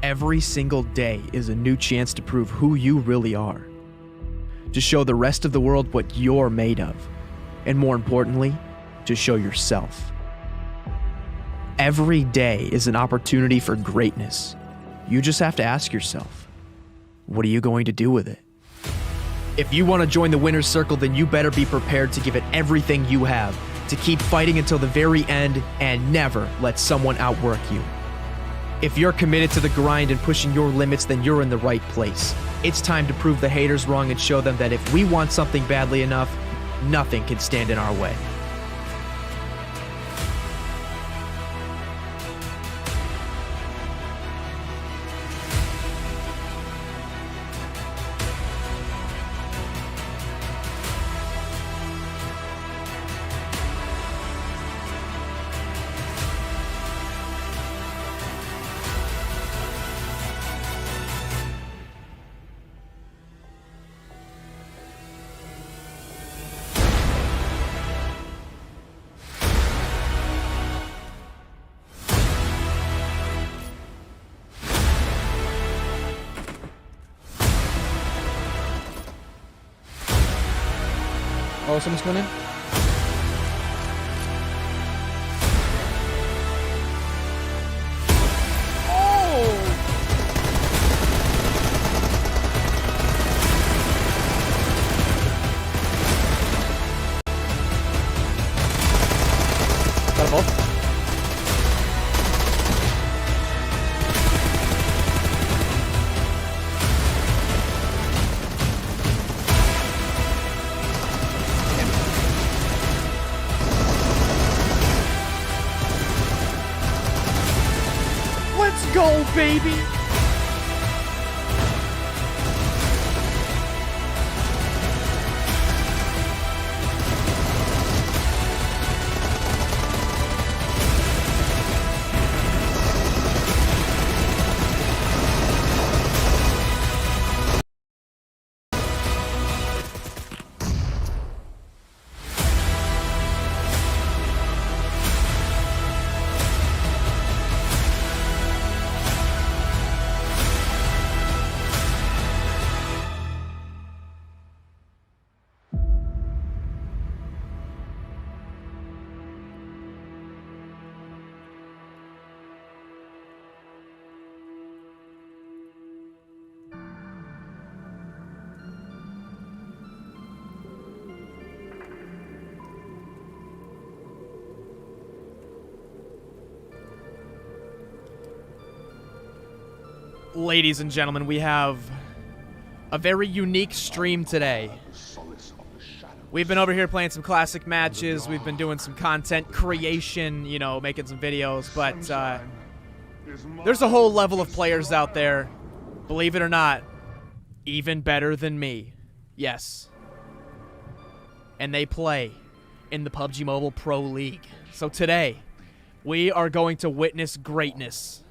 Every single day is a new chance to prove who you really are. To show the rest of the world what you're made of. And more importantly, to show yourself. Every day is an opportunity for greatness. You just have to ask yourself, what are you going to do with it? If you want to join the winner's circle, then you better be prepared to give it everything you have, to keep fighting until the very end and never let someone outwork you. If you're committed to the grind and pushing your limits, then you're in the right place. It's time to prove the haters wrong and show them that if we want something badly enough, nothing can stand in our way. Oh, someone's coming in? Got a ball. Let's go, baby! Ladies and gentlemen, we have a very unique stream today. We've been over here playing some classic matches. We've been doing some content creation, you know, making some videos. But there's a whole level of players out there, believe it or not, even better than me. Yes. And they play in the PUBG Mobile Pro League. So today, we are going to witness greatness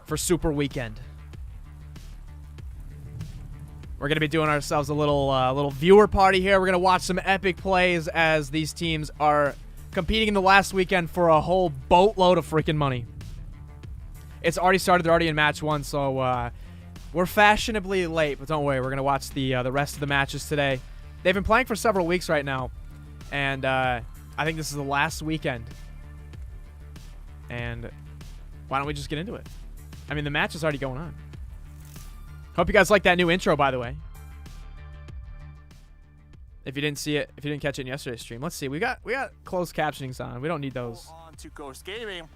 for Super Weekend. We're going to be doing ourselves a little viewer party here. We're going to watch some epic plays as these teams are competing in the last weekend for a whole boatload of freaking money. It's already started. They're already in match 1, so we're fashionably late. But don't worry, we're going to watch the rest of the matches today. They've been playing for several weeks right now, and I think this is the last weekend. And why don't we just get into it? I mean, the match is already going on. Hope you guys like that new intro, by the way. If you didn't see it, if you didn't catch it in yesterday's stream, let's see. We got closed captionings on. We don't need those. On to Ghost Gaming.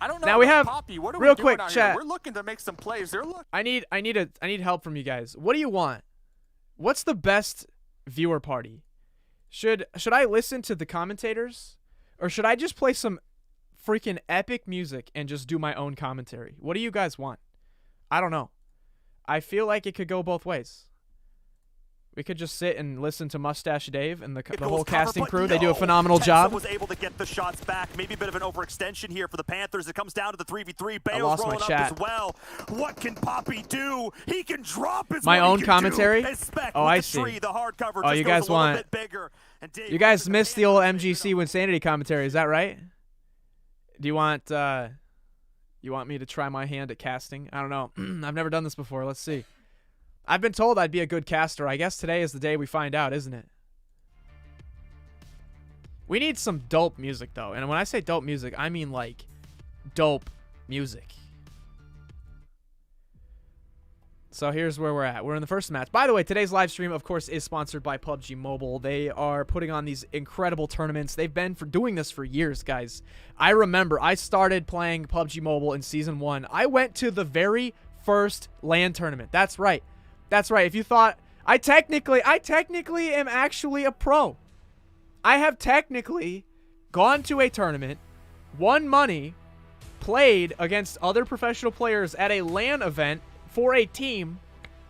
I don't know. Now we have Poppy. What are real we doing quick out chat. Here? We're looking to make some plays. They're looking. I need help from you guys. What do you want? What's the best viewer party? Should I listen to the commentators, or should I just play some freaking epic music and just do my own commentary? What do you guys want? I don't know. I feel like it could go both ways. We could just sit and listen to Mustache Dave and the whole casting crew. They do a phenomenal job. Was able to get the shots back. Maybe a bit of an overextension here for the Panthers. It comes down to the 3v3. I lost my chat. As well. What can Poppy do? He can drop his my own commentary. Oh, I see. Oh, you guys want? You guys missed the old MGC Wynnsanity commentary. Is that right? Do you want? You want me to try my hand at casting? I don't know. I've never done this before. Let's see. I've been told I'd be a good caster. I guess today is the day we find out, isn't it? We need some dope music, though. And when I say dope music, I mean, like, dope music. So here's where we're at. We're in the first match. By the way, today's live stream, of course, is sponsored by PUBG Mobile. They are putting on these incredible tournaments. They've been doing this for years, guys. I remember I started playing PUBG Mobile in Season 1. I went to the very first LAN tournament. That's right. That's right. If you thought... I technically am actually a pro. I have technically gone to a tournament, won money, played against other professional players at a LAN event for a team,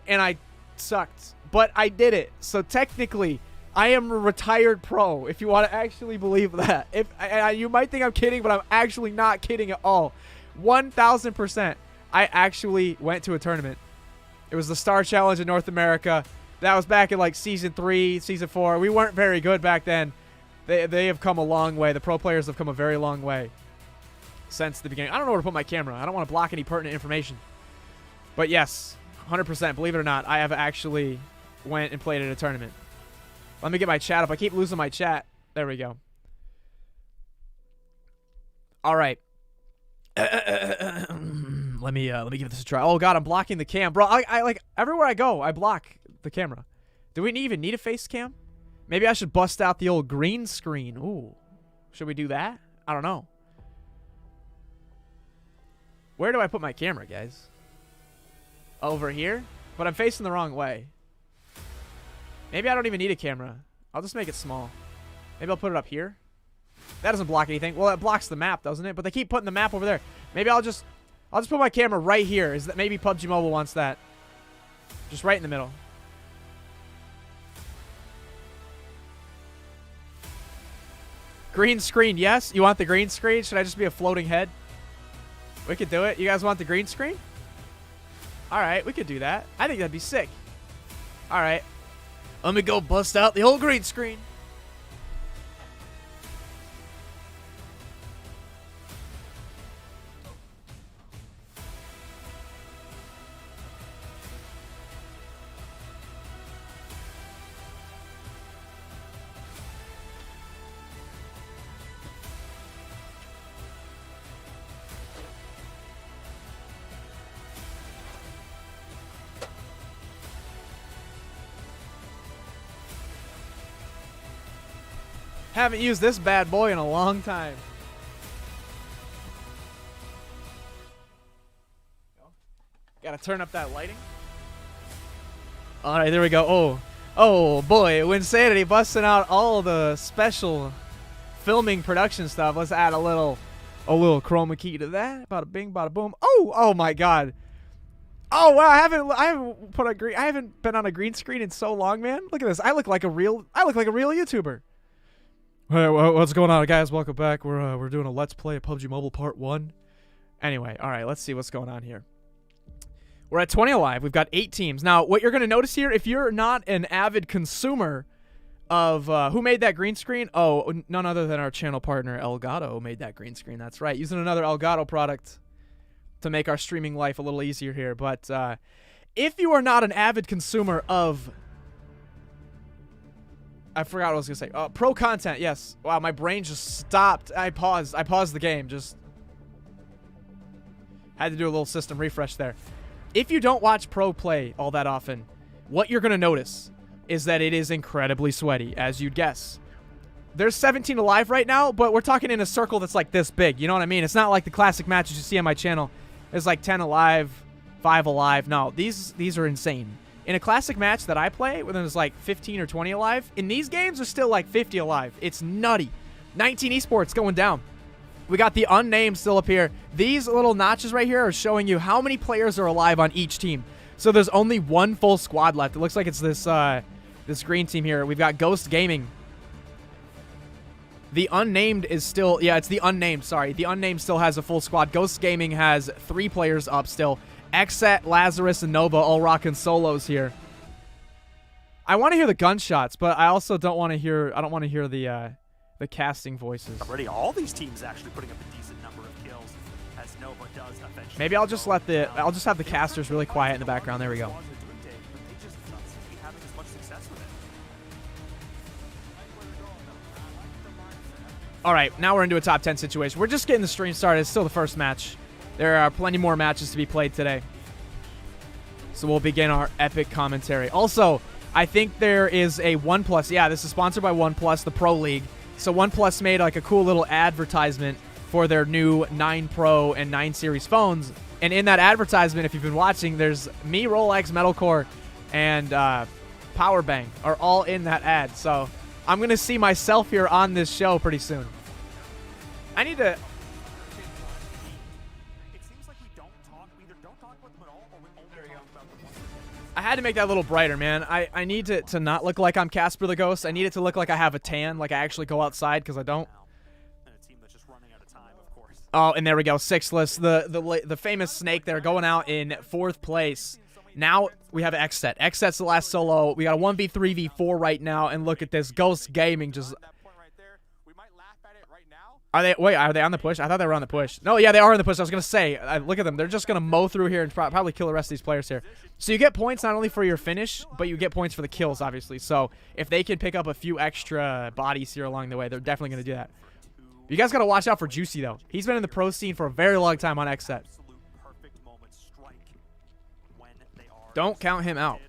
and I sucked. But I did it. So technically, I am a retired pro, if you want to actually believe that. You might think I'm kidding, but I'm actually not kidding at all. 1,000%. I actually went to a tournament. It was the Star Challenge in North America. That was back in like Season 3, Season 4. We weren't very good back then. They have come a long way. The pro players have come a very long way since the beginning. I don't know where to put my camera. I don't want to block any pertinent information. But yes, 100%, believe it or not, I have actually went and played at a tournament. Let me get my chat up. I keep losing my chat. There we go. All right. Let me give this a try. Oh god, I'm blocking the cam, bro. I like everywhere I go, I block the camera. Do we even need a face cam? Maybe I should bust out the old green screen. Ooh, should we do that? I don't know. Where do I put my camera, guys? Over here? But I'm facing the wrong way. Maybe I don't even need a camera. I'll just make it small. Maybe I'll put it up here. That doesn't block anything. Well, that blocks the map, doesn't it? But they keep putting the map over there. Maybe I'll just put my camera right here. Is that maybe PUBG Mobile wants that? Just right in the middle. Green screen, yes. You want the green screen? Should I just be a floating head? We could do it. You guys want the green screen? All right, we could do that. I think that'd be sick. All right. Let me go bust out the whole green screen. Haven't used this bad boy in a long time. Gotta turn up that lighting. Alright, there we go. Oh boy, Wynnsanity busting out all the special filming production stuff. Let's add a little chroma key to that. Bada bing, bada boom. Oh my god. Oh wow, I haven't been on a green screen in so long, man. Look at this. I look like a real YouTuber. Hey, what's going on, guys? Welcome back. We're doing a Let's Play of PUBG Mobile Part 1. Anyway, all right, let's see what's going on here. We're at 20 alive. We've got 8 teams. Now, what you're going to notice here, if you're not an avid consumer of who made that green screen? Oh, none other than our channel partner, Elgato, made that green screen. That's right. Using another Elgato product to make our streaming life a little easier here. But if you are not an avid consumer of... I forgot what I was going to say. Pro content, yes. Wow, my brain just stopped. I paused the game. Just had to do a little system refresh there. If you don't watch pro play all that often, what you're going to notice is that it is incredibly sweaty, as you'd guess. There's 17 alive right now, but we're talking in a circle that's like this big. You know what I mean? It's not like the classic matches you see on my channel. There's like 10 alive, 5 alive. No, these are insane. In a classic match that I play, when there's like 15 or 20 alive, in these games there's still like 50 alive. It's nutty. 19 esports going down. We got the unnamed still up here. These little notches right here are showing you how many players are alive on each team. So there's only one full squad left. It looks like it's this this green team here. We've got Ghost Gaming. The unnamed is still... Yeah, it's the unnamed. Sorry. The unnamed still has a full squad. Ghost Gaming has 3 players up still. Xset, Lazarus, and Nova all rocking solos here. I want to hear the gunshots, but I also don't want to hear... I don't want to hear the casting voices. Already, all these teams actually putting up a decent number of kills. As Nova does eventually Maybe I'll just have the casters really quiet in the background. There we go. They just don't seem to be having as much success with it. All right, now we're into a top 10 situation. We're just getting the stream started. It's still the first match. There are plenty more matches to be played today. So we'll begin our epic commentary. Also, I think there is a OnePlus. Yeah, this is sponsored by OnePlus, the Pro League. So OnePlus made like a cool little advertisement for their new 9 Pro and 9 Series phones. And in that advertisement, if you've been watching, there's me, Rolex, Metalcore, and Powerbang are all in that ad. So I'm going to see myself here on this show pretty soon. I need to... It seems like we either don't talk about them at all, or we only talk about them once. I had to make that a little brighter, man. I need to not look like I'm Casper the Ghost. I need it to look like I have a tan, like I actually go outside, because I don't. And a team that's just running out of time, of course. Oh, and there we go. Sixless, the famous snake there, going out in 4th place. Now we have Xset. Xset's the last solo. We got a 1v3v4 right now, and look at this. Ghost Gaming just... Are they on the push? I thought they were on the push. No, yeah, they are on the push. I was going to say, look at them. They're just going to mow through here and probably kill the rest of these players here. So you get points not only for your finish, but you get points for the kills, obviously. So if they can pick up a few extra bodies here along the way, they're definitely going to do that. You guys got to watch out for Juicy, though. He's been in the pro scene for a very long time on Xset. Don't count him out.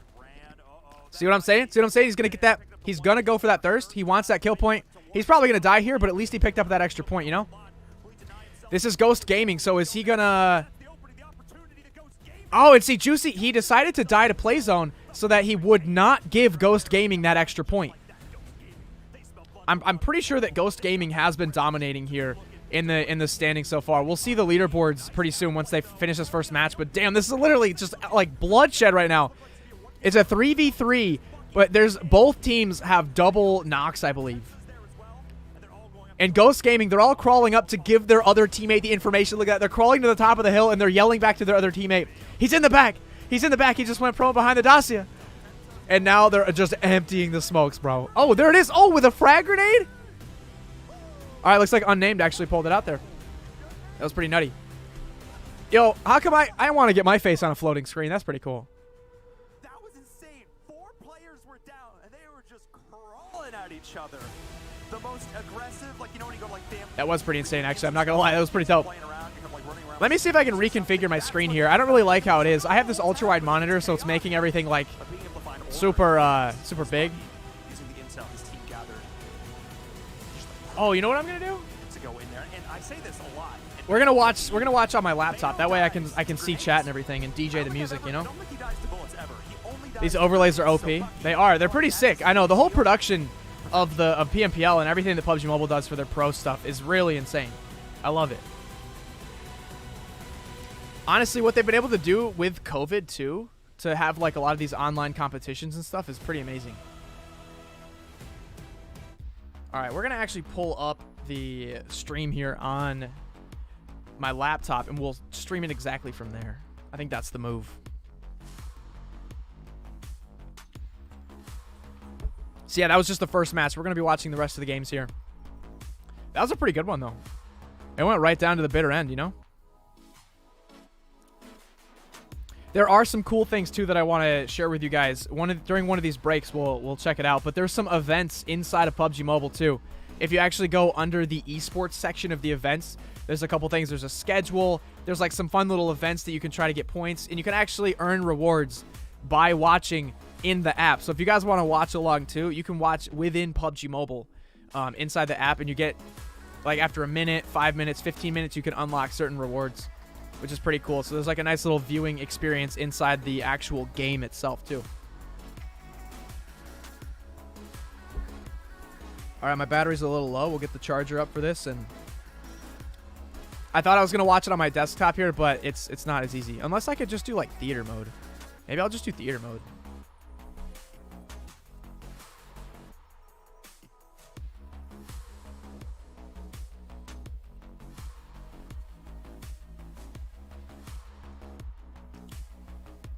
See what I'm saying? See what I'm saying? He's going to get that. He's going to go for that thirst. He wants that kill point. He's probably going to die here, but at least he picked up that extra point, you know? This is Ghost Gaming, so is he going to... Oh, and see, Juicy, he decided to die to play zone so that he would not give Ghost Gaming that extra point. I'm pretty sure that Ghost Gaming has been dominating here in the standing so far. We'll see the leaderboards pretty soon once they finish this first match, but damn, this is literally just like bloodshed right now. It's a 3v3, but both teams have double knocks, I believe. And Ghost Gaming, they're all crawling up to give their other teammate the information. Look at that. They're crawling to the top of the hill, and they're yelling back to their other teammate. He's in the back. He's in the back. He just went pro behind the Dacia. And now they're just emptying the smokes, bro. Oh, there it is. Oh, with a frag grenade? All right, looks like Unnamed actually pulled it out there. That was pretty nutty. Yo, how come I want to get my face on a floating screen? That's pretty cool. That was insane. 4 players were down, and they were just crawling at each other. The most aggressive, like, you know when you go like damn. That was pretty insane, actually. I'm not going to lie. That was pretty dope. Let me see if I can reconfigure my screen here. I don't really like how it is. I have this ultra-wide monitor, so it's making everything, like, super big. Oh, you know what I'm going to do? To go in there, and I say this a lot. We're gonna watch on my laptop. That way I can see chat and everything and DJ the music, you know? These overlays are OP. They are. They're pretty sick. I know. The whole production of Pmpl and everything that PUBG Mobile does for their pro stuff is really insane. I love it. Honestly, what they've been able to do with COVID too, to have like a lot of these online competitions and stuff, is pretty amazing. All right, we're gonna actually pull up the stream here on my laptop, and we'll stream it exactly from there. I think that's the move. So yeah, that was just the first match. We're gonna be watching the rest of the games here. That was a pretty good one though. It went right down to the bitter end, you know? There are some cool things too that I want to share with you guys. During one of these breaks, we'll check it out. But there's some events inside of PUBG Mobile too. If you actually go under the esports section of the events, there's a couple things. There's a schedule. There's like some fun little events that you can try to get points, and you can actually earn rewards by watching in the app. So if you guys want to watch along too, you can watch within PUBG Mobile inside the app, and you get like after a minute, 5 minutes, 15 minutes, you can unlock certain rewards, which is pretty cool. So there's like a nice little viewing experience inside the actual game itself too. All right, my battery's a little low. We'll get the charger up for this, and I thought I was gonna watch it on my desktop here, but it's not as easy. Unless I could just do like theater mode. Maybe I'll just do theater mode.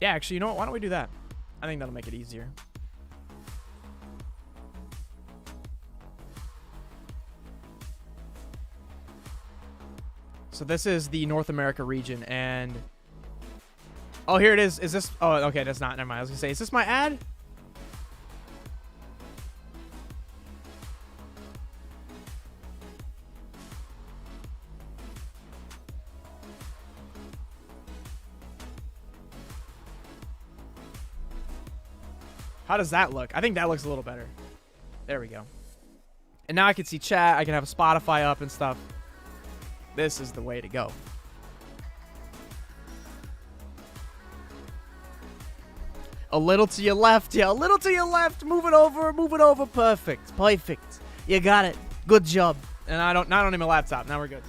Yeah, actually, you know what? Why don't we do that? I think that'll make it easier. So this is the North America region, and oh, here it is. Is this? Oh, okay, that's not. Never mind. I was gonna say, is this my ad? How does that look? I think that looks a little better. There we go. And now I can see chat. I can have a Spotify up and stuff. This is the way to go. A little to your left. Yeah, a little to your left. Move it over. Move it over. Perfect. Perfect. You got it. Good job. And I don't need my laptop. Now we're good.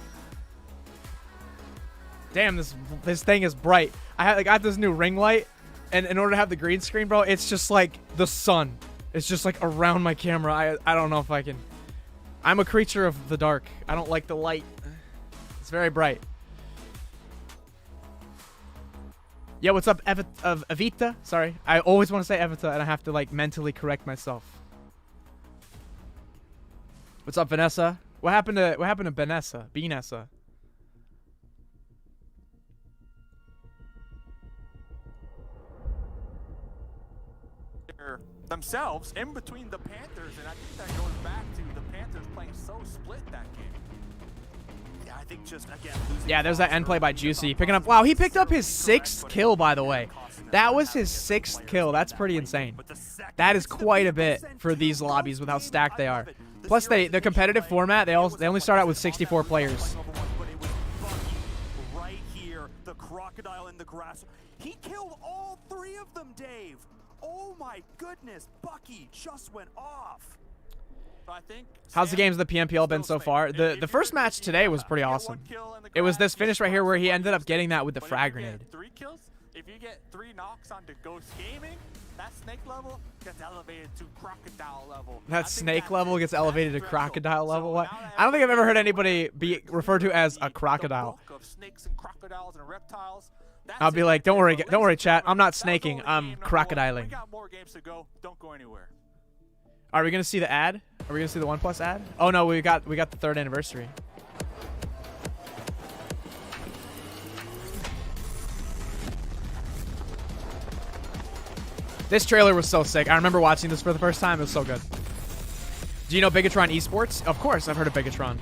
Damn, this thing is bright. I got this new ring light. And in order to have the green screen, bro, it's just like the sun. It's just like around my camera. I don't know if I can. I'm a creature of the dark. I don't like the light. It's very bright. Yeah, what's up, Evita? Sorry. I always want to say Evita, and I have to, like, mentally correct myself. What's up, Vanessa? What happened to Vanessa? Benessa? Themselves in between the Panthers, and I think that goes back to the Panthers playing so split that game. Yeah, I think just again. Yeah, there's that end play by Juicy picking up. Wow, he picked up his 6th kill, by the way. That was his 6th kill. That's pretty insane. That is quite a bit for these lobbies with how stacked they are. Plus, the competitive format, they only start out with 64 players. Right here, the crocodile in the grass. He killed all 3 of them, Dave. Oh my goodness, Bucky just went off. I think how's the games of the PMPL been so far? The first match today was pretty awesome. It was this finish right here where he ended up getting that with the frag grenade. 3 kills, if you get 3 knocks onto Ghost Gaming, that snake level gets elevated to crocodile level. That snake level gets elevated to crocodile level? What? I don't think I've ever heard anybody be referred to as a crocodile. I'll be like, don't worry, chat. I'm not snaking. I'm crocodiling. We got more games to go. Don't go anywhere. Are we gonna see the ad? Are we gonna see the OnePlus ad? Oh no, we got the 3rd anniversary. This trailer was so sick. I remember watching this for the first time. It was so good. Do you know Bigatron Esports? Of course, I've heard of Bigatron.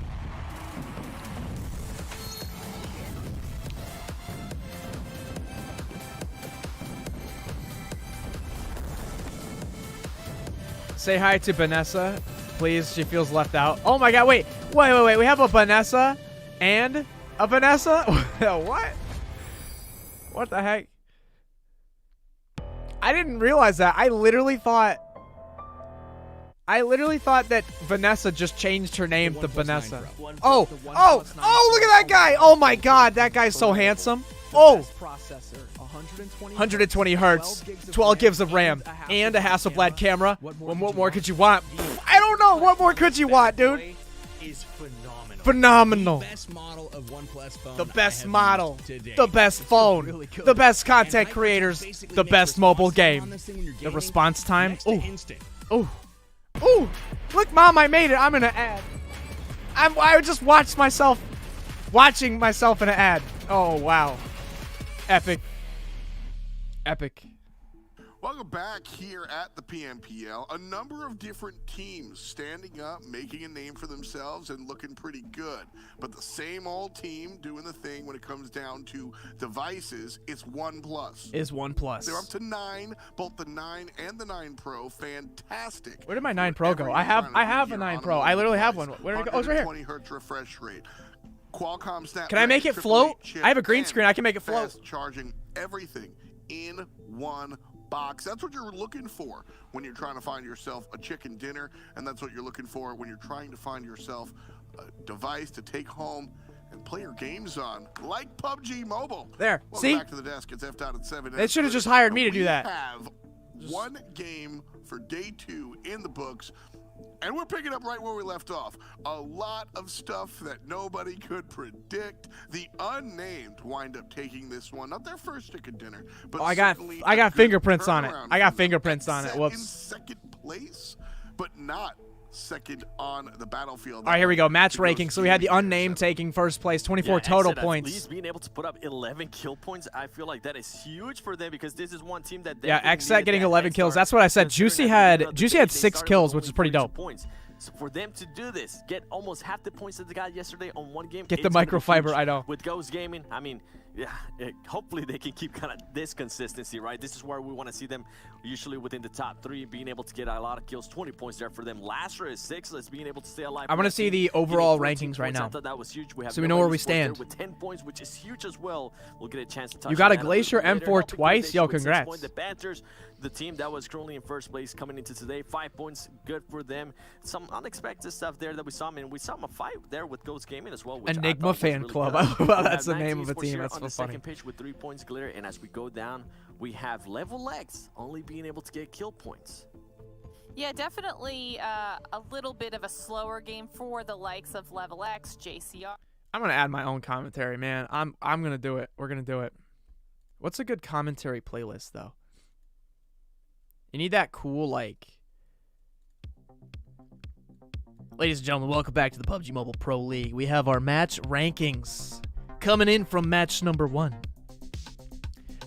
Say hi to Vanessa, please. She feels left out. Oh my god, wait. We have a Vanessa and a Vanessa? What? What the heck? I didn't realize that. I literally thought that Vanessa just changed her name to Vanessa. Oh, look at that guy. Oh my god, that guy's so handsome. Oh, 120 hertz, 12 gigs of RAM, and a Hasselblad camera. What more could you want? I don't know. What more could you want, dude? Phenomenal. The best model of OnePlus phone. The best model. The best phone. The best content creators. The best mobile game. The response time. Oh. Look, Mom, I made it. I'm in an ad. I just watched myself watching myself in an ad. Oh, wow. Epic. Welcome back here at the PMPL. A number of different teams standing up, making a name for themselves and looking pretty good. But the same old team doing the thing when it comes down to devices, it's OnePlus. They're up to 9, both the 9 and the 9 Pro. Fantastic. Where did my 9 Pro go? I have a 9 Pro. I literally have one. Where did it go? Oh, it's right here. 20 hertz refresh rate. Qualcomm Snapdragon. Can I make it float? I have a green screen. I can make it float. Fast charging, everything in one box. That's what you're looking for when you're trying to find yourself a chicken dinner, and that's what you're looking for when you're trying to find yourself a device to take home and play your games on, like PUBG Mobile. There. Welcome See? back to the desk. It's F'd out at 7. They should have just hired me to do that. We have one game for day 2 in the books. And we're picking up right where we left off. A lot of stuff that nobody could predict. The unnamed wind up taking this one. Not their first chicken dinner, but I got fingerprints on it. I got fingerprints on it. In Whoops. second place, but not second on the battlefield. All right, here we go. Match ranking. So we had the unnamed taking first place, 24 total points. At least being able to put up 11 kill points, I feel like that is huge for them because this is one team that Xset getting 11 kills. That's what I said. Juicy had 6 kills, which is pretty dope. So for them to do this, get almost half the points that they got yesterday on one game. Get the microfiber, I know. With Ghost Gaming, I mean, yeah, hopefully they can keep kind of this consistency, right? This is where we want to see them usually within the top 3, being able to get a lot of kills, 20 points there for them. Lasher is 6, being able to stay alive. I want to see the overall rankings right now. I thought that was huge. We have so we know where we stand. With 10 points, which is huge as well. We'll get a chance to touch. You got a Glacier M4 twice? Yo, congrats. The Panthers, the team that was currently in first place coming into today, 5 points, good for them. Some unexpected stuff there that we saw. I mean, we saw a fight there with Ghost Gaming as well. Which Enigma Fan really Club. Well, that's the name of a team. That's so funny. Second page with 3 points, Glitter, and as we go down, we have Level X only being able to get kill points. Yeah, definitely a little bit of a slower game for the likes of Level X, JCR. I'm gonna add my own commentary, man. I'm gonna do it. We're gonna do it. What's a good commentary playlist though? You need that cool like. Ladies and gentlemen, welcome back to the PUBG Mobile Pro League. We have our match rankings coming in from match number 1.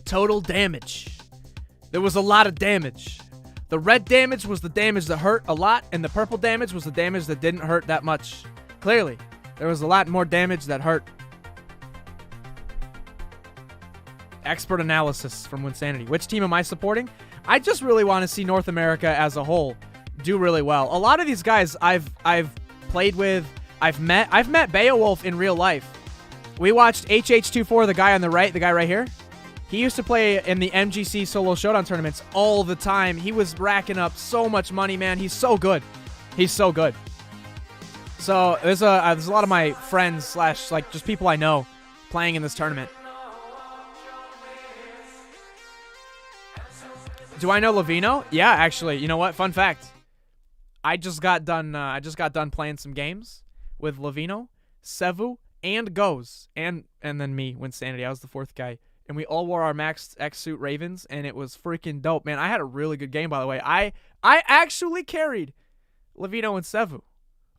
Total damage. There was a lot of damage. The red damage was the damage that hurt a lot, and the purple damage was the damage that didn't hurt that much. Clearly, there was a lot more damage that hurt. Expert analysis from Wynnsanity. Which team am I supporting? I just really want to see North America as a whole do really well. A lot of these guys I've played with, I've met Beowulf in real life. We watched HH24, the guy on the right, the guy right here. He used to play in the MGC Solo Showdown tournaments all the time. He was racking up so much money, man. He's so good. He's so good. So there's a lot of my friends slash like just people I know playing in this tournament. Do I know Lavino? Yeah, actually. You know what? Fun fact. I just got done playing some games with Lavino, Sevu, and Goes, and then me, Wynnsanity. I was the 4th guy. And we all wore our Max X suit Ravens, and it was freaking dope, man. I had a really good game, by the way. I actually carried Lavino and Sevu.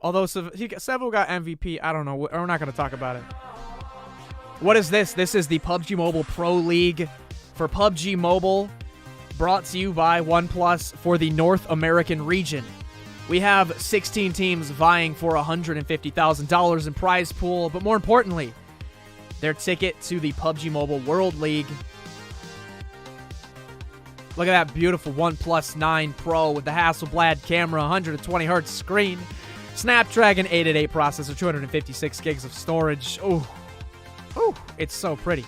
Although Sevu got MVP, I don't know. We're not going to talk about it. What is this? This is the PUBG Mobile Pro League for PUBG Mobile, brought to you by OnePlus for the North American region. We have 16 teams vying for $150,000 in prize pool, but more importantly, their ticket to the PUBG Mobile World League. Look at that beautiful OnePlus 9 Pro with the Hasselblad camera, 120 Hz screen, Snapdragon 888 processor, 256 gigs of storage. Ooh, it's so pretty.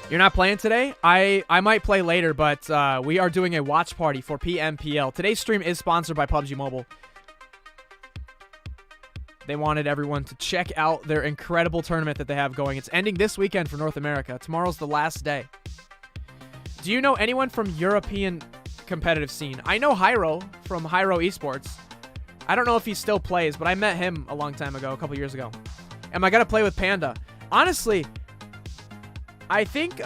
You're not playing today? I might play later, but we are doing a watch party for Pmpl. Today's stream is sponsored by PUBG Mobile. They wanted everyone to check out their incredible tournament that they have going. It's ending this weekend for North America. Tomorrow's the last day. Do you know anyone from European competitive scene? I know Hyro from Hyro Esports. I don't know if he still plays, but I met him a long time ago, a couple years ago. Am I going to play with Panda? Honestly, I think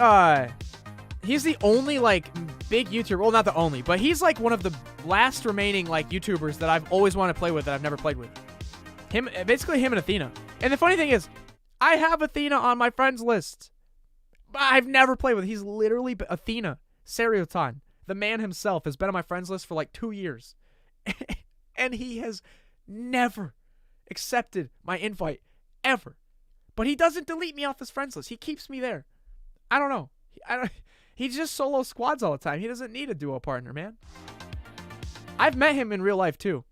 he's the only, like, big YouTuber. Well, not the only, but he's, like, one of the last remaining, like, YouTubers that I've always wanted to play with that I've never played with. Basically him and Athena. And the funny thing is, I have Athena on my friends list. But I've never played with. He's literally Athena. Seriotan. The man himself has been on my friends list for like 2 years. And he has never accepted my invite. Ever. But he doesn't delete me off his friends list. He keeps me there. I don't know. He just solo squads all the time. He doesn't need a duo partner, man. I've met him in real life, too.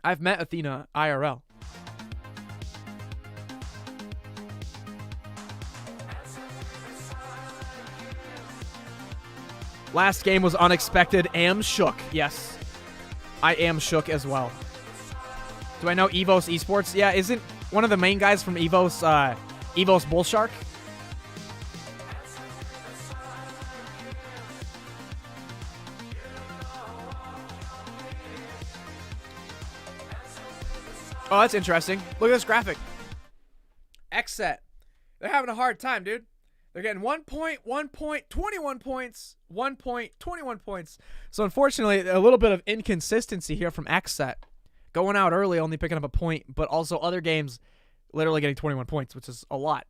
I've met Athena IRL. Last game was unexpected. Am shook. Yes. I am shook as well. Do I know Evos Esports? Yeah, isn't one of the main guys from Evos Bullshark? Oh, that's interesting. Look at this graphic. Xset. They're having a hard time, dude. They're getting 1 point, 1 point, 21 points, 1 point, 21 points. So unfortunately, a little bit of inconsistency here from XSET. Going out early, only picking up a point, but also other games literally getting 21 points, which is a lot.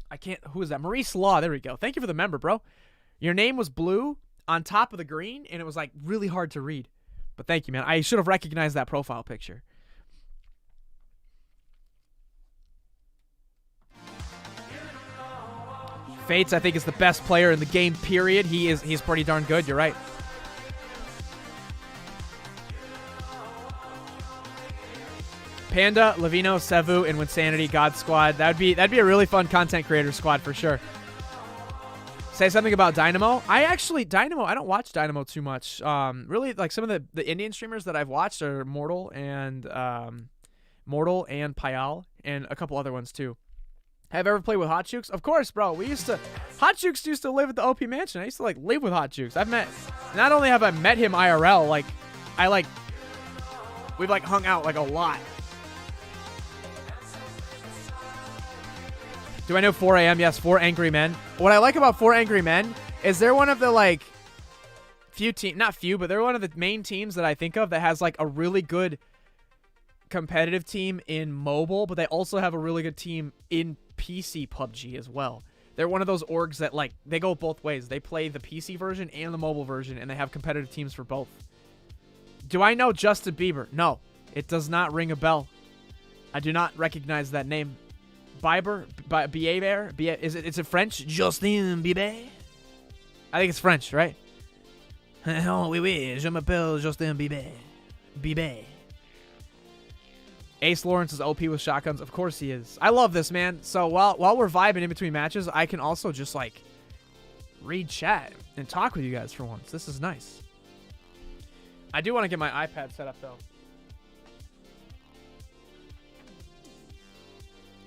I can't, who is that? Maurice Law, there we go. Thank you for the member, bro. Your name was blue on top of the green, and it was like really hard to read. But thank you, man. I should have recognized that profile picture. Fates, I think, is the best player in the game, period. He's pretty darn good. You're right. Panda, Lavino, Sevu, and Wynnsanity, God Squad. That'd be a really fun content creator squad for sure. Say something about Dynamo. I don't watch Dynamo too much. Really, like some of the Indian streamers that I've watched are Mortal and Payal, and a couple other ones too. Have you ever played with Hot Jukes? Of course, bro. Hot Jukes used to live at the OP Mansion. I used to live with Hot Jukes. Not only have I met him IRL, we've hung out a lot. Do I know 4 AM? Yes, 4 Angry Men. What I like about 4 Angry Men is they're one of the they're one of the main teams that I think of that has a really good competitive team in mobile, but they also have a really good team in PC PUBG as well. They're one of those orgs that they go both ways. They play the PC version and the mobile version, and they have competitive teams for both. Do I know Justin Bieber? No, it does not ring a bell. I do not recognize that name. Bieber? Bieber? Is it French? Justin Bieber? I think it's French, right? Oh, oui, oui, je m'appelle Justin Bieber. Bieber. Ace Lawrence is OP with shotguns. Of course he is. I love this, man. So while we're vibing in between matches, I can also just read chat and talk with you guys for once. This is nice. I do want to get my iPad set up though.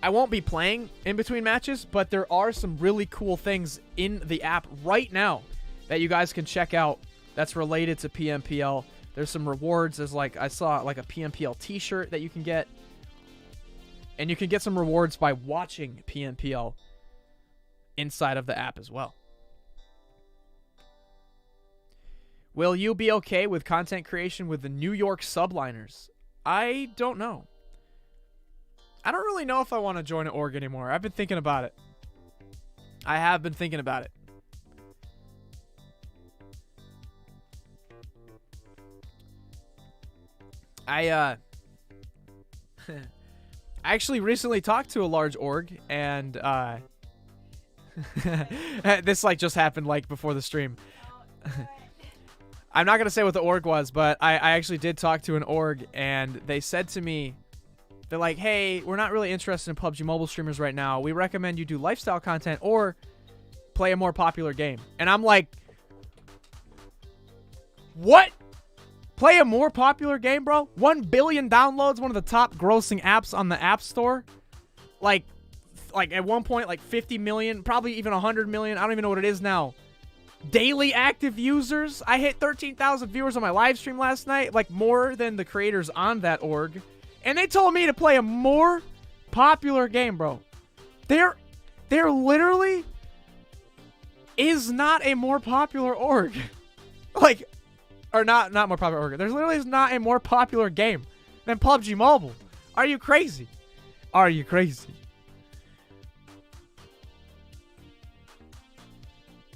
I won't be playing in between matches, but there are some really cool things in the app right now that you guys can check out that's related to PMPL. There's some rewards. There's I saw a PMPL t-shirt that you can get. And you can get some rewards by watching PMPL inside of the app as well. Will you be okay with content creation with the New York subliners? I don't know. I don't really know if I want to join an org anymore. I've been thinking about it. I have been thinking about it. I actually recently talked to a large org, and this just happened before the stream. I'm not gonna say what the org was, but I actually did talk to an org, and they said to me, they're like, hey, we're not really interested in PUBG Mobile streamers right now. We recommend you do lifestyle content or play a more popular game. And I'm like, what? Play a more popular game, bro? 1 billion downloads, one of the top grossing apps on the App Store. At one point, 50 million, probably even 100 million. I don't even know what it is now. Daily active users. I hit 13,000 viewers on my live stream last night, more than the creators on that org. And they told me to play a more popular game, bro. There literally is not a more popular org. Or not more popular org. There's literally not a more popular game than PUBG Mobile. Are you crazy? Are you crazy?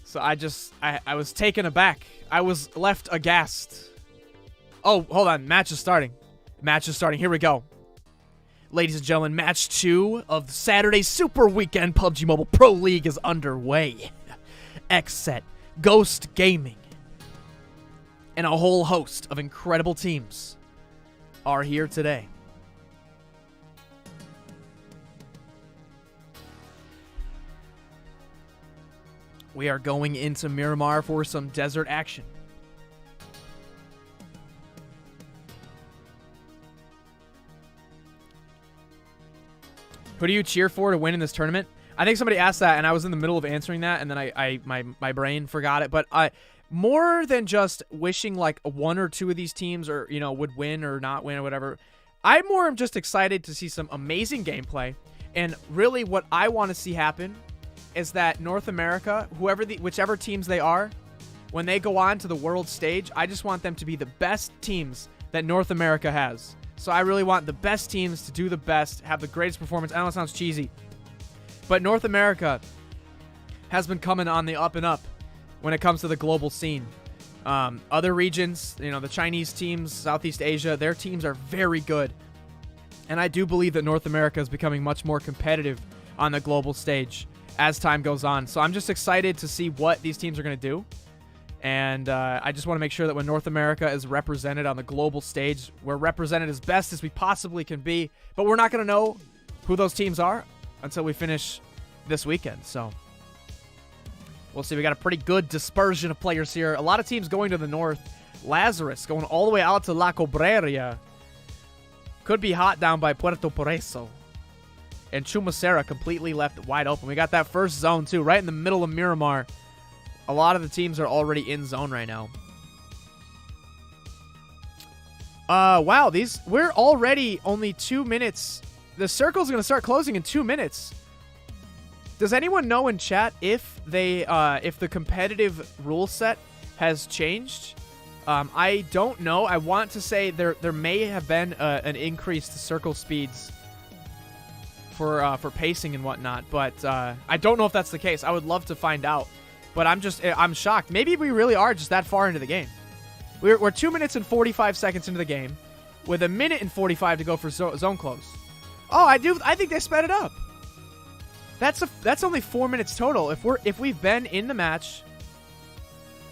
So I was taken aback. I was left aghast. Oh, hold on. Match is starting. Match is starting. Here we go. Ladies and gentlemen, match 2 of Saturday's Super Weekend PUBG Mobile Pro League is underway. XSET, Ghost Gaming, and a whole host of incredible teams are here today. We are going into Miramar for some desert action. Who do you cheer for to win in this tournament? I think somebody asked that, and I was in the middle of answering that, and then my brain forgot it. But more than just wishing 1 or 2 of these teams or would win or not win or whatever, I more am just excited to see some amazing gameplay. And really, what I want to see happen is that North America, whichever teams they are, when they go on to the world stage, I just want them to be the best teams that North America has. So I really want the best teams to do the best, have the greatest performance. I know it sounds cheesy, but North America has been coming on the up and up when it comes to the global scene. Other regions, the Chinese teams, Southeast Asia, their teams are very good. And I do believe that North America is becoming much more competitive on the global stage as time goes on. So I'm just excited to see what these teams are going to do. And I just want to make sure that when North America is represented on the global stage, we're represented as best as we possibly can be. But we're not going to know who those teams are until we finish this weekend. So we'll see. We got a pretty good dispersion of players here. A lot of teams going to the north. Lazarus going all the way out to La Cobreria. Could be hot down by Puerto Pareso. And Chumacera completely left wide open. We got that first zone, too, right in the middle of Miramar. A lot of the teams are already in zone right now. Wow, we're already only 2 minutes. The circle's going to start closing in 2 minutes. Does anyone know in chat if the competitive rule set has changed? I don't know. I want to say there may have been an increase to circle speeds for pacing and whatnot, but I don't know if that's the case. I would love to find out. But I'm shocked. Maybe we really are just that far into the game. We're 2 minutes and 45 seconds into the game, with 1 minute and 45 to go for zone close. Oh, I think they sped it up. That's only 4 minutes total. If we've been in the match.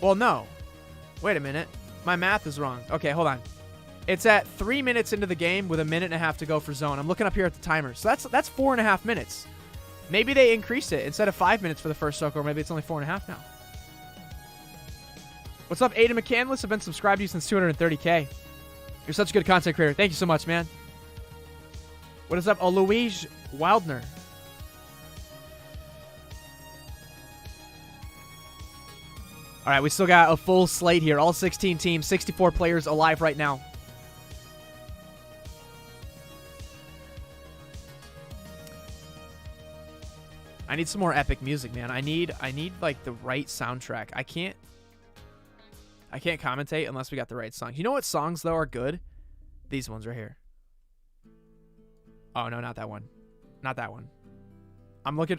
Well, no. Wait a minute. My math is wrong. Okay, hold on. It's at 3 minutes into the game with 1.5 minutes to go for zone. I'm looking up here at the timer. So that's 4.5 minutes. Maybe they increased it. Instead of 5 minutes for the first circle, or maybe it's only 4.5 now. What's up, Aiden McCandless? I've been subscribed to you since 230K. You're such a good content creator. Thank you so much, man. What is up, Louise Wildner? All right, we still got a full slate here. All 16 teams, 64 players alive right now. I need some more epic music, man. I need like the right soundtrack. I can't commentate unless we got the right songs. You know what songs though are good? These ones right here. Oh no, not that one. Not that one.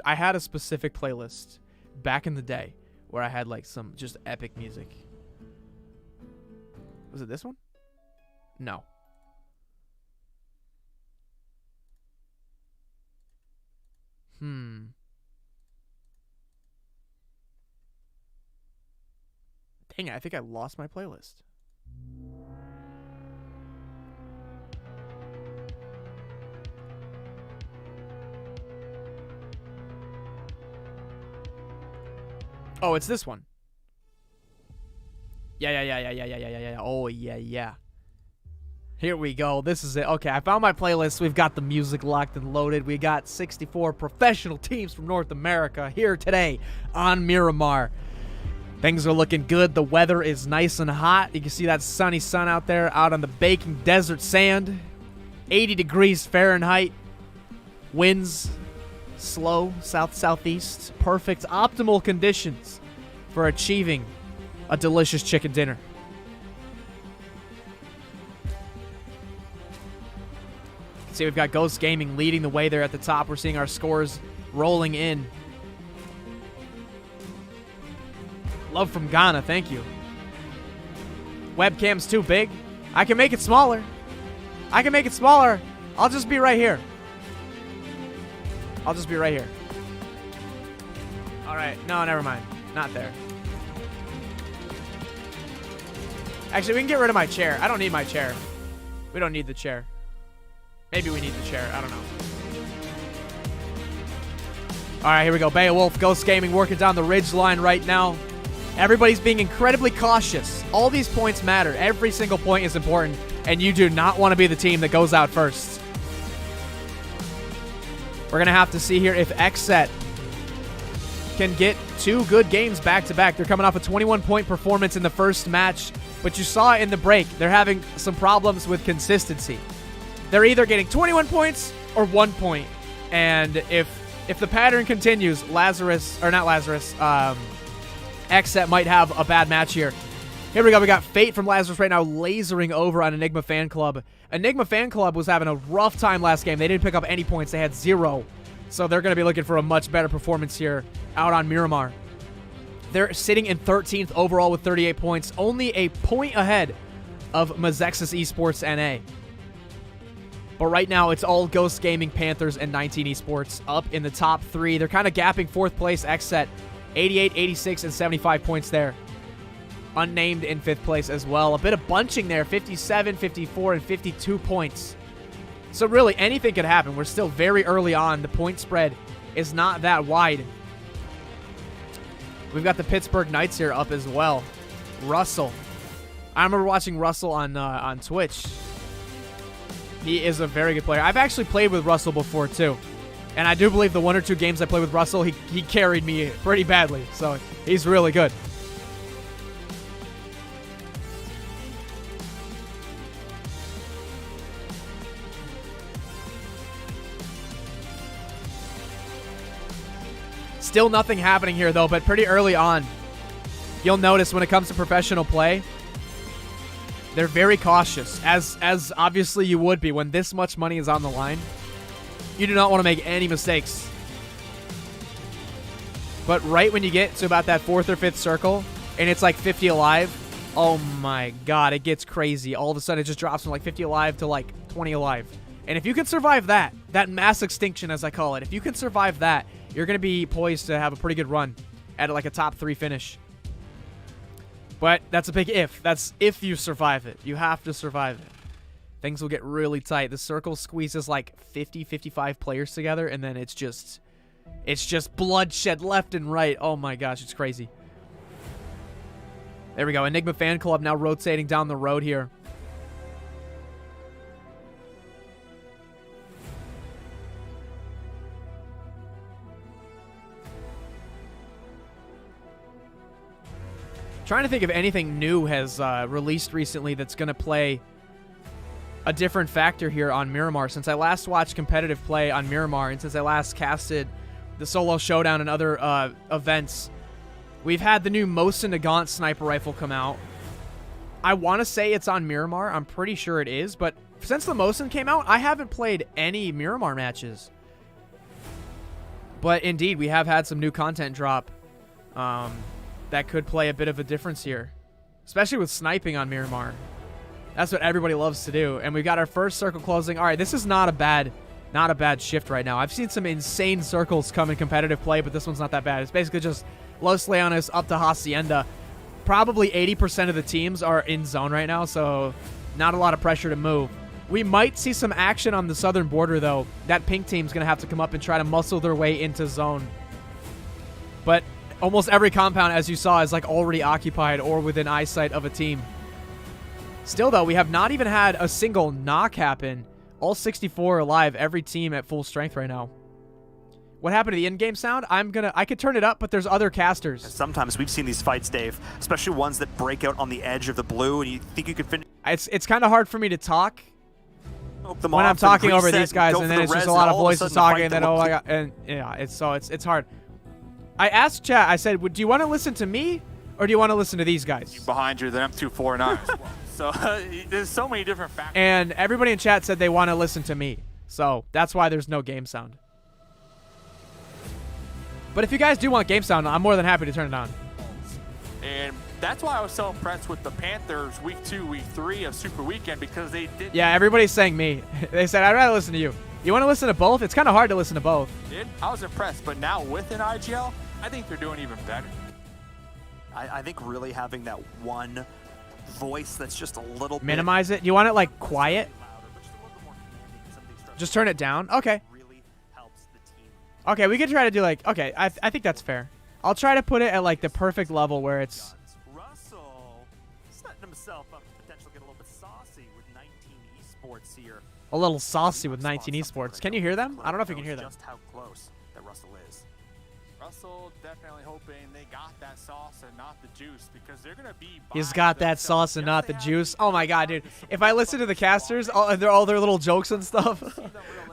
I had a specific playlist back in the day where I had like some just epic music. Was it this one? No. Dang it, I think I lost my playlist. Oh, it's this one. Yeah. Oh, yeah. Here we go. This is it. Okay, I found my playlist. We've got the music locked and loaded. We got 64 professional teams from North America here today on Miramar. Things are looking good. The weather is nice and hot. You can see that sunny sun out there out on the baking desert sand. 80 degrees Fahrenheit. Winds slow, south-southeast. Perfect, optimal conditions for achieving a delicious chicken dinner. See, we've got Ghost Gaming leading the way there at the top. We're seeing our scores rolling in. Love from Ghana, thank you. Webcam's too big. I can make it smaller. I'll just be right here. All right. No, never mind. Not there. Actually, we can get rid of my chair. I don't need my chair. We don't need the chair. Maybe we need the chair. I don't know. All right, here we go. Beowulf, Ghost Gaming working down the ridge line right now. Everybody's being incredibly cautious. All these points matter. Every single point is important, and you do not want to be the team that goes out first. We're going to have to see here if XSET can get 2 good games back-to-back. They're coming off a 21-point performance in the first match, but you saw in the break, they're having some problems with consistency. They're either getting 21 points or 1 point, and if if the pattern continues, XSET might have a bad match here. Here we go. We got Fate from Lazarus right now lasering over on Enigma Fan Club. Enigma Fan Club was having a rough time last game. They didn't pick up any points. They had 0. So they're going to be looking for a much better performance here out on Miramar. They're sitting in 13th overall with 38 points. Only a point ahead of Mazexis Esports NA. But right now, it's all Ghost Gaming, Panthers, and 19 Esports up in the top 3. They're kind of gapping 4th place. XSET, 88, 86, and 75 points there. Unnamed in 5th place as well. A bit of bunching there, 57, 54, and 52 points. So really, anything could happen. We're still very early on. The point spread is not that wide. We've got the Pittsburgh Knights here up as well. Russell. I remember watching Russell on Twitch. He is a very good player. I've actually played with Russell before, too. And I do believe the 1 or 2 games I played with Russell, he carried me pretty badly. So he's really good. Still nothing happening here, though, but pretty early on, you'll notice when it comes to professional play, they're very cautious, as obviously you would be when this much money is on the line. You do not want to make any mistakes. But right when you get to about that 4th or 5th circle, and it's like 50 alive, oh my god, it gets crazy. All of a sudden, it just drops from like 50 alive to like 20 alive. And if you can survive that mass extinction, as I call it, if you can survive that, you're going to be poised to have a pretty good run at like a top 3 finish. But that's a big if. That's if you survive it. You have to survive it. Things will get really tight. The circle squeezes like 50, 55 players together, and then it's just bloodshed left and right. Oh my gosh, it's crazy. There we go. Enigma Fan Club now rotating down the road here. Trying to think if anything new has released recently that's going to play a different factor here on Miramar. Since I last watched competitive play on Miramar and since I last casted the Solo Showdown and other events, we've had the new Mosin Nagant sniper rifle come out. I want to say it's on Miramar. I'm pretty sure it is, but since the Mosin came out, I haven't played any Miramar matches. But indeed, we have had some new content drop. That could play a bit of a difference here, especially with sniping on Miramar. That's what everybody loves to do. And we've got our first circle closing. All right, this is not a bad shift right now. I've seen some insane circles come in competitive play, but this one's not that bad. It's basically just Los Leones up to Hacienda. Probably 80% of the teams are in zone right now, so not a lot of pressure to move. We might see some action on the southern border, though. That pink team's going to have to come up and try to muscle their way into zone. But almost every compound, as you saw, is like already occupied or within eyesight of a team. Still, though, we have not even had a single knock happen. All 64 alive, every team at full strength right now. What happened to the in-game sound? I could turn it up, but there's other casters. Sometimes we've seen these fights, Dave, especially ones that break out on the edge of the blue, and you think you could finish. It's kind of hard for me to talk when I'm talking over these guys, and then it's just a lot of voices talking, and then oh my god, and yeah, it's hard. I asked chat. I said, "Do you want to listen to me, or do you want to listen to these guys?" Behind you, the M249 as well. So there's so many different factors. And everybody in chat said they want to listen to me, so that's why there's no game sound. But if you guys do want game sound, I'm more than happy to turn it on. And that's why I was so impressed with the Panthers week 2, week 3 of Super Weekend, because they did. Yeah, everybody's saying me. They said, I'd rather listen to you. You want to listen to both? It's kind of hard to listen to both. I was impressed, but now with an IGL, I think they're doing even better. I think really having that one voice that's just a little minimize it. You want it like quiet? Just turn it down? Okay. Really helps the team. Okay, we could try to do like, okay, I think that's fair. I'll try to put it at like the perfect level where it's... Russell setting himself up to potentially get a little bit saucy with 19 esports here. A little saucy with 19 esports. Can you hear them? I don't know if you can hear them. Just how close that Russell is. Russell definitely hoping they got that sauce and not the juice, because they're going to be... He's got that sauce and not the juice. Oh my god, dude. If I listen to the casters, all their little jokes and stuff,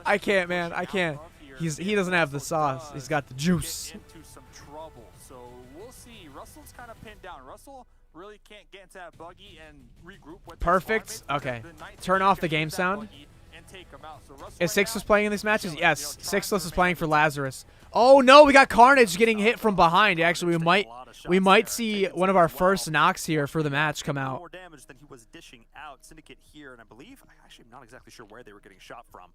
I can't, man. I can't. he doesn't have the sauce. He's got the juice. Get into some trouble. So we'll see. Russell's kind of pinned down. Russell really can't get into that buggy and regroup with their Perfect. squad mates. Okay. The Knights Turn are off the gonna game use that sound. buggy and take 'em out. So Russell Is right Sixless now, playing in these matches? chilling, Yes. you know, trying to Sixless is playing for remain Lazarus. Oh no, we got Carnage getting hit from behind. Actually, we might see one of our first knocks here for the match come out. more damage than he was dishing out. Syndicate here, and I believe I'm not exactly sure where they were getting shot from.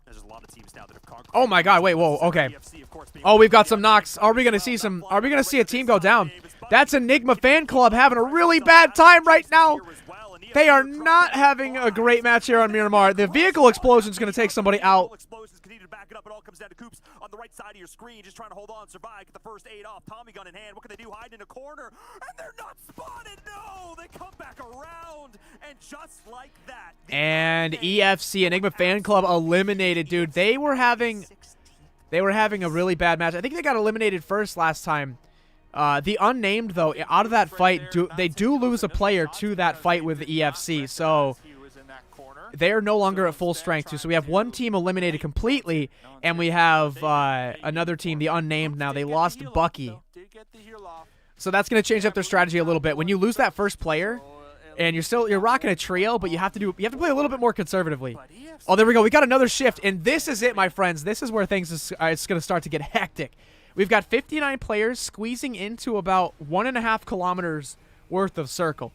There's a lot of teams now that have conquered. Oh my god, wait, whoa, okay. Oh, we've got some knocks. Are we gonna see a team go down? That's Enigma Fan Club having a really bad time right now. They are not having a great match here on Miramar. The vehicle explosion is gonna take somebody out. Explosions continue to back it up. It all comes down to Coops on the right side of your screen, just trying to hold on, survive, get the first aid off. Tommy gun in hand. What can they do? Hide in a corner, and they're not spotted. No, they come back around, and just like that. And EFC Enigma Fan Club eliminated, dude. They were having a really bad match. I think they got eliminated first last time. The unnamed though, out of that fight, they do lose a player to that fight with the EFC, so they're no longer at full strength too. So we have one team eliminated completely, and we have another team, the unnamed. Now they lost Bucky, so that's going to change up their strategy a little bit. When you lose that first player, and you're rocking a trio, but you have to play a little bit more conservatively. Oh, there we go. We got another shift, and this is it, my friends. This is where things it's going to start to get hectic. We've got 59 players squeezing into about 1.5 kilometers worth of circle.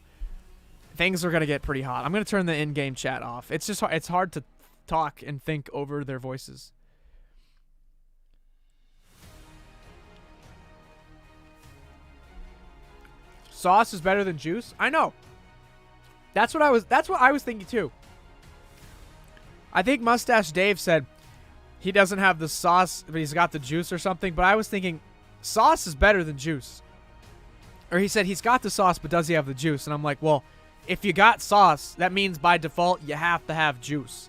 Things are going to get pretty hot. I'm going to turn the in-game chat off. It's just it's hard to talk and think over their voices. Sauce is better than juice? I know. That's what I was thinking too. I think Mustache Dave said he doesn't have the sauce, but he's got the juice or something. But I was thinking sauce is better than juice. Or he said he's got the sauce, but does he have the juice? And I'm like, well, if you got sauce, that means by default you have to have juice.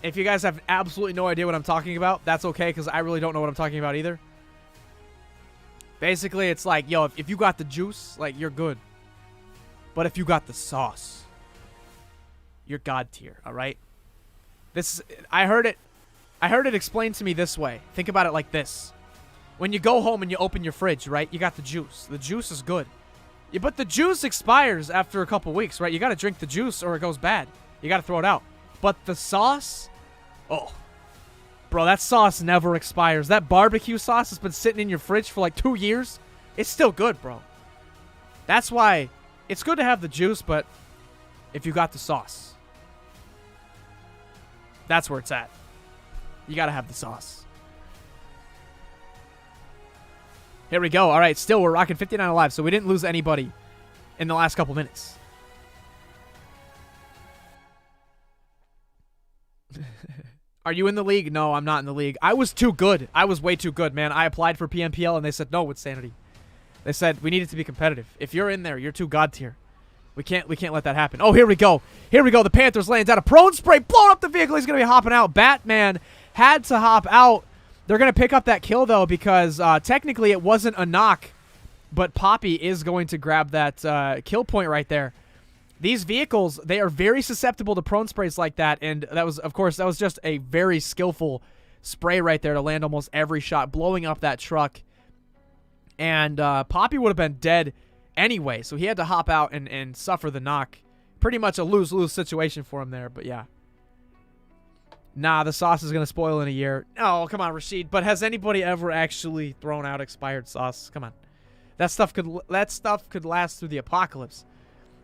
If you guys have absolutely no idea what I'm talking about, that's okay, because I really don't know what I'm talking about either. Basically, it's like, yo, if you got the juice, like, you're good. But if you got the sauce, you're God tier, all right? I heard it explained to me this way. Think about it like this. When you go home and you open your fridge, right, you got the juice. The juice is good. Yeah, but the juice expires after a couple weeks, right? You got to drink the juice or it goes bad. You got to throw it out. But the sauce, oh, bro, that sauce never expires. That barbecue sauce has been sitting in your fridge for like 2 years. It's still good, bro. That's why it's good to have the juice, but if you got the sauce, that's where it's at. You got to have the sauce. Here we go. All right, still we're rocking 59 alive, so we didn't lose anybody in the last couple minutes. Are you in the league? No, I'm not in the league. I was too good. I was way too good, man. I applied for Pmpl, and they said, no, Wynnsanity. They said, we need it to be competitive. If you're in there, you're too God tier. We can't let that happen. Oh, here we go. Here we go. The Panthers laying down a prone spray, blowing up the vehicle. He's going to be hopping out. Batman had to hop out. They're going to pick up that kill, though, because technically it wasn't a knock, but Poppy is going to grab that kill point right there. These vehicles, they are very susceptible to prone sprays like that, and that was, of course, that was just a very skillful spray right there to land almost every shot, blowing up that truck. And Poppy would have been dead anyway, so he had to hop out and suffer the knock. Pretty much a lose-lose situation for him there, but yeah. Nah, the sauce is going to spoil in a year. Oh, come on, Rashid. But has anybody ever actually thrown out expired sauce? Come on. That stuff could last through the apocalypse.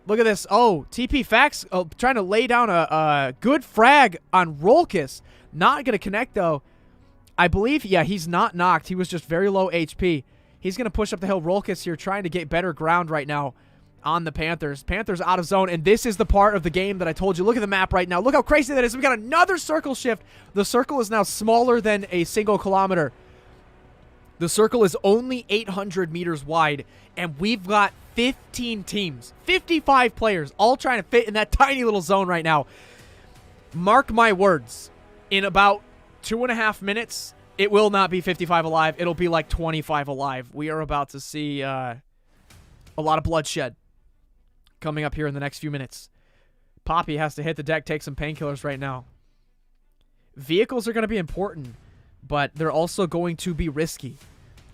Look at this. Oh, TP Fax trying to lay down a good frag on Rolkis. Not going to connect, though. I believe, yeah, he's not knocked. He was just very low HP. He's going to push up the hill. Rolkis here trying to get better ground right now on the Panthers. Panthers out of zone, and this is the part of the game that I told you. Look at the map right now. Look how crazy that is. We got another circle shift. The circle is now smaller than a single kilometer. The circle is only 800 meters wide, and we've got 15 teams, 55 players, all trying to fit in that tiny little zone right now. Mark my words. In about 2.5 minutes, it will not be 55 alive. It'll be like 25 alive. We are about to see a lot of bloodshed coming up here in the next few minutes. Poppy has to hit the deck, take some painkillers right now. Vehicles are going to be important, but they're also going to be risky.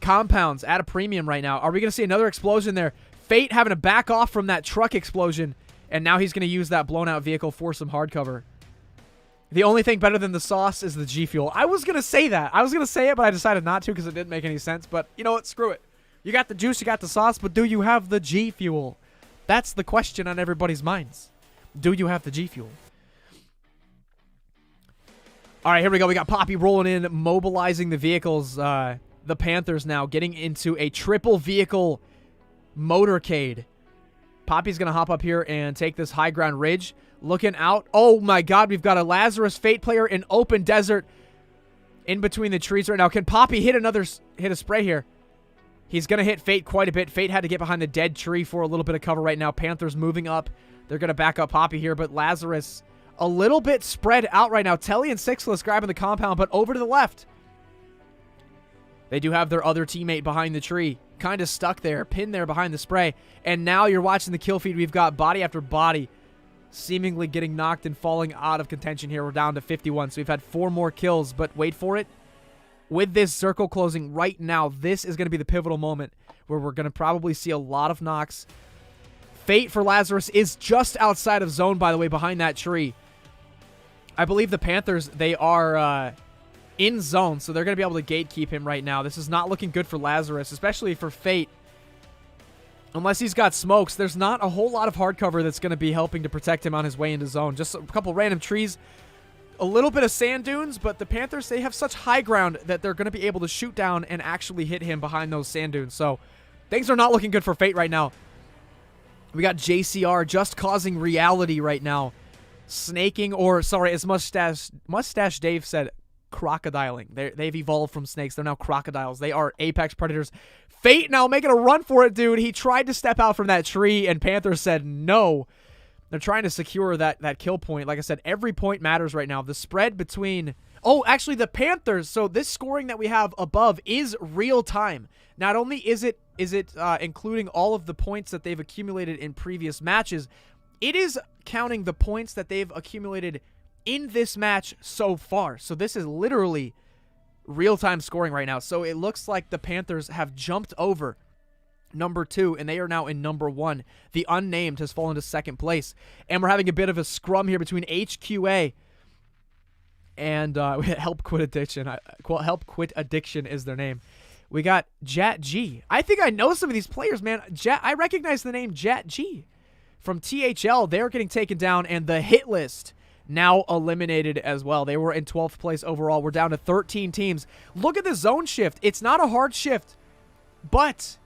Compounds at a premium right now. Are we going to see another explosion there? Fate having to back off from that truck explosion, and now he's going to use that blown out vehicle for some hard cover. The only thing better than the sauce is the G Fuel. I was going to say that. I was going to say it, but I decided not to because it didn't make any sense. But you know what? Screw it. You got the juice, you got the sauce, but do you have the G Fuel? That's the question on everybody's minds. Do you have the G Fuel? All right, here we go. We got Poppy rolling in, mobilizing the vehicles. The Panthers now getting into a triple vehicle motorcade. Poppy's going to hop up here and take this high ground ridge. Looking out. Oh, my God. We've got a Lazarus Fate player in open desert in between the trees right now. Can Poppy hit a spray here? He's going to hit Fate quite a bit. Fate had to get behind the dead tree for a little bit of cover right now. Panthers moving up. They're going to back up Poppy here, but Lazarus a little bit spread out right now. Telly and Sixless grabbing the compound, but over to the left. They do have their other teammate behind the tree. Kind of stuck there, pinned there behind the spray. And now you're watching the kill feed. We've got body after body seemingly getting knocked and falling out of contention here. We're down to 51, so we've had 4 more kills. But wait for it. With this circle closing right now, this is going to be the pivotal moment where we're going to probably see a lot of knocks. Fate for Lazarus is just outside of zone, by the way, behind that tree. I believe the Panthers, they are in zone, so they're going to be able to gatekeep him right now. This is not looking good for Lazarus, especially for Fate. Unless he's got smokes, there's not a whole lot of hard cover that's going to be helping to protect him on his way into zone. Just a couple random trees, a little bit of sand dunes, but the Panthers, they have such high ground that they're going to be able to shoot down and actually hit him behind those sand dunes. So things are not looking good for Fate right now. We got JCR just causing reality right now. Snaking, or sorry, as Mustache Dave said, crocodiling. They've evolved from snakes. They're now crocodiles. They are apex predators. Fate now making a run for it, dude. He tried to step out from that tree, and Panthers said no. They're trying to secure that kill point. Like I said, every point matters right now. The spread between... Oh, actually, the Panthers. So this scoring that we have above is real time. Not only is it including all of the points that they've accumulated in previous matches, it is counting the points that they've accumulated in this match so far. So this is literally real-time scoring right now. So it looks like the Panthers have jumped over number 2, and they are now in number 1. The unnamed has fallen to 2nd place. And we're having a bit of a scrum here between HQA and Help Quit Addiction. Help Quit Addiction is their name. We got Jat G. I think I know some of these players, man. I recognize the name Jat G from THL. They're getting taken down, and the hit list now eliminated as well. They were in 12th place overall. We're down to 13 teams. Look at the zone shift. It's not a hard shift, but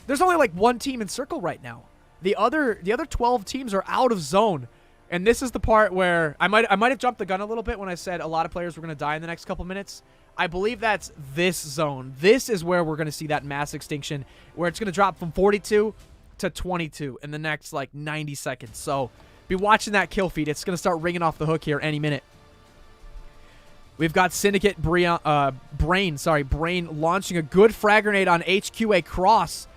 there's only like 1 team in circle right now. The other 12 teams are out of zone. And this is the part where I might have jumped the gun a little bit when I said a lot of players were going to die in the next couple minutes. I believe that's this zone. This is where we're going to see that mass extinction, where it's going to drop from 42 to 22 in the next like 90 seconds. So be watching that kill feed. It's going to start ringing off the hook here any minute. We've got Syndicate Brain launching a good frag grenade on HQA Cross.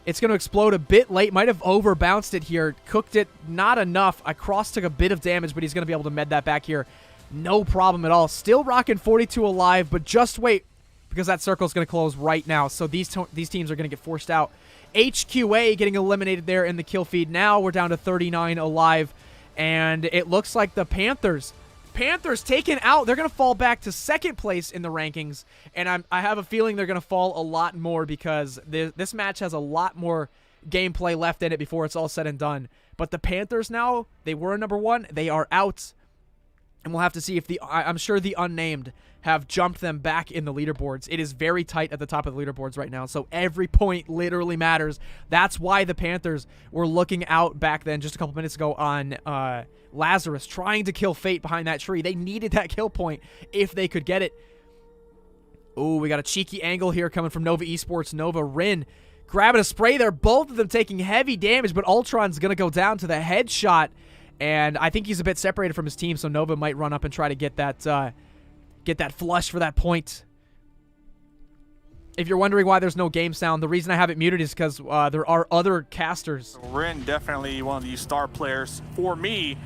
It's going to explode a bit late. Might have over-bounced it here. Cooked it. Not enough. Cross took a bit of damage, but he's going to be able to med that back here. No problem at all. Still rocking 42 alive, but just wait, because that circle is going to close right now. So these teams are going to get forced out. HQA getting eliminated there in the kill feed. Now we're down to 39 alive, and it looks like the Panthers taken out. They're going to fall back to 2nd place in the rankings, and I have a feeling they're going to fall a lot more because this match has a lot more gameplay left in it before it's all said and done. But the Panthers now, they were number 1. They are out, and we'll have to see if I'm sure the unnamed have jumped them back in the leaderboards. It is very tight at the top of the leaderboards right now, so every point literally matters. That's why the Panthers were looking out back then just a couple minutes ago on Lazarus, trying to kill Fate behind that tree. They needed that kill point if they could get it. Oh, we got a cheeky angle here coming from Nova Esports. Nova Rin grabbing a spray there. Both of them taking heavy damage, but Ultron's going to go down to the headshot, and I think he's a bit separated from his team, so Nova might run up and try to get that flush for that point. If you're wondering why there's no game sound, the reason I have it muted is because there are other casters. Rin definitely one of these star players for me.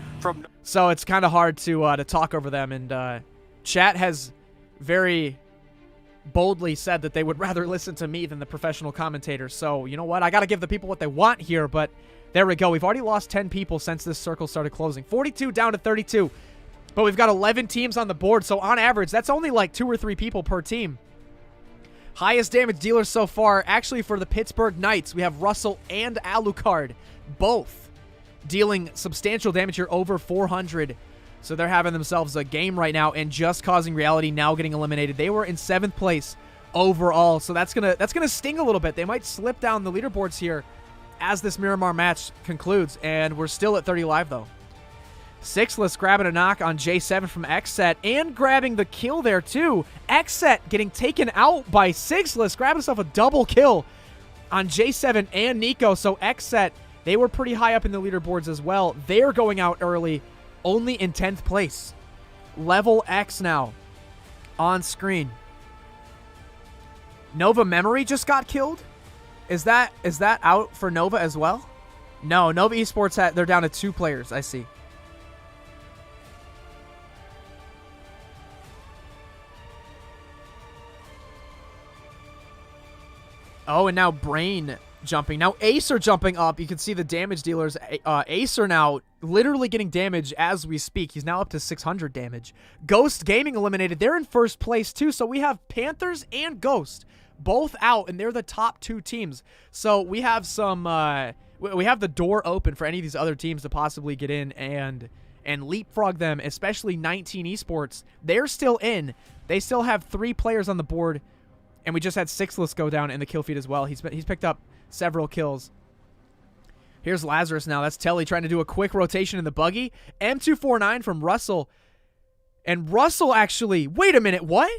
So it's kind of hard to talk over them and Chat has very boldly said that they would rather listen to me than the professional commentators. So, you know what? I got to give the people what they want here, but there we go. We've already lost 10 people since this circle started closing. 42 down to 32, but we've got 11 teams on the board, so on average, that's only like 2 or 3 people per team. Highest damage dealers so far, actually for the Pittsburgh Knights, we have Russell and Alucard, both dealing substantial damage here, over 400. So they're having themselves a game right now, and Just Causing Reality now getting eliminated. They were in 7th place overall, so that's gonna sting a little bit. They might slip down the leaderboards here as this Miramar match concludes, and we're still at 30 live though. Sixless grabbing a knock on J7 from Xset and grabbing the kill there too. Xset getting taken out by Sixless, grabbing himself a double kill on J7 and Nico. So Xset, they were pretty high up in the leaderboards as well. They're going out early, only in 10th place. Level X now on screen. Nova Memory just got killed. Is that out for Nova as well? No, Nova Esports, they're down to 2 players, I see. Oh, and now Brain jumping. Now Acer jumping up. You can see the damage dealers. Acer now literally getting damage as we speak. He's now up to 600 damage. Ghost Gaming eliminated. They're in 1st place too. So we have Panthers and Ghost both out, and they're the top 2 teams. So we have some we have the door open for any of these other teams to possibly get in and leapfrog them, especially 19 Esports. They're still in. They still have 3 players on the board. And we just had Sixless go down in the kill feed as well. He's picked up several kills. Here's Lazarus now. That's Telly trying to do a quick rotation in the buggy. M249 from Russell. And Russell actually... Wait a minute, what?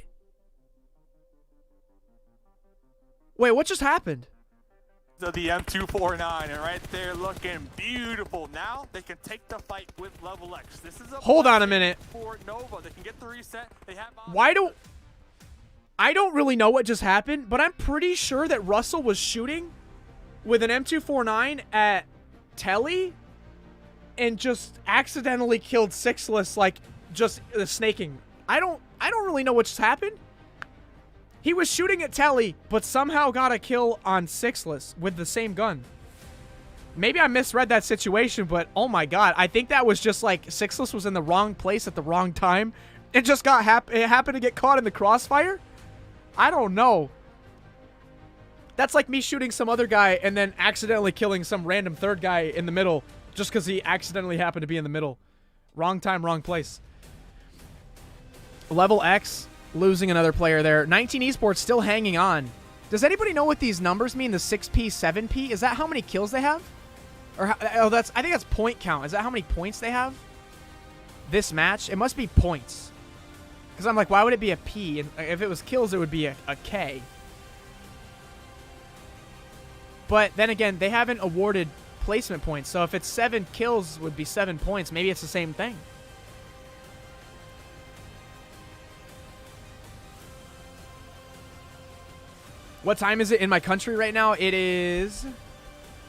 Wait, what just happened? So the M249, and right there looking beautiful. Now they can take the fight with Level X. This is a Hold on a minute. For Nova. They can get the reset. They have... I don't really know what just happened, but I'm pretty sure that Russell was shooting with an M249 at Telly and just accidentally killed Sixless, like just snaking. I don't really know what just happened. He was shooting at Telly, but somehow got a kill on Sixless with the same gun. Maybe I misread that situation, but oh my god, I think that was just like Sixless was in the wrong place at the wrong time. It just it happened to get caught in the crossfire. I don't know. That's like me shooting some other guy and then accidentally killing some random 3rd guy in the middle just because he accidentally happened to be in the middle. Wrong time, wrong place. Level X losing another player there. 19 Esports still hanging on. Does anybody know what these numbers mean? The 6P, 7P? Is that how many kills they have? Or I think that's point count. Is that how many points they have? This match? It must be points. Because I'm like, why would it be a P? And if it was kills, it would be a K. But then again, they haven't awarded placement points. So if it's 7 kills, would be 7 points. Maybe it's the same thing. What time is it in my country right now? It is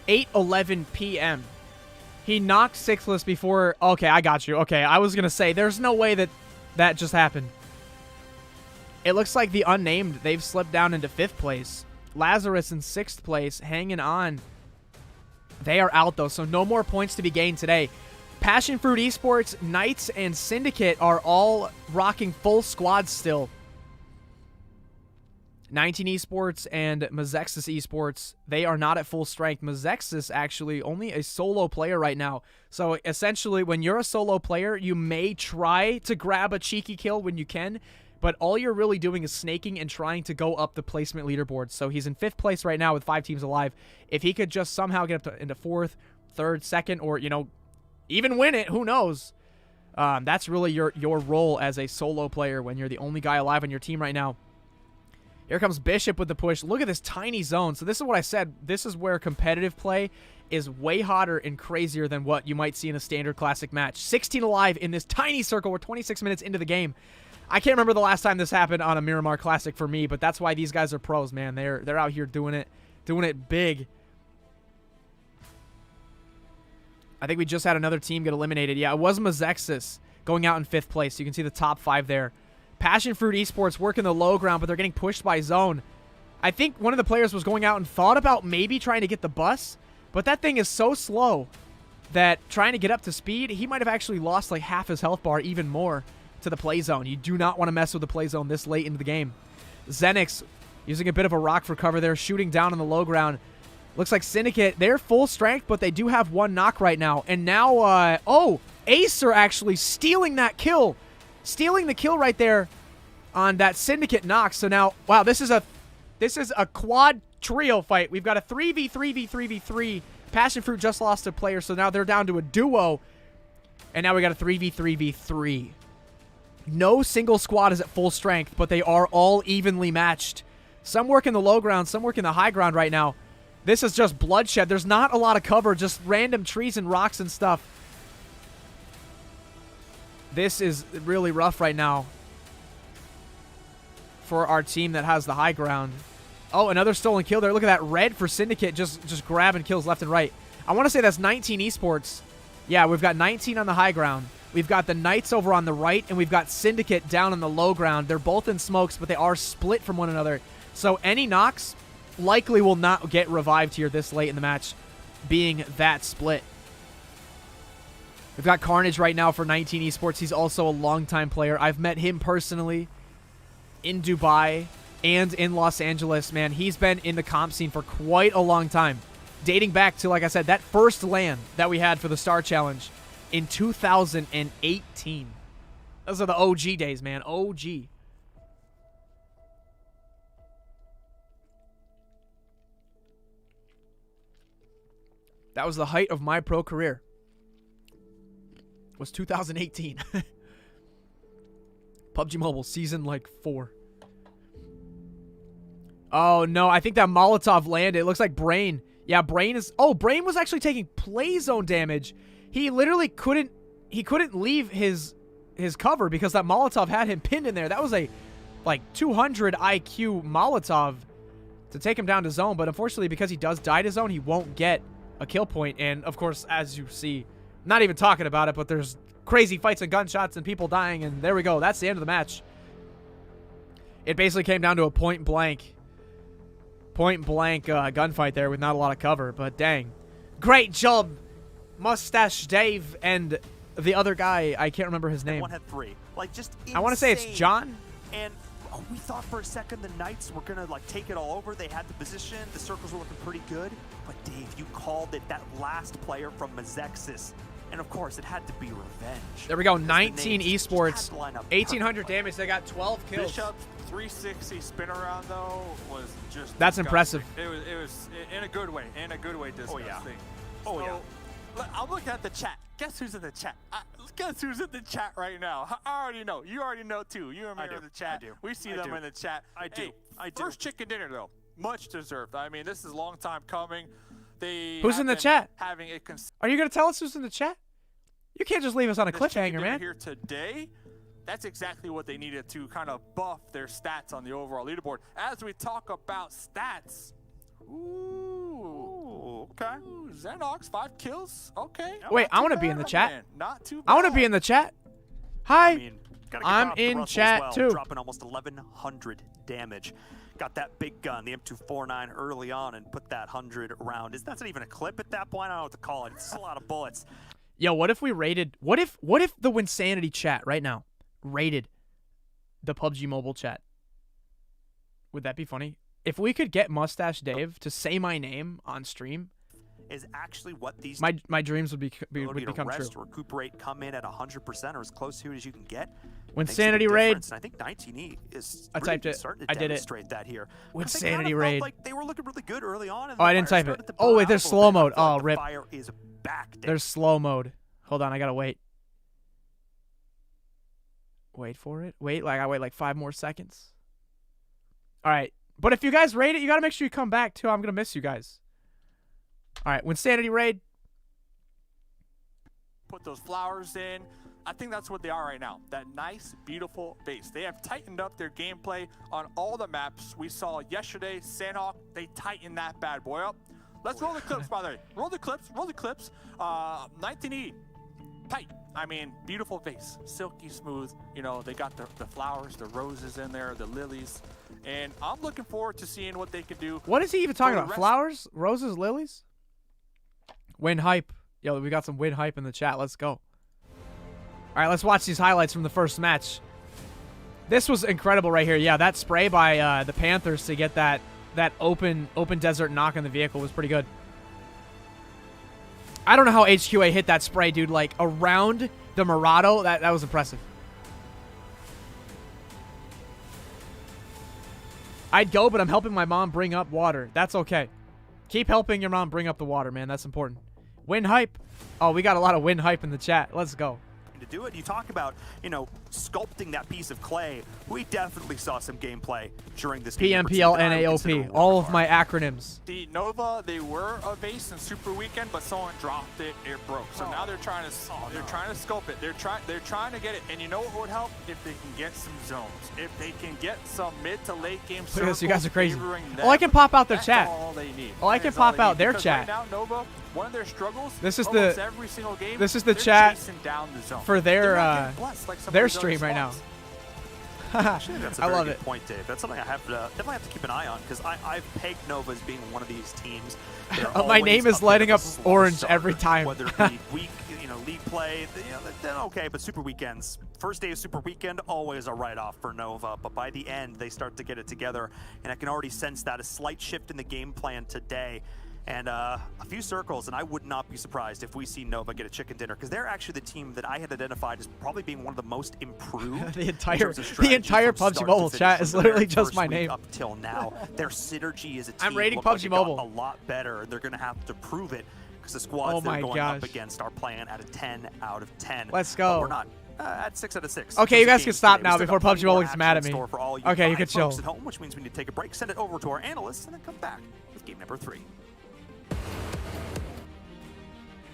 8:11 p.m. He knocked Sixless before... Okay, I got you. Okay, I was going to say, there's no way that just happened. It looks like the unnamed, they've slipped down into 5th place. Lazarus in 6th place, hanging on. They are out, though, so no more points to be gained today. Passion Fruit Esports, Knights, and Syndicate are all rocking full squads still. 19 Esports and Mazexis Esports, they are not at full strength. Mazexis actually only a solo player right now. So essentially, when you're a solo player, you may try to grab a cheeky kill when you can, but all you're really doing is snaking and trying to go up the placement leaderboard. So he's in 5th place right now with 5 teams alive. If he could just somehow get up into 4th, 3rd, 2nd, or, you know, even win it, who knows? That's really your role as a solo player when you're the only guy alive on your team right now. Here comes Bishop with the push. Look at this tiny zone. So this is what I said. This is where competitive play is way hotter and crazier than what you might see in a standard classic match. 16 alive in this tiny circle. We're 26 minutes into the game. I can't remember the last time this happened on a Miramar Classic for me, but that's why these guys are pros, man. They're out here doing it big. I think we just had another team get eliminated. Yeah, it was Mazexis going out in 5th place. You can see the top 5 there. Passion Fruit Esports working the low ground, but they're getting pushed by zone. I think one of the players was going out and thought about maybe trying to get the bus, but that thing is so slow that trying to get up to speed, he might have actually lost like half his health bar, even more, to the play zone. You do not want to mess with the play zone this late into the game. Xenix using a bit of a rock for cover there, shooting down on the low ground. Looks like Syndicate, they're full strength, but they do have one knock right now. And now, Acer actually stealing that kill. Stealing the kill right there on that Syndicate knock. So now, wow, this is a quad trio fight. We've got a 3v3v3v3. Passion Fruit just lost a player, so now they're down to a duo. And now we got a 3v3v3. No single squad is at full strength, but they are all evenly matched. Some work in the low ground, some work in the high ground right now. This is just bloodshed. There's not a lot of cover, just random trees and rocks and stuff. This is really rough right now for our team that has the high ground. Oh, another stolen kill there. Look at that red for Syndicate, just grabbing kills left and right. I want to say that's 19 Esports. Yeah, we've got 19 on the high ground. We've got the Knights over on the right, and we've got Syndicate down on the low ground. They're both in smokes, but they are split from one another. So any knocks likely will not get revived here this late in the match, being that split. We've got Carnage right now for 19 Esports. He's also a longtime player. I've met him personally in Dubai and in Los Angeles. Man, he's been in the comp scene for quite a long time, dating back to, like I said, that first LAN that we had for the Star Challenge in 2018. Those are the OG days, man. OG. That was the height of my pro career. Was 2018. PUBG Mobile season like 4. Oh no, I think that Molotov landed. It looks like Brain. Yeah, Brain is. Oh, Brain was actually taking play zone damage. He literally couldn't. He couldn't leave his cover because that Molotov had him pinned in there. That was a like 200 IQ Molotov to take him down to zone. But unfortunately, because he does die to zone, he won't get a kill point. And of course, as you see, not even talking about it, but there's crazy fights and gunshots and people dying. And there we go. That's the end of the match. It basically came down to a point blank gunfight there with not a lot of cover. But dang, great job, Mustache Dave and the other guy. I can't remember his name. One had 3. Like, just insane. I want to say it's John. And we thought for a second the Knights were gonna like take it all over. They had the position. The circles were looking pretty good. But Dave, you called it. That last player from Mazexis. And of course, it had to be revenge. There we go. 19 Esports, 1,800 damage. They got 12 kills. Bishop's 360 spin around though was just. That's disgusting. impressive. It was in a good way. In a good way, disgusting. Oh yeah. Oh yeah. I'm looking at the chat. Guess who's in the chat? Guess who's in the chat right now? I already know. You already know too. You and me are in the chat. I do. We see them in the chat. I do. Hey, I do. First chicken dinner though, much deserved. I mean, this is a long time coming. Who's in the chat? Having a Are you gonna tell us who's in the chat? You can't just leave us on a this cliffhanger, chicken man. Here today. That's exactly what they needed to kind of buff their stats on the overall leaderboard. As we talk about stats. Ooh, okay. Ooh, Xenox, 5 kills. Okay. Wait, I want to be in the chat. Man. Not too bad. I want to be in the chat. Hi. I mean, gotta give I'm props to in Russell chat as well, too. dropping almost 1,100 damage. Got that big gun, the M249, early on, and put that 100 round. That's not even a clip at that point. I don't know what to call it. It's a lot of bullets. Yo, what if we rated? What if the Wynnsanity chat right now rated the PUBG Mobile chat? Would that be funny? If we could get Mustache Dave to say my name on stream, is actually what these my dreams would become rest, true. Recuperate, come in at 100% or as close to it as you can get. Wynnsanity raid. And I think 19E is I typed it. starting to I did it. demonstrate that here. Wynnsanity raid. Like they were looking really good early on. And Oh, I didn't type it. Oh wait, there's slow mode. Oh, rip. The fire is back. There's slow mode. Hold on, I gotta wait. Wait for it. Wait, like I wait like 5 more seconds. All right, but if you guys raid it, you gotta make sure you come back too. I'm gonna miss you guys. All right, Wynnsanity raid. Put those flowers in. I think that's what they are right now. That nice, beautiful base. They have tightened up their gameplay on all the maps. We saw yesterday, Sandhawk, they tightened that bad boy up. Let's roll the clips, by the way. Roll the clips, roll the clips. 19E, tight. I mean, beautiful vase, silky smooth. You know, they got the flowers, the roses in there, the lilies. And I'm looking forward to seeing what they can do. What is he even talking For the about? rest- Flowers? Roses? Lilies? Win hype. Yo, we got some win hype in the chat. Let's go. All right, let's watch these highlights from the first match. This was incredible right here. Yeah, that spray by the Panthers to get that open desert knock on the vehicle was pretty good. I don't know how HQA hit that spray, dude. Like, around the Murado, that was impressive. I'd go, but I'm helping my mom bring up water. That's okay. Keep helping your mom bring up the water, man. That's important. Win hype. Oh, we got a lot of win hype in the chat. Let's go. To do it, you talk about, you know, sculpting that piece of clay. We definitely saw some gameplay during this game. PMPL, NAOP. All of my acronyms. The Nova, they were a vase in Super Weekend, but someone dropped it. It broke. So now they're trying to sculpt it. They're trying to get it. And you know what would help? If they can get some zones. If they can get some mid to late game Look at circles. this, you guys are crazy. favoring Oh, I can pop out their That's chat. all they need. Oh, I can That is all pop they out need. their Because chat. Right now, Nova, one of their struggles. This is almost the- every single game. this is the they're chat chasing down the zone. for their, They're not getting blessed like some of their these other stream right now. spots. Actually, that's a I very love good it. point, Dave. That's something I have to definitely have to keep an eye on because I've pegged Nova as being one of these teams. that are My always name a is bit lighting of a up slow orange starter, every time. Whether it be week, league play, then okay, but Super Weekends, first day of Super Weekend, always a write-off for Nova. But by the end, they start to get it together, and I can already sense that a slight shift in the game plan today. And a few circles, and I would not be surprised if we see Nova get a chicken dinner, because they're actually the team that I had identified as probably being one of the most improved. The in entire terms of strategy PUBG from start to Mobile finish chat from is the literally very just first my week name. Up till now, their synergy as a team I'm rating looked like PUBG it got Mobile. a lot better, and they're going to have to prove it, because the squads Oh they're my going gosh. up against are playing at a 10 out of 10. Let's But go. we're not. At 6 out of 6. Okay, you Those guys can games stop today. now We still before got plenty PUBG more Mobile gets action mad in at me. store for all you Okay, you fine can folks chill. at home, which means we need to take a break, send it over to our analysts, and then come back with game number 3.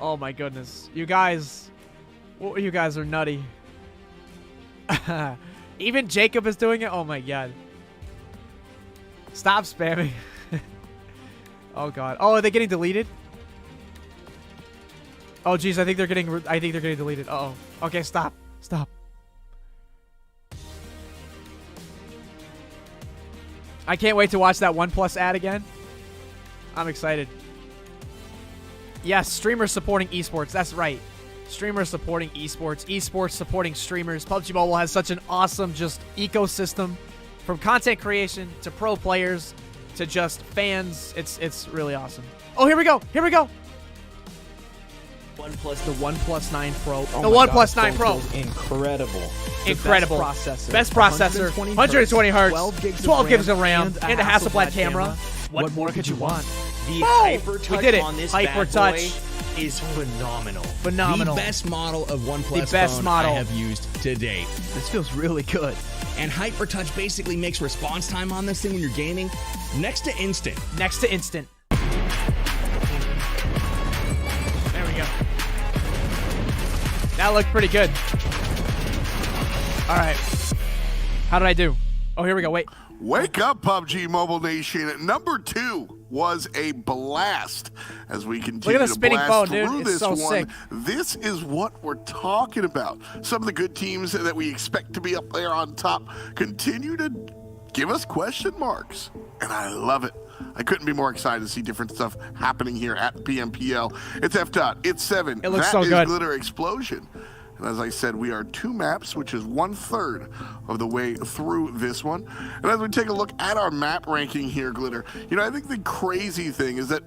Oh my goodness. You guys are nutty. Even Jacob is doing it? Oh my god. Stop spamming. Oh god. Oh, are they getting deleted? Oh geez, I think they're getting deleted. Uh-oh. Okay, stop. Stop. I can't wait to watch that OnePlus ad again. I'm excited. Yes, streamers supporting esports. That's right. Streamers supporting esports. Esports supporting streamers. PUBG Mobile has such an awesome just ecosystem, from content creation to pro players to just fans. It's really awesome. Oh, here we go. Here we go. The OnePlus 9 Pro. Oh The my OnePlus God, 9 Pro. phone feels incredible. Incredible. Best processor. Best processor. 120 hertz. 12 gigs of RAM. And a Hasselblad camera. What more could you want? The Boom! HyperTouch We did it. on this HyperTouch. bad boy is phenomenal. Phenomenal. The best model of OnePlus The best phone model. I have used to date. This feels really good. And HyperTouch basically makes response time on this thing when you're gaming next to instant. Next to instant. There we go. That looked pretty good. All right. How did I do? Oh, here we go. Wait. Wake up, PUBG Mobile Nation. Number 2 was a blast as we continue the to spinning blast phone, dude. through It's this so one. sick. This is what we're talking about. Some of the good teams that we expect to be up there on top continue to give us question marks, and I love it. I couldn't be more excited to see different stuff happening here at PMPL. It's F. It's 7. It looks That so is good. Glitter Explosion. And as I said, we are 2 maps, which is 1/3 of the way through this one. And as we take a look at our map ranking here, Glitter, I think the crazy thing is that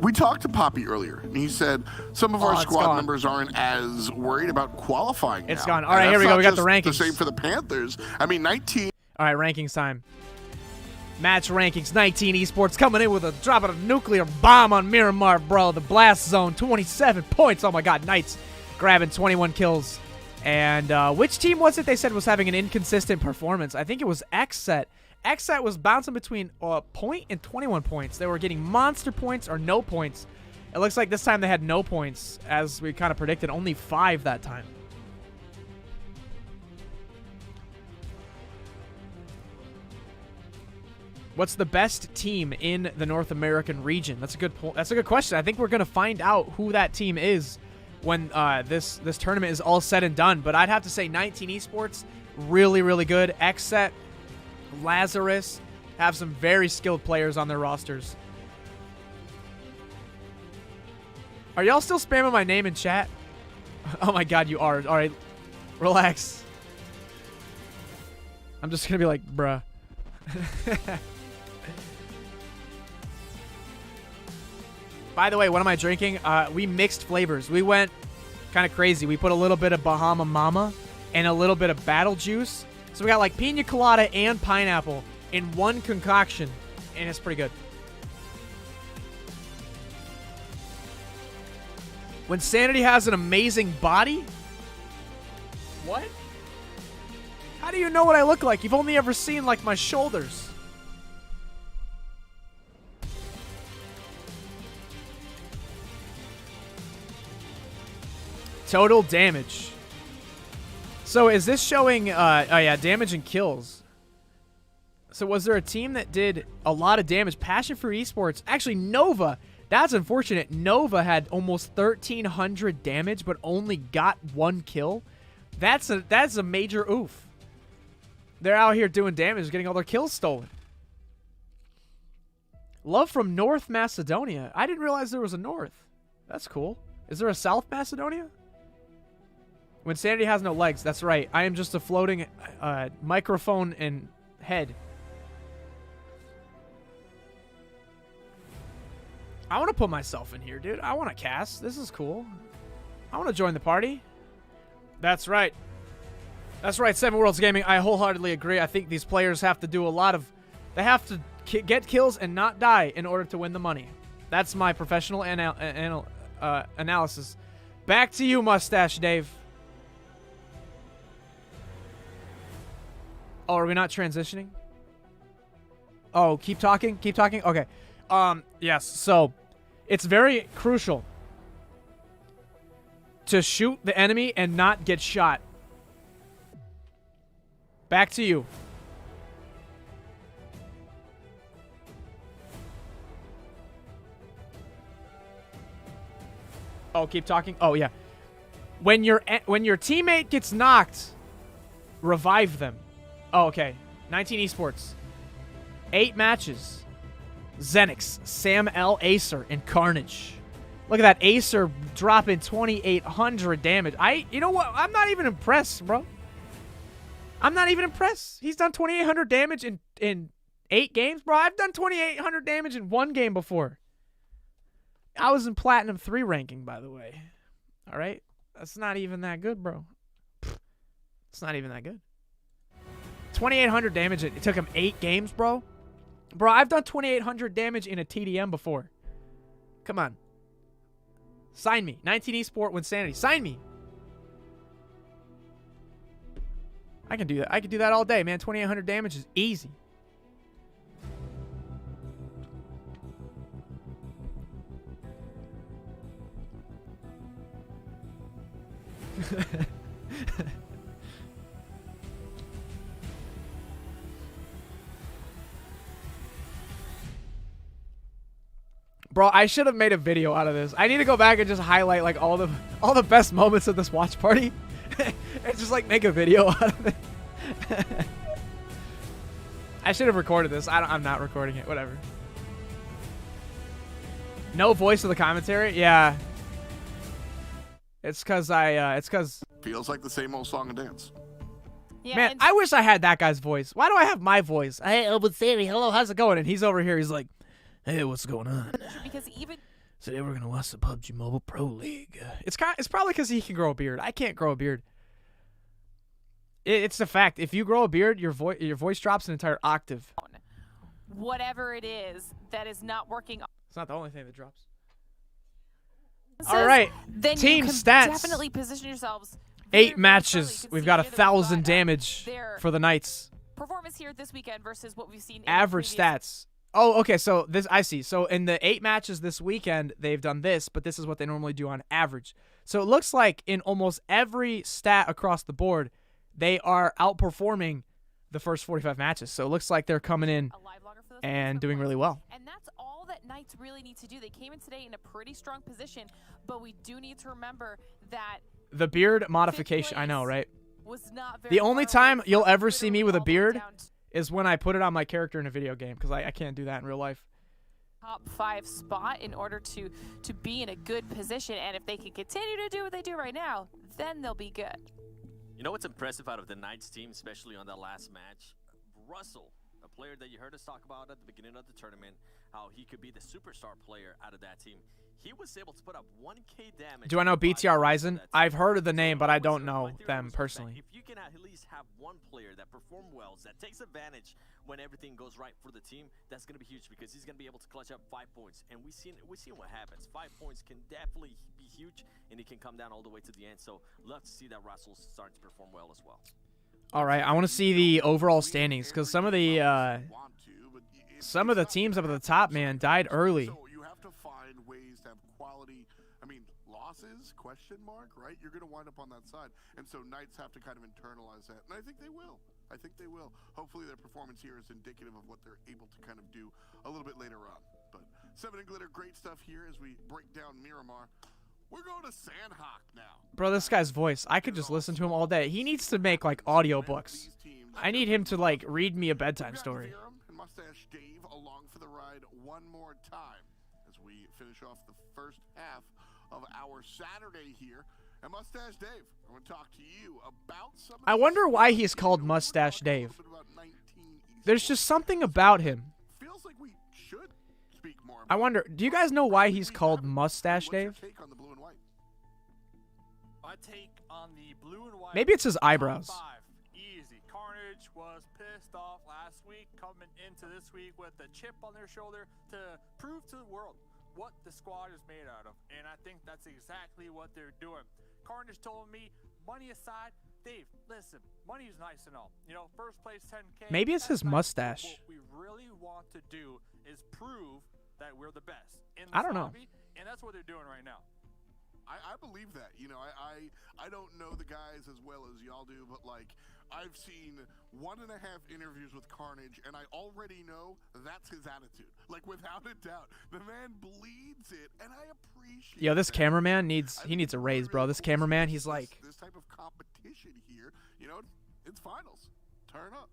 we talked to Poppy earlier, and he said some of our it's squad gone. members aren't as worried about qualifying It's now. gone. All And right, here that's we go. not We got the just rankings. The same for the Panthers. I mean, 19. All right, rankings time. Match rankings. 19 esports coming in with a dropping a nuclear bomb on Miramar, bro. The blast zone, 27 points. Oh my god, Knights grabbing 21 kills. And which team was it they said was having an inconsistent performance? I think it was XSET. XSET was bouncing between a point and 21 points. They were getting monster points or no points. It looks like this time they had no points, as we kind of predicted. Only 5 that time. What's the best team in the North American region? That's a good point. That's a good question. I think we're going to find out who that team is when this tournament is all said and done. But I'd have to say 19 Esports, really, really good. Xset, Lazarus have some very skilled players on their rosters. Are y'all still spamming my name in chat? Oh my god, you are. All right, relax. I'm just gonna be like, bruh. By the way, what am I drinking? We mixed flavors. We went kind of crazy. We put a little bit of Bahama Mama and a little bit of Battle Juice. So we got like pina colada and pineapple in one concoction, and it's pretty good. Wynnsanity has an amazing body? What? How do you know what I look like? You've only ever seen like my shoulders. Total damage. So is this showing, oh yeah, damage and kills. So was there a team that did a lot of damage? Passion for Esports. Actually, Nova. That's unfortunate. Nova had almost 1,300 damage, but only got 1 kill. That's a major oof. They're out here doing damage, getting all their kills stolen. Love from North Macedonia. I didn't realize there was a North. That's cool. Is there a South Macedonia? Wynnsanity has no legs. That's right. I am just a floating microphone and head. I want to put myself in here, dude. I want to cast. This is cool. I want to join the party. That's right. That's right, Seven Worlds Gaming. I wholeheartedly agree. I think these players have to do a lot of... They have to get kills and not die in order to win the money. That's my professional analysis. Back to you, Mustache Dave. Oh, are we not transitioning? Oh, keep talking? Keep talking? Okay. Yes, so it's very crucial to shoot the enemy and not get shot. Back to you. Oh, keep talking? Oh, yeah. When your teammate gets knocked, revive them. Oh, okay. 19 Esports. 8 matches. Xenix, Sam L, Acer, and Carnage. Look at that Acer dropping 2,800 damage. You know what? I'm not even impressed, bro. I'm not even impressed. He's done 2,800 damage in 8 games, bro. I've done 2,800 damage in 1 game before. I was in Platinum 3 ranking, by the way. All right? That's not even that good, bro. It's not even that good. 2,800 damage. It took him 8 games, bro. Bro, I've done 2,800 damage in a TDM before. Come on. Sign me. 19 Esport Wynnsanity. Sign me. I can do that. I can do that all day, man. 2,800 damage is easy. Bro, I should have made a video out of this. I need to go back and just highlight like all the best moments of this watch party and just like make a video out of it. I should have recorded this. I'm not recording it. Whatever. No voice of the commentary? Yeah. It's cause Feels like the same old song and dance. Yeah, man, I wish I had that guy's voice. Why do I have my voice? Hey, Wynnsanity, hello, how's it going? And he's over here, he's like, hey, what's going on? because even Today we're gonna watch the PUBG Mobile Pro League. It's probably because he can grow a beard. I can't grow a beard. It's the fact. If you grow a beard, your voice drops an entire octave. whatever it is that is not working, It's not the only thing that drops. says, All right, then team you can stats. definitely position yourselves. 8 matches. We've got 1,000 damage for the Knights. Performance here this weekend versus what we've seen. Average stats. Oh, okay. So this I see. So in the 8 matches this weekend, they've done this, but this is what they normally do on average. So it looks like in almost every stat across the board, they are outperforming the first 45 matches. So it looks like they're coming in and doing really well. And that's all that what Knights really need to do. They came in today in a pretty strong position, but we do need to remember that The beard modification, I know, right? was not very The only far away time you'll from ever see me with a literally all the way beard down to is when I put it on my character in a video game, because I can't do that in real life. top 5 spot in order to be in a good position, and if they can continue to do what they do right now, then they'll be good. You know what's impressive out of the Knights team, especially on that last match? Russell, a player that you heard us talk about at the beginning of the tournament, how he could be the superstar player out of that team. He was able to put up 1K damage. Do I know BTR Ryzen? I've heard of the name, but I don't know My theory them was personally. If you can at least have one player that performs well, that takes advantage when everything goes right for the team, that's going to be huge because he's going to be able to clutch up 5 points. And we've seen what happens. 5 points can definitely be huge, and it can come down all the way to the end. So love to see that Russell's starting to perform well as well. All right, I want to see the overall standings, because some of the teams up at the top, man, died early. So you have to find ways to have quality. I mean, losses? Question mark, right? You're going to wind up on that side, and so Knights have to kind of internalize that, and I think they will. Hopefully their performance here is indicative of what they're able to kind of do a little bit later on. But 7 and Glitter, great stuff here as we break down Miramar. We're going to Sandhawk now. Bro, this guy's voice, I could just listen to him all day. He needs to make, like, audiobooks. I need him to, like, read me a bedtime story. And Mustache Dave along for the ride one more time as we finish off the first half of our Saturday here. And Mustache Dave, I'm going to talk to you about some of I wonder why he's called Mustache Dave. There's just something about him. Feels like we should speak more I about wonder, do you guys know why he's called Mustache What's your Dave? take on the blue and white? My take on the blue and white. Maybe it's his eyebrows. Top 5. Easy. Carnage was pissed off last week, coming into this week with a chip on their shoulder to prove to the world what the squad is made out of. And I think that's exactly what they're doing. Carnage told me, money aside, Dave, listen, money is nice and all. You know, first place 10K. Maybe it's that's his nice. mustache. What we really want to do is prove that we're the best in I this don't know. hobby, and that's what they're doing right now. I believe that. You know, I don't know the guys as well as y'all do, but like I've seen 1.5 interviews with Carnage, and I already know that's his attitude. Like without a doubt, the man bleeds it, and I appreciate. Yo, this that. cameraman needs a raise, bro. This cameraman, he's this- like, this type of competition here. You know, it's finals. Turn up.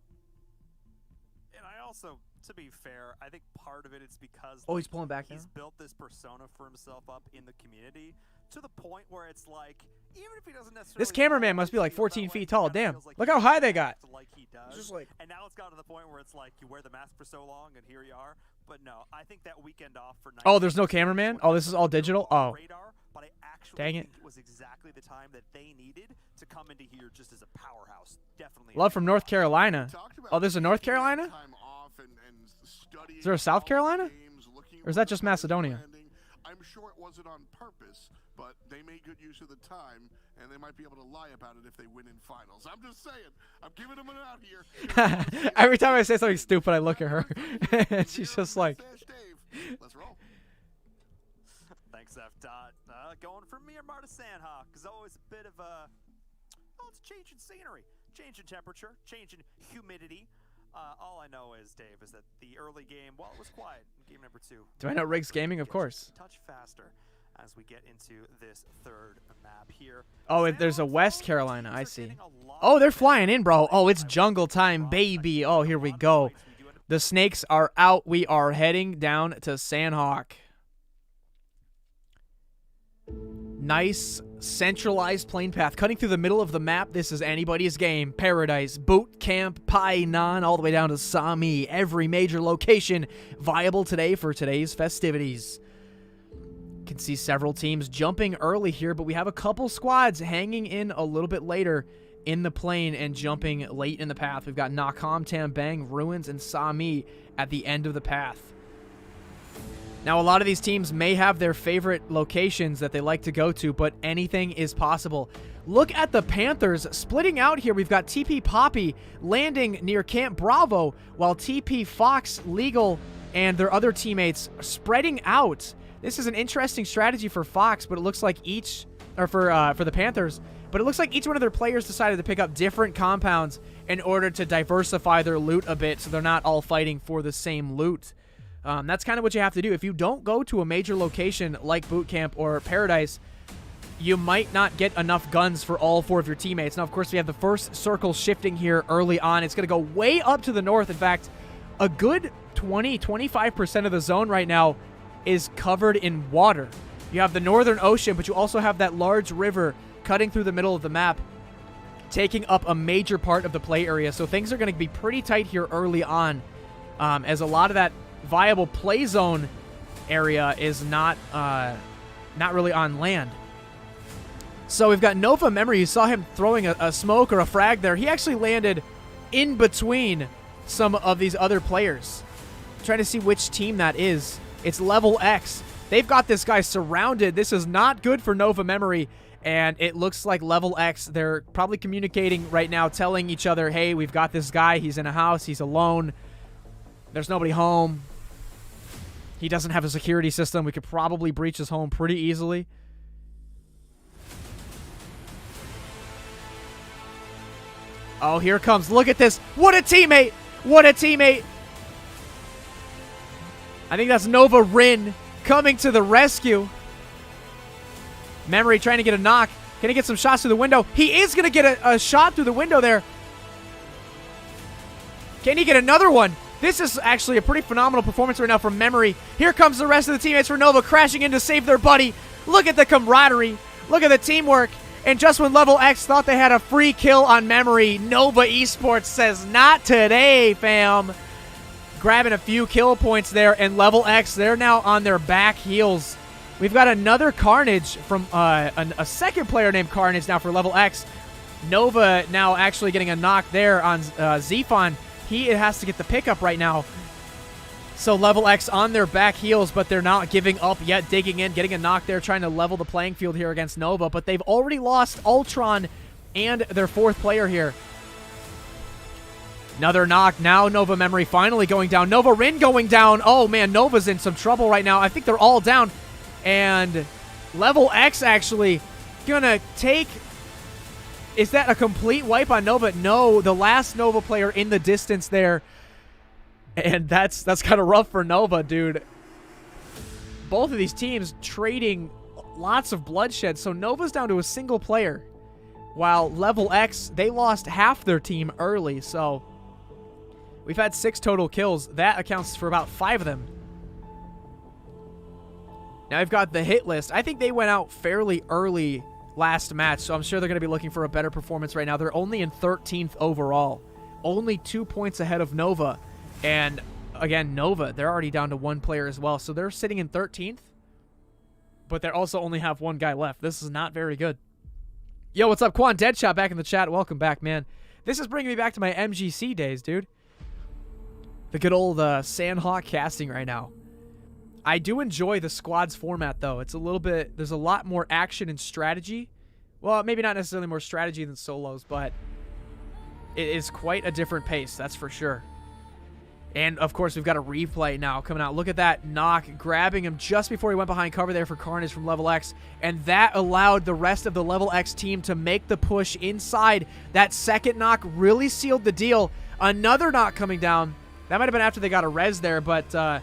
And I also, to be fair, I think part of it is because oh, he's pulling back now. he's built this persona for himself up in the community to the point where it's like, even if he doesn't necessarily. This cameraman must be like 14 feet tall. Damn. Look how high they got. Like he does. Just like, And now it's gotten to the point where it's like you wear the mask for so long, and here you are. But no, I think that weekend off for. oh, there's no cameraman? Oh, this is all digital? Oh. Radar, but I actually Dang it. think it was exactly the time that they needed to come into here just as a powerhouse. Definitely. Love from North Carolina. Oh, there's a North Carolina? Time off and studying Is there a South Carolina? games, looking Or is that just for the Macedonia? landing. I'm sure it wasn't on purpose, but they made good use of the time, and they might be able to lie about it if they win in finals. I'm just saying. I'm giving them an out here. Every time I say something stupid, I look at her. and she's just like, Mustache Dave. Let's roll. Thanks, F. Dot. Going from Miramar to Sandhawk is always a bit of a. Well, it's a change in scenery, change in temperature, change in humidity. All I know is, Dave, is that the early game, well, it was quiet in game number 2. do I know Riggs Gaming? Of course. Touch faster as we get into this third map here. Oh, there's a West Carolina. I see. Oh, they're flying in, bro. Oh, it's jungle time, baby. Oh, here we go. The snakes are out. We are heading down to Sandhawk. Nice centralized plane path cutting through the middle of the map. This is anybody's game. Paradise, Boot Camp, Painan, all the way down to Sami. Every major location viable today for today's festivities. You can see several teams jumping early here, but we have a couple squads hanging in a little bit later in the plane and jumping late in the path. We've got Nakam, Tambang, Ruins, and Sami at the end of the path. Now, a lot of these teams may have their favorite locations that they like to go to, but anything is possible. Look at the Panthers splitting out here. We've got TP Poppy landing near Camp Bravo, while TP Fox, Legal, and their other teammates spreading out. This is an interesting strategy for Fox, but it looks like each, or for the Panthers, but it looks like each one of their players decided to pick up different compounds in order to diversify their loot a bit, so they're not all fighting for the same loot. That's kind of what you have to do. If you don't go to a major location like Boot Camp or Paradise, you might not get enough guns for all 4 of your teammates. Now, of course, we have the first circle shifting here early on. It's going to go way up to the north. In fact, a good 20-25% of the zone right now is covered in water. You have the northern ocean, but you also have that large river cutting through the middle of the map, taking up a major part of the play area. So things are going to be pretty tight here early on, as a lot of that viable play zone area is not really on land. So we've got Nova Memory. You saw him throwing a smoke or a frag there. He actually landed in between some of these other players. I'm trying to see which team that is. It's Level X. They've got this guy surrounded. This is not good for Nova Memory. And it looks like Level X, they're probably communicating right now, telling each other, hey, we've got this guy. He's in a house. He's alone. There's nobody home. He doesn't have a security system. We could probably breach his home pretty easily. Oh, here it comes. Look at this. What a teammate. What a teammate. I think that's Nova Rin coming to the rescue. Memory trying to get a knock. Can he get some shots through the window? He is going to get a shot through the window there. Can he get another one? This is actually a pretty phenomenal performance right now from Memory. Here comes the rest of the teammates for Nova crashing in to save their buddy. Look at the camaraderie. Look at the teamwork. And just when Level X thought they had a free kill on Memory, Nova Esports says, not today, fam. Grabbing a few kill points there, and Level X, they're now on their back heels. We've got another Carnage from a second player named Carnage now for Level X. Nova now actually getting a knock there on Zephon. He has to get the pickup right now. So Level X on their back heels, but they're not giving up yet, digging in, getting a knock there, trying to level the playing field here against Nova. But they've already lost Ultron and their 4th player here. Another knock. Now Nova Memory finally going down. Nova Rin going down. Oh, man, Nova's in some trouble right now. I think they're all down. And Level X actually gonna take... Is that a complete wipe on Nova? No, the last Nova player in the distance there. And that's kind of rough for Nova, dude. Both of these teams trading lots of bloodshed. So Nova's down to a single player. While Level X, they lost half their team early. So we've had 6 total kills. That accounts for about 5 of them. Now I've got the hit list. I think they went out fairly early last match. So I'm sure they're going to be looking for a better performance right now. They're only in 13th overall. Only 2 points ahead of Nova. And, again, Nova, they're already down to 1 player as well. So they're sitting in 13th, but they also only have 1 guy left. This is not very good. Yo, what's up? Quan Deadshot back in the chat. Welcome back, man. This is bringing me back to my MGC days, dude. The good old Sandhawk casting right now. I do enjoy the squads format, though. It's a little bit... There's a lot more action and strategy. Well, maybe not necessarily more strategy than solos, but it is quite a different pace, that's for sure. And, of course, we've got a replay now coming out. Look at that knock, grabbing him just before he went behind cover there for Carnage from Level X. And that allowed the rest of the Level X team to make the push inside. That second knock really sealed the deal. Another knock coming down. That might have been after they got a res there, but...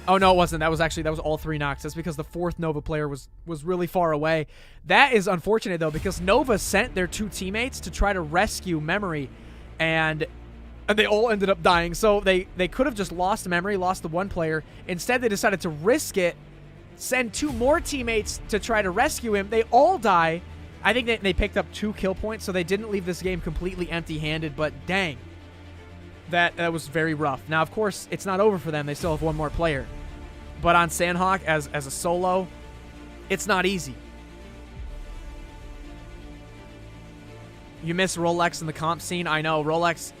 Oh, no, it wasn't. That was all 3 knocks. That's because the 4th Nova player was really far away. That is unfortunate, though, because Nova sent their 2 teammates to try to rescue Memory. And they all ended up dying. So they could have just lost Memory, lost the 1 player. Instead, they decided to risk it, send 2 more teammates to try to rescue him. They all die. I think they picked up 2 kill points, so they didn't leave this game completely empty-handed. But dang, that was very rough. Now, of course, it's not over for them. They still have 1 more player. But on Sandhawk, as a solo, it's not easy. You miss Rolex in the comp scene. I know, Rolex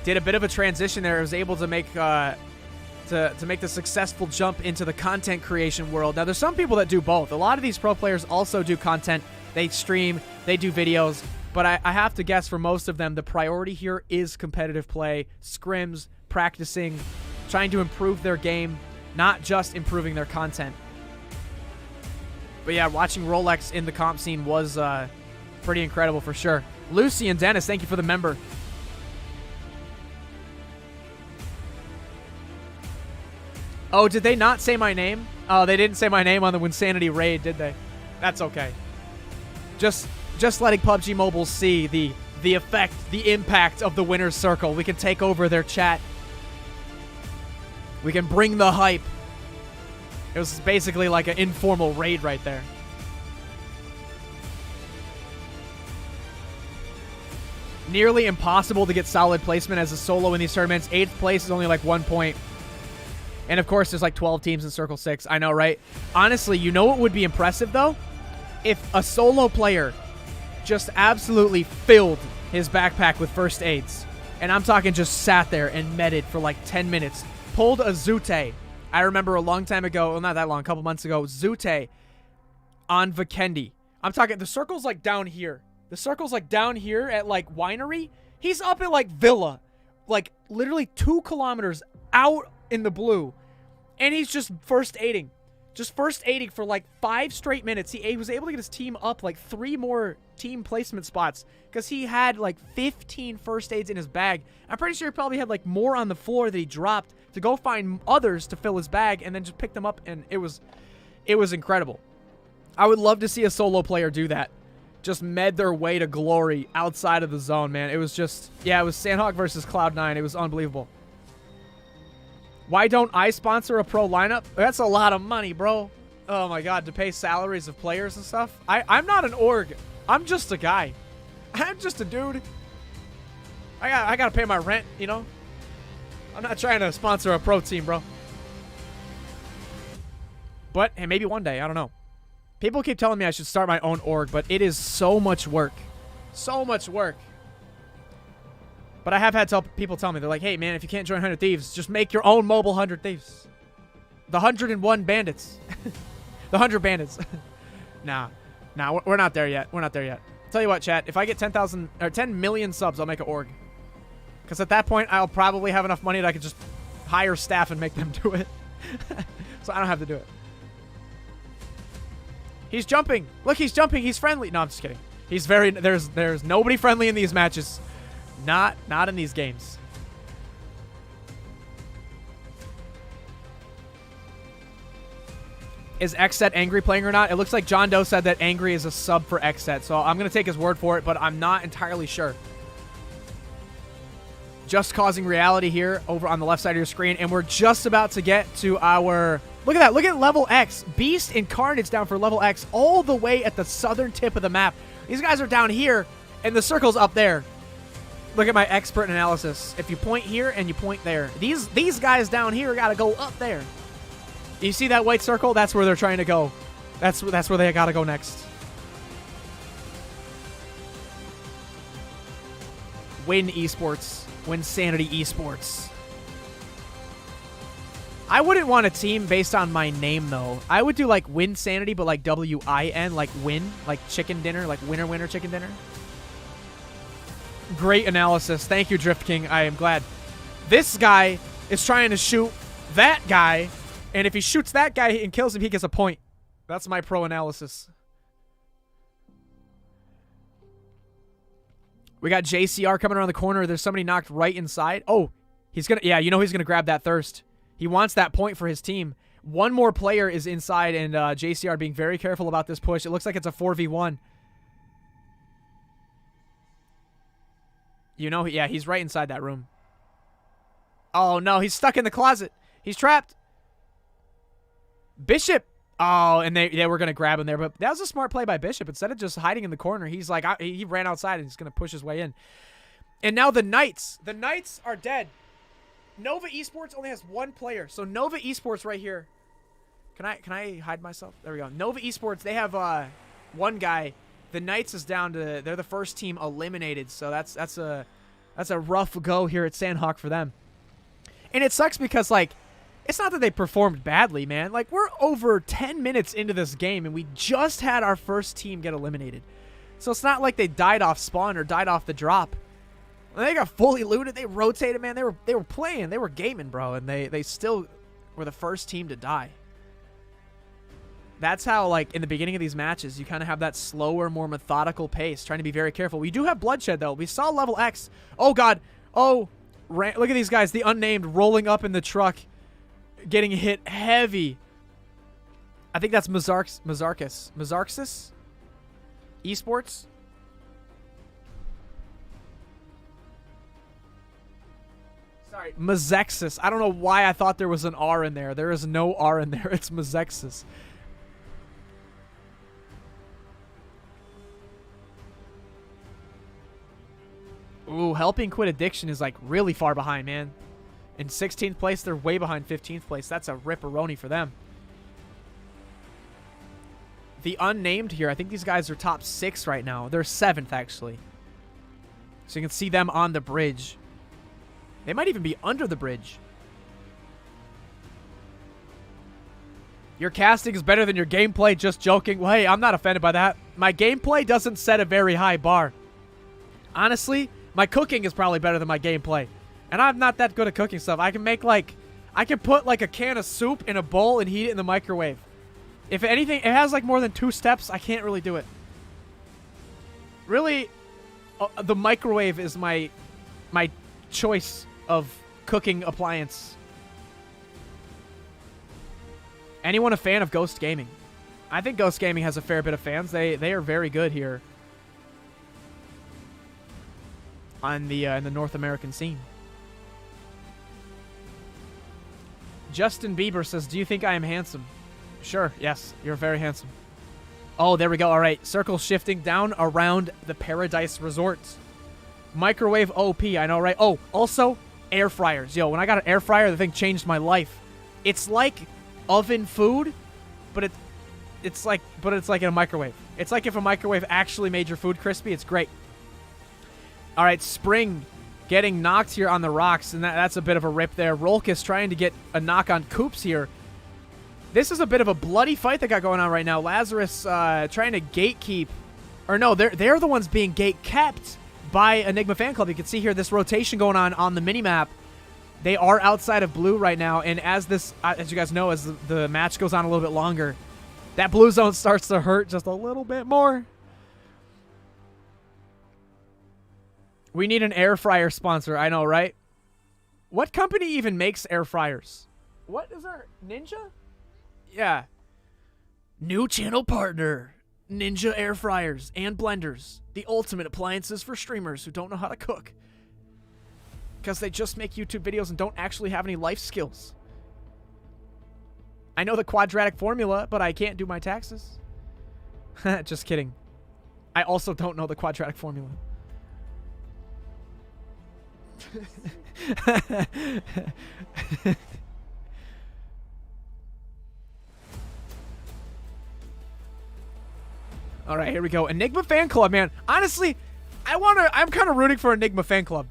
did a bit of a transition there. It was able to make to make the successful jump into the content creation world. Now, there's some people that do both. A lot of these pro players also do content. They stream, they do videos. But I have to guess for most of them, the priority here is competitive play, scrims, practicing, trying to improve their game, not just improving their content. But yeah, watching Rolex in the comp scene was pretty incredible for sure. Lucy and Dennis, thank you for the member. Oh, did they not say my name? Oh, they didn't say my name on the Wynnsanity raid, did they? That's okay. Just letting PUBG Mobile see the effect, the impact of the winner's circle. We can take over their chat. We can bring the hype. It was basically like an informal raid right there. Nearly impossible to get solid placement as a solo in these tournaments. 8th place is only like 1 point. And of course, there's like 12 teams in Circle 6. I know, right? Honestly, you know what would be impressive, though? If a solo player just absolutely filled his backpack with first aids. And I'm talking just sat there and medded for like 10 minutes. Pulled a Zute. I remember a long time ago, well, not that long, a couple months ago, Zute on Vikendi. I'm talking, the circle's like down here. The circle's like down here at like Winery. He's up at like Villa. Like literally 2 kilometers out in the blue. And he's just first aiding. Just first aiding for like 5 straight minutes. He was able to get his team up like 3 more team placement spots because he had like 15 first aids in his bag. I'm pretty sure he probably had like more on the floor that he dropped to go find others to fill his bag and then just pick them up, and it was incredible. I would love to see a solo player do that. Just med their way to glory outside of the zone, man. It was just, yeah, it was Sandhawk versus Cloud9. It was unbelievable. Why don't I sponsor a pro lineup? That's a lot of money, bro. Oh my god, to pay salaries of players and stuff. I'm not an org. I'm just a guy. I'm just a dude. I gotta pay my rent, you know? I'm not trying to sponsor a pro team, bro. But, hey, maybe one day. I don't know. People keep telling me I should start my own org, but it is so much work. So much work. But I have had people tell me, they're like, hey, man, if you can't join 100 Thieves, just make your own mobile 100 Thieves. The 101 Bandits. The 100 Bandits. Nah, we're not there yet. We're not there yet. Tell you what, chat, if I get 10,000 or 10 million subs, I'll make an org. Because at that point, I'll probably have enough money that I could just hire staff and make them do it. So I don't have to do it. He's jumping. Look, he's jumping. He's friendly. No, I'm just kidding. He's very... There's nobody friendly in these matches. Not in these games. Is XSET Angry playing or not? It looks like John Doe said that Angry is a sub for XSET, so I'm going to take his word for it, but I'm not entirely sure. Just Causing Reality here over on the left side of your screen, and we're just about to get to our... Look at that. Look at level X. Beast and Carnage down for level X all the way at the southern tip of the map. These guys are down here, and the circle's up there. Look at my expert analysis. If you point here and you point there, these guys down here got to go up there. You see that white circle? That's where they're trying to go. That's where they got to go next. Win Esports. Wynnsanity Esports. I wouldn't want a team based on my name, though. I would do, like, Wynnsanity, but, like, W-I-N, like win, like chicken dinner, like winner chicken dinner. Great analysis. Thank you, Drift King. I am glad. This guy is trying to shoot that guy, and if he shoots that guy and kills him, he gets a point. That's my pro analysis. We got JCR coming around the corner. There's somebody knocked right inside. Oh, he's going to... Yeah, you know he's going to grab that thirst. He wants that point for his team. One more player is inside, and JCR being very careful about this push. It looks like it's a 4v1. You know, yeah, he's right inside that room. Oh, no, he's stuck in the closet. He's trapped. Bishop. Oh, and they were going to grab him there, but that was a smart play by Bishop. Instead of just hiding in the corner, he's like, he ran outside and he's going to push his way in. And now the Knights. The Knights are dead. Nova Esports only has 1 player. So Nova Esports right here. Can I hide myself? There we go. Nova Esports, they have 1 guy. The Knights is down to, they're the first team eliminated. So that's a rough go here at Sandhawk for them. And it sucks because, like, it's not that they performed badly, man. Like, we're over 10 minutes into this game, and we just had our first team get eliminated. So it's not like they died off spawn or died off the drop. When they got fully looted, they rotated, man. They were playing. They were gaming, bro, and they still were the first team to die. That's how, like, in the beginning of these matches, you kind of have that slower, more methodical pace, trying to be very careful. We do have bloodshed, though. We saw level X. Oh, God. Oh, look at these guys. The unnamed rolling up in the truck. getting hit heavy. I think that's Mazarkis Esports. Sorry, Mazexis. I don't know why I thought there was an R in there. There is no R in there. It's Mazexis. Ooh, Helping Quit Addiction is like really far behind, man. In 16th place, they're way behind 15th place. That's a ripperoni for them. The unnamed here, I think these guys are top 6 right now. They're 7th, actually. So you can see them on the bridge. They might even be under the bridge. Your casting is better than your gameplay, just joking. Well, hey, I'm not offended by that. My gameplay doesn't set a very high bar. Honestly, my cooking is probably better than my gameplay. And I'm not that good at cooking stuff. I can make like, I can put like a can of soup in a bowl and heat it in the microwave. If anything, it has like more than 2 steps, I can't really do it. Really, the microwave is my choice of cooking appliance. Anyone a fan of Ghost Gaming? I think Ghost Gaming has a fair bit of fans. They are very good here on the in the North American scene. Justin Bieber says, "Do you think I am handsome?" Sure. Yes, you're very handsome. Oh, there we go. All right, circle shifting down around the Paradise Resort. Microwave OP, I know, right? Oh, also air fryers. Yo, when I got an air fryer, the thing changed my life. It's like oven food, but it's like in a microwave. It's like if a microwave actually made your food crispy. It's great. All right, Spring getting knocked here on the rocks, and that's a bit of a rip there. Rolkus trying to get a knock on Coops here. This is a bit of a bloody fight that got going on right now. Lazarus trying to gatekeep, or no, they're the ones being gate kept by Enigma Fan Club. You can see here this rotation going on the minimap. They are outside of blue right now, and as you guys know, as the match goes on a little bit longer, that blue zone starts to hurt just a little bit more. We need an air fryer sponsor. I know, right? What company even makes air fryers? What is our Ninja? Yeah. New channel partner. Ninja air fryers and blenders. The ultimate appliances for streamers who don't know how to cook. Because they just make YouTube videos and don't actually have any life skills. I know the quadratic formula, but I can't do my taxes. Just kidding. I also don't know the quadratic formula. All right, here we go. Enigma Fan Club, man. Honestly, I'm kind of rooting for Enigma Fan Club.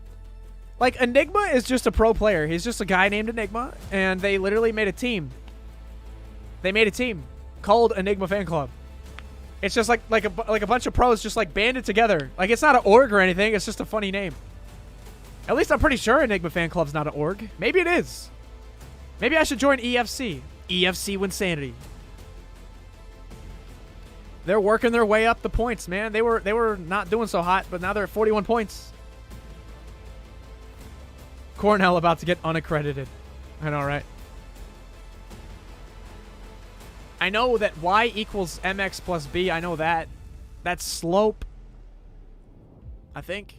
Like, Enigma is just a pro player. He's just a guy named Enigma, and they literally made a team. They made a team called Enigma Fan Club. It's just like a bunch of pros just like banded together. Like, it's not an org or anything. It's just a funny name. At least I'm pretty sure Enigma Fan Club's not an org. Maybe it is. Maybe I should join EFC. EFC Wynnsanity. They're working their way up the points, man. They were not doing so hot, but now they're at 41 points. Cornell about to get unaccredited. I know, right? I know that y equals mx plus b. I know that. That's slope. I think.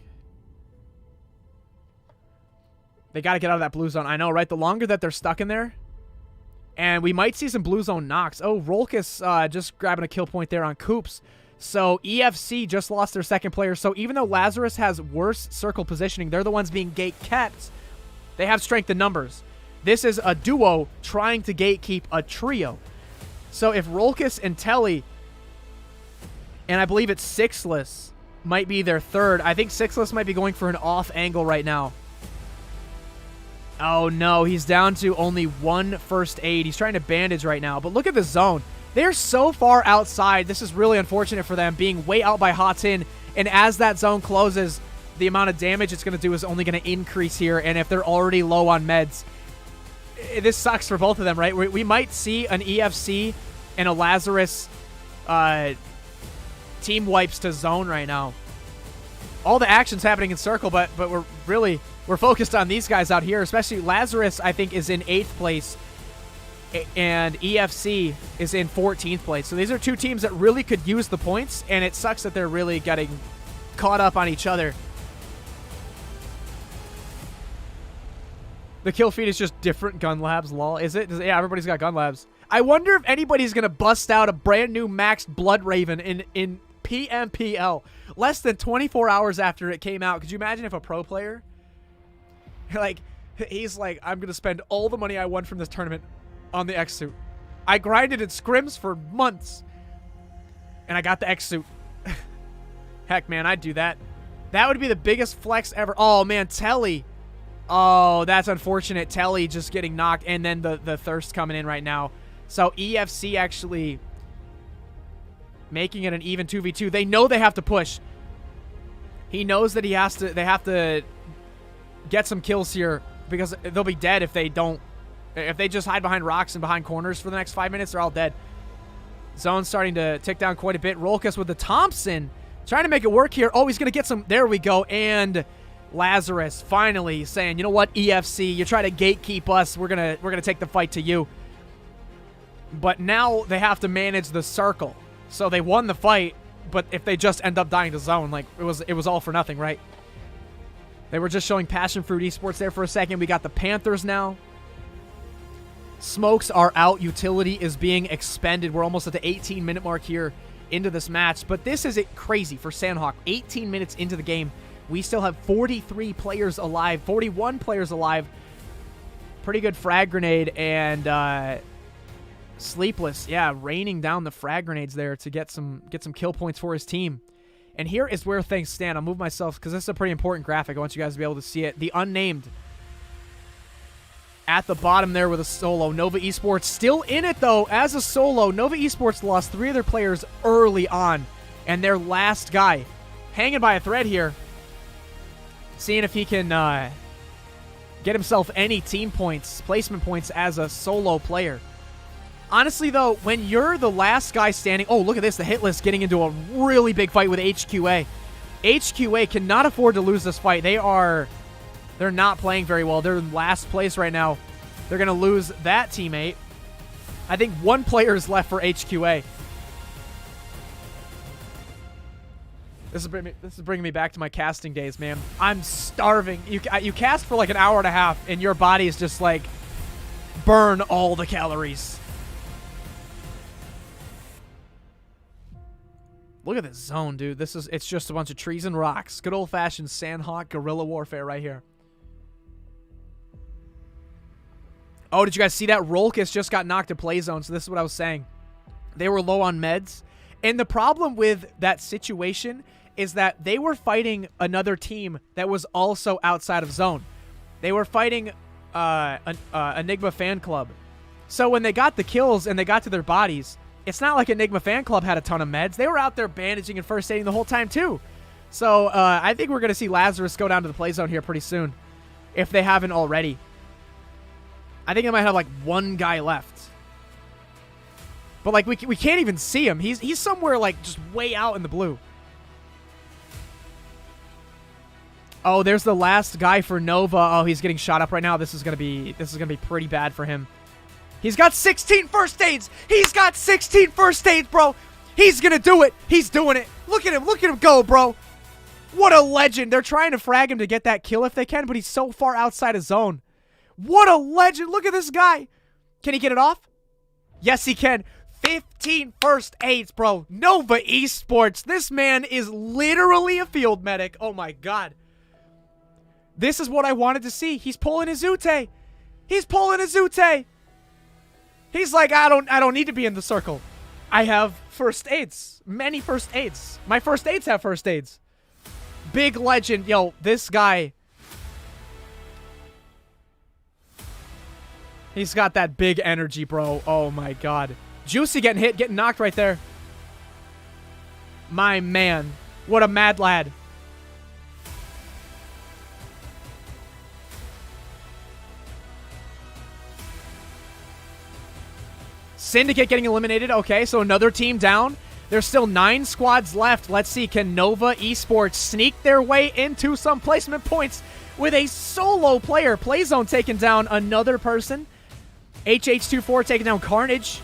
They got to get out of that blue zone. I know, right? The longer that they're stuck in there. And we might see some blue zone knocks. Oh, Rolkus just grabbing a kill point there on Coops. So EFC just lost their second player. So even though Lazarus has worse circle positioning, they're the ones being gate kept. They have strength in numbers. This is a duo trying to gatekeep a trio. So if Rolkus and Telly, and I believe it's Sixless, might be their third. I think Sixless might be going for an off angle right now. Oh, no. He's down to only 1 first aid. He's trying to bandage right now. But look at the zone. They're so far outside. This is really unfortunate for them, being way out by Hotin. And as that zone closes, the amount of damage it's going to do is only going to increase here. And if they're already low on meds, this sucks for both of them, right? We might see an EFC and a Lazarus team wipes to zone right now. All the action's happening in circle, but we're focused on these guys out here, especially Lazarus, I think, is in 8th place. and EFC is in 14th place. So these are two teams that really could use the points, and it sucks that they're really getting caught up on each other. The kill feed is just different gun labs, lol. Is it? Yeah, everybody's got gun labs. I wonder if anybody's going to bust out a brand new maxed Blood Raven in Pmpl less than 24 hours after it came out. Could you imagine if a pro player, like, he's like, I'm going to spend all the money I won from this tournament on the X suit. I grinded in scrims for months, and I got the X suit. Heck, man, I'd do that. That would be the biggest flex ever. Oh, man, Telly. Oh, that's unfortunate. Telly just getting knocked, and then the Thirst coming in right now. So EFC actually making it an even 2v2. They know they have to push. He knows that they have to get some kills here because they'll be dead if they don't. If they just hide behind rocks and behind corners for the next 5 minutes, they're all dead. Zone's starting to tick down quite a bit. Rolkus with the Thompson trying to make it work here. Oh, he's going to get some. There we go. And Lazarus finally saying, you know what, EFC, you try to gatekeep us. We're gonna take the fight to you. But now they have to manage the circle. So they won the fight, but if they just end up dying to zone, like it was all for nothing, right? They were just showing Passion Fruit Esports there for a second. We got the Panthers now. Smokes are out. Utility is being expended. We're almost at the 18-minute mark here into this match. But this is crazy for Sandhawk. 18 minutes into the game. We still have 43 players alive. 41 players alive. Pretty good frag grenade. And Sleepless, yeah, raining down the frag grenades there to get some kill points for his team. And here is where things stand. I'll move myself because this is a pretty important graphic. I want you guys to be able to see it. The unnamed at the bottom there with a solo. Nova Esports still in it, though, as a solo. Nova Esports lost 3 of their players early on. And their last guy hanging by a thread here. Seeing if he can get himself any team points, placement points as a solo player. Honestly, though, when you're the last guy standing... Oh, look at this. The hit list getting into a really big fight with HQA. HQA cannot afford to lose this fight. They're not playing very well. They're in last place right now. They're going to lose that teammate. I think 1 player is left for HQA. This is bringing me back to my casting days, man. I'm starving. You cast for like an hour and a half, and your body is just like, burn all the calories. Look at this zone, dude. It's just a bunch of trees and rocks. Good old-fashioned Sandhawk guerrilla warfare right here. Oh, did you guys see that? Rolkus just got knocked to play zone, so this is what I was saying. They were low on meds. And the problem with that situation is that they were fighting another team that was also outside of zone. They were fighting Enigma Fan Club. So when they got the kills and they got to their bodies, it's not like Enigma Fan Club had a ton of meds. They were out there bandaging and first aiding the whole time, too. So I think we're going to see Lazarus go down to the play zone here pretty soon, if they haven't already. I think they might have, like, 1 guy left. But, like, we can't even see him. He's somewhere, like, just way out in the blue. Oh, there's the last guy for Nova. Oh, he's getting shot up right now. This is gonna be pretty bad for him. He's got 16 first aids. He's got 16 first aids, bro. He's gonna do it. He's doing it. Look at him. Look at him go, bro. What a legend. They're trying to frag him to get that kill if they can, but he's so far outside his zone. What a legend. Look at this guy. Can he get it off? Yes, he can. 15 first aids, bro. Nova Esports. This man is literally a field medic. Oh, my God. This is what I wanted to see. He's pulling his Ute. He's pulling his Ute. He's like, I don't need to be in the circle. I have first aids. Many first aids. My first aids have first aids. Big legend. Yo, this guy. He's got that big energy, bro. Oh, my God. Juicy getting hit, getting knocked right there. My man. What a mad lad. Syndicate getting eliminated. Okay, so another team down. There's still 9 squads left. Let's see, can Nova Esports sneak their way into some placement points with a solo player? Playzone taking down another person. HH24 taking down Carnage.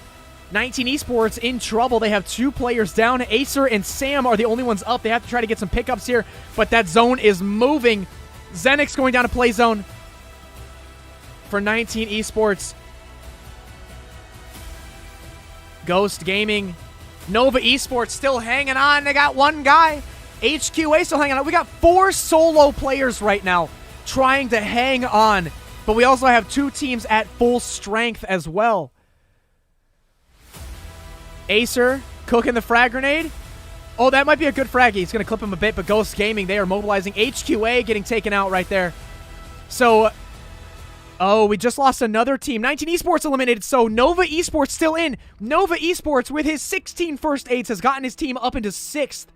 19 Esports in trouble. They have 2 players down. Acer and Sam are the only ones up. They have to try to get some pickups here, but that zone is moving. Zenix going down to play zone for 19 Esports. Ghost Gaming. Nova Esports still hanging on. They got 1 guy. HQA still hanging on. We got 4 solo players right now trying to hang on, but we also have 2 teams at full strength as well. Acer cooking the frag grenade. Oh, that might be a good frag. He's going to clip him a bit, but Ghost Gaming, they are mobilizing. HQA getting taken out right there. So, oh, we just lost another team. 19 Esports eliminated, so Nova Esports still in. Nova Esports, with his 16 first aids, has gotten his team up into 6th.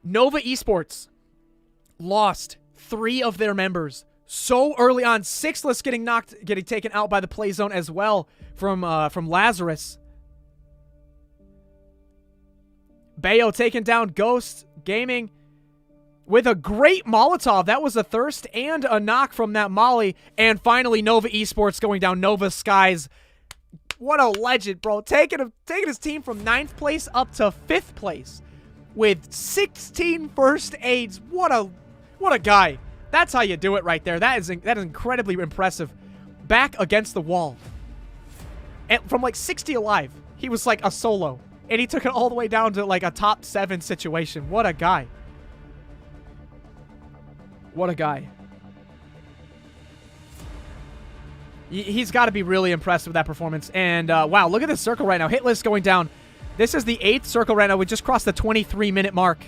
Nova Esports lost 3 of their members so early on. Sixless getting taken out by the play zone as well from Lazarus. Bayo taking down Ghost Gaming with a great Molotov. That was a thirst and a knock from that molly. And finally, Nova Esports going down. Nova Skies. What a legend, bro. Taking his team from 9th place up to 5th place with 16 first aids. What a guy. That's how you do it right there. That is incredibly impressive. Back against the wall. And from like 60 alive, he was like a solo. And he took it all the way down to like a top 7 situation. What a guy. What a guy. He's got to be really impressed with that performance. And wow, look at this circle right now. Hit list going down. This is the 8th circle right now. We just crossed the 23-minute mark.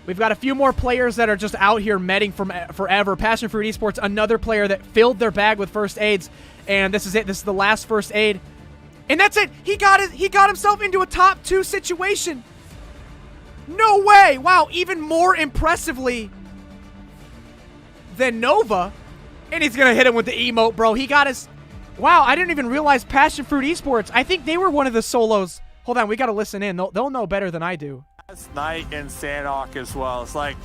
We've got a few more players that are just out here medding forever. Passion Fruit Esports, another player that filled their bag with first aids. And this is it. This is the last first aid. And that's it. He got himself into a top 2 situation. No way. Wow, even more impressively than Nova. And he's going to hit him with the emote, bro. He got his... Wow, I didn't even realize Passion Fruit Esports. I think they were one of the solos. Hold on, we got to listen in. They'll know better than I do. Last night in Sandhawk as well. It's like,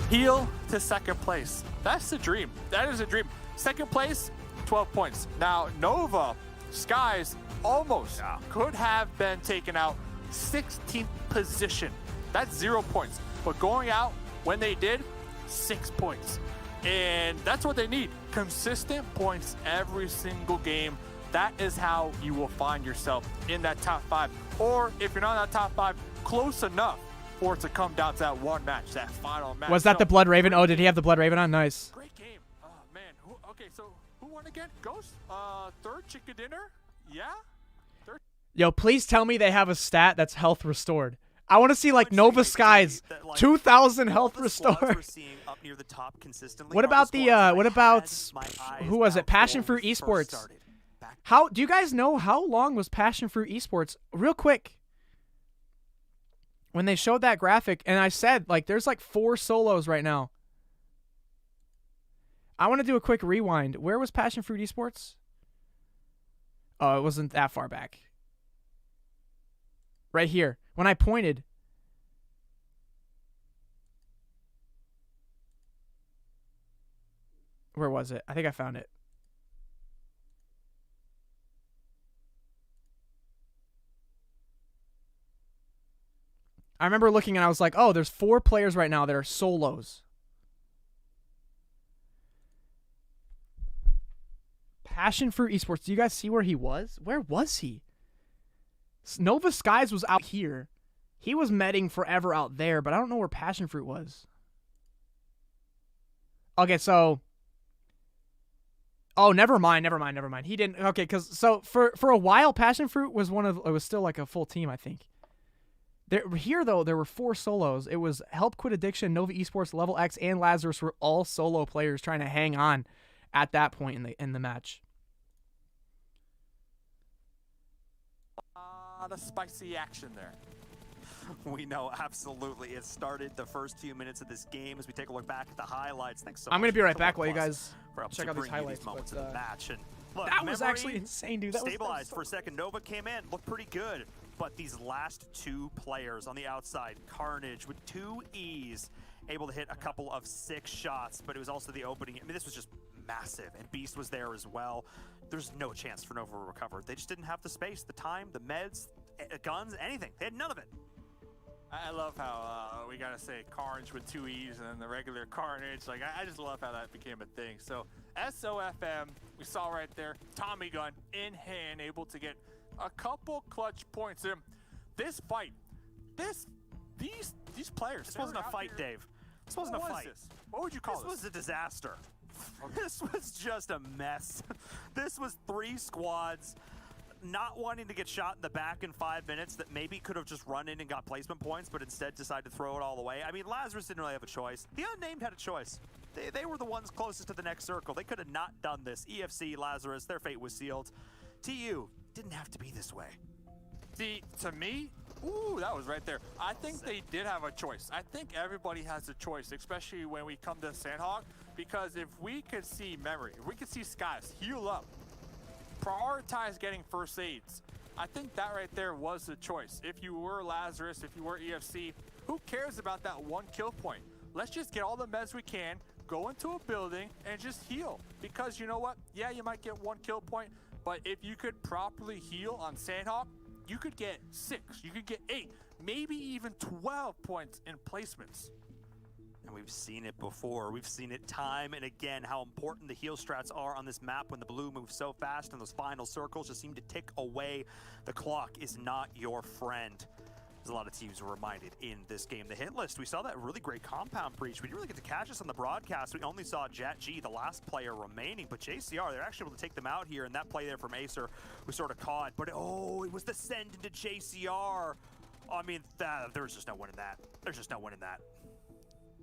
heal to 2nd place. That's the dream. That is a dream. 2nd place, 12 points. Now, Nova Skies almost could have been taken out. 16th position. That's 0 points. But going out when they did, 6 points. And that's what they need. Consistent points every single game. That is how you will find yourself in that top 5. Or if you're not in that top 5, close enough for it to come down to that one match, that final match. Was that the Blood Raven? Oh, did he have the Blood Raven on? Nice. Great game. Oh, man. Okay, so who won again? Ghost? 3rd chicken dinner? Yeah? 3rd? Yo, please tell me they have a stat that's health restored. I want to see like Nova Skies, 2,000 health restored. What about who was it? Passion Fruit Esports. How do you guys know how long was Passion Fruit Esports? Real quick. When they showed that graphic, and I said like there's like 4 solos right now. I want to do a quick rewind. Where was Passion Fruit Esports? Oh, it wasn't that far back. Right here. When I pointed. Where was it? I think I found it. I remember looking and I was like, oh, there's 4 players right now that are solos. Passion Fruit Esports. Do you guys see where he was? Where was he? Nova Skies was out here. He was medding forever out there, but I don't know where Passion Fruit was. Okay, so... Oh, never mind. He didn't... Okay, because... So, for a while, Passion Fruit was one of... It was still like a full team, I think. Here, though, there were 4 solos. It was Help Quit Addiction, Nova Esports, Level X, and Lazarus were all solo players trying to hang on at that point in the match. A lot of spicy action there. We know, absolutely. It started the first few minutes of this game as we take a look back at the highlights. Thanks so much. I'm going to be right back while you guys check out these these highlights. moments of the match. And look, that was actually insane, dude. That stabilized was for a second. Nova came in, looked pretty good. But these last 2 players on the outside, Carnage with 2 E's, able to hit a couple of 6 shots. But it was also the opening. I mean, this was just massive, and Beast was there as well. There's no chance for Nova to recover. They just didn't have the space, the time, the meds, guns, anything. They had none of it. I love how we gotta say Carnage with 2 E's and then the regular Carnage. Like, I just love how that became a thing. So SOFM, we saw right there, Tommy gun in hand, able to get a couple clutch points in. This fight, these players. This wasn't a fight, here. Dave. This wasn't a fight. This? What would you call this? This was a disaster. This was just a mess. This was 3 squads not wanting to get shot in the back in 5 minutes that maybe could have just run in and got placement points, but instead decided to throw it all away. I mean, Lazarus didn't really have a choice. The Unnamed had a choice. They were the ones closest to the next circle. They could have not done this. EFC, Lazarus, their fate was sealed. TU didn't have to be this way. See, to me, ooh, that was right there. I think they did have a choice. I think everybody has a choice, especially when we come to Sandhawk, because if we could see Memory, if we could see Skies heal up, prioritize getting first aids, I think that right there was the choice. If you were Lazarus, if you were EFC, who cares about that 1 kill point? Let's just get all the meds we can, go into a building, and just heal. Because you know what? Yeah, you might get 1 kill point, but if you could properly heal on Sandhawk, you could get 6, you could get 8, maybe even 12 points in placements. And we've seen it before. We've seen it time and again, how important the heal strats are on this map when the blue moves so fast and those final circles just seem to tick away. The clock is not your friend. There's a lot of teams were reminded in this game. The hit list, we saw that really great compound breach. We didn't really get to catch this on the broadcast. We only saw Jet G, the last player remaining, but JCR, they're actually able to take them out here, and that play there from Acer was sort of caught. But oh, it was the send into JCR. I mean, there's just no winning that. There's just no winning that.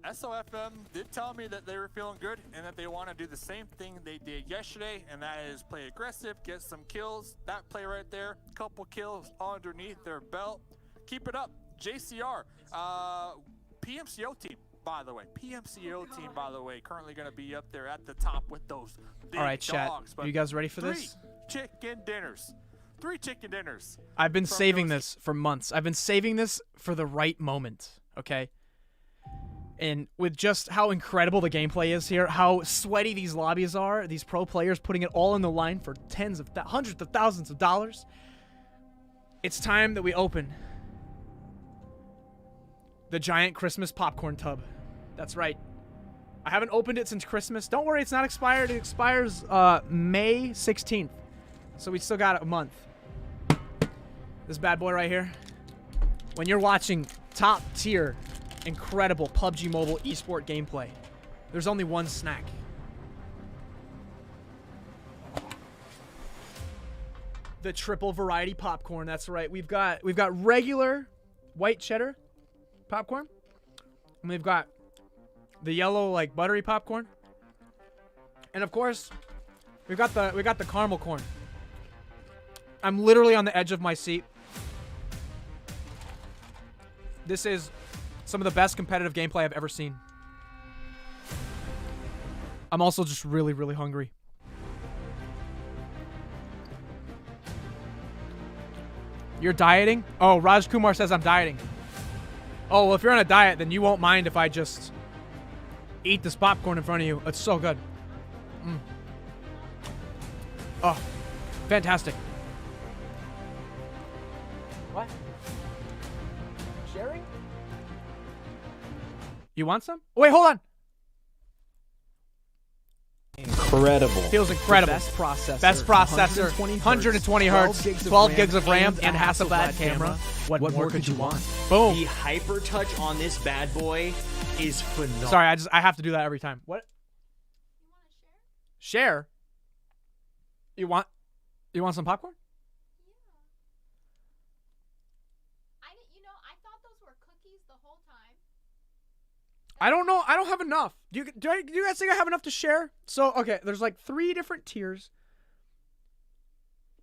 SOFM did tell me that they were feeling good and that they want to do the same thing they did yesterday, and that is play aggressive, get some kills. That play right there, couple kills underneath their belt. Keep it up. JCR, PMCO team, by the way. PMCO team, by the way, currently going to be up there at the top with those big All right, chat. dogs. Are you guys ready for this? 3 chicken dinners. 3 chicken dinners. I've been saving this for months. I've been saving this for the right moment, okay? And with just how incredible the gameplay is here, how sweaty these lobbies are, these pro players putting it all in the line for hundreds of thousands of dollars, it's time that we open the giant Christmas popcorn tub. That's right. I haven't opened it since Christmas. Don't worry, it's not expired. It expires May 16th. So we still got a month. This bad boy right here. When you're watching top tier, incredible PUBG Mobile esport gameplay, there's only one snack. The triple variety popcorn. That's right. We've got regular white cheddar popcorn, and we've got the yellow like buttery popcorn, and of course we got the caramel corn. I'm literally on the edge of my seat. This is some of the best competitive gameplay I've ever seen. I'm also just really, really hungry. You're dieting? Oh, Raj Kumar says I'm dieting. Oh, well, if you're on a diet, then you won't mind if I just eat this popcorn in front of you. It's so good. Oh, fantastic. What? Sharing? You want some? Oh, wait, hold on. Incredible. Feels incredible. Best processor. 120 hertz, 12 gigs of RAM, and Hasselblad camera. What more could you want? Boom. The hyper touch on this bad boy is phenomenal. Sorry, I have to do that every time. What? You want to share? Share? You want some popcorn? I thought those were cookies the whole time. I don't know. I don't have enough. Do you guys think I have enough to share? So, okay, there's like 3 different tiers.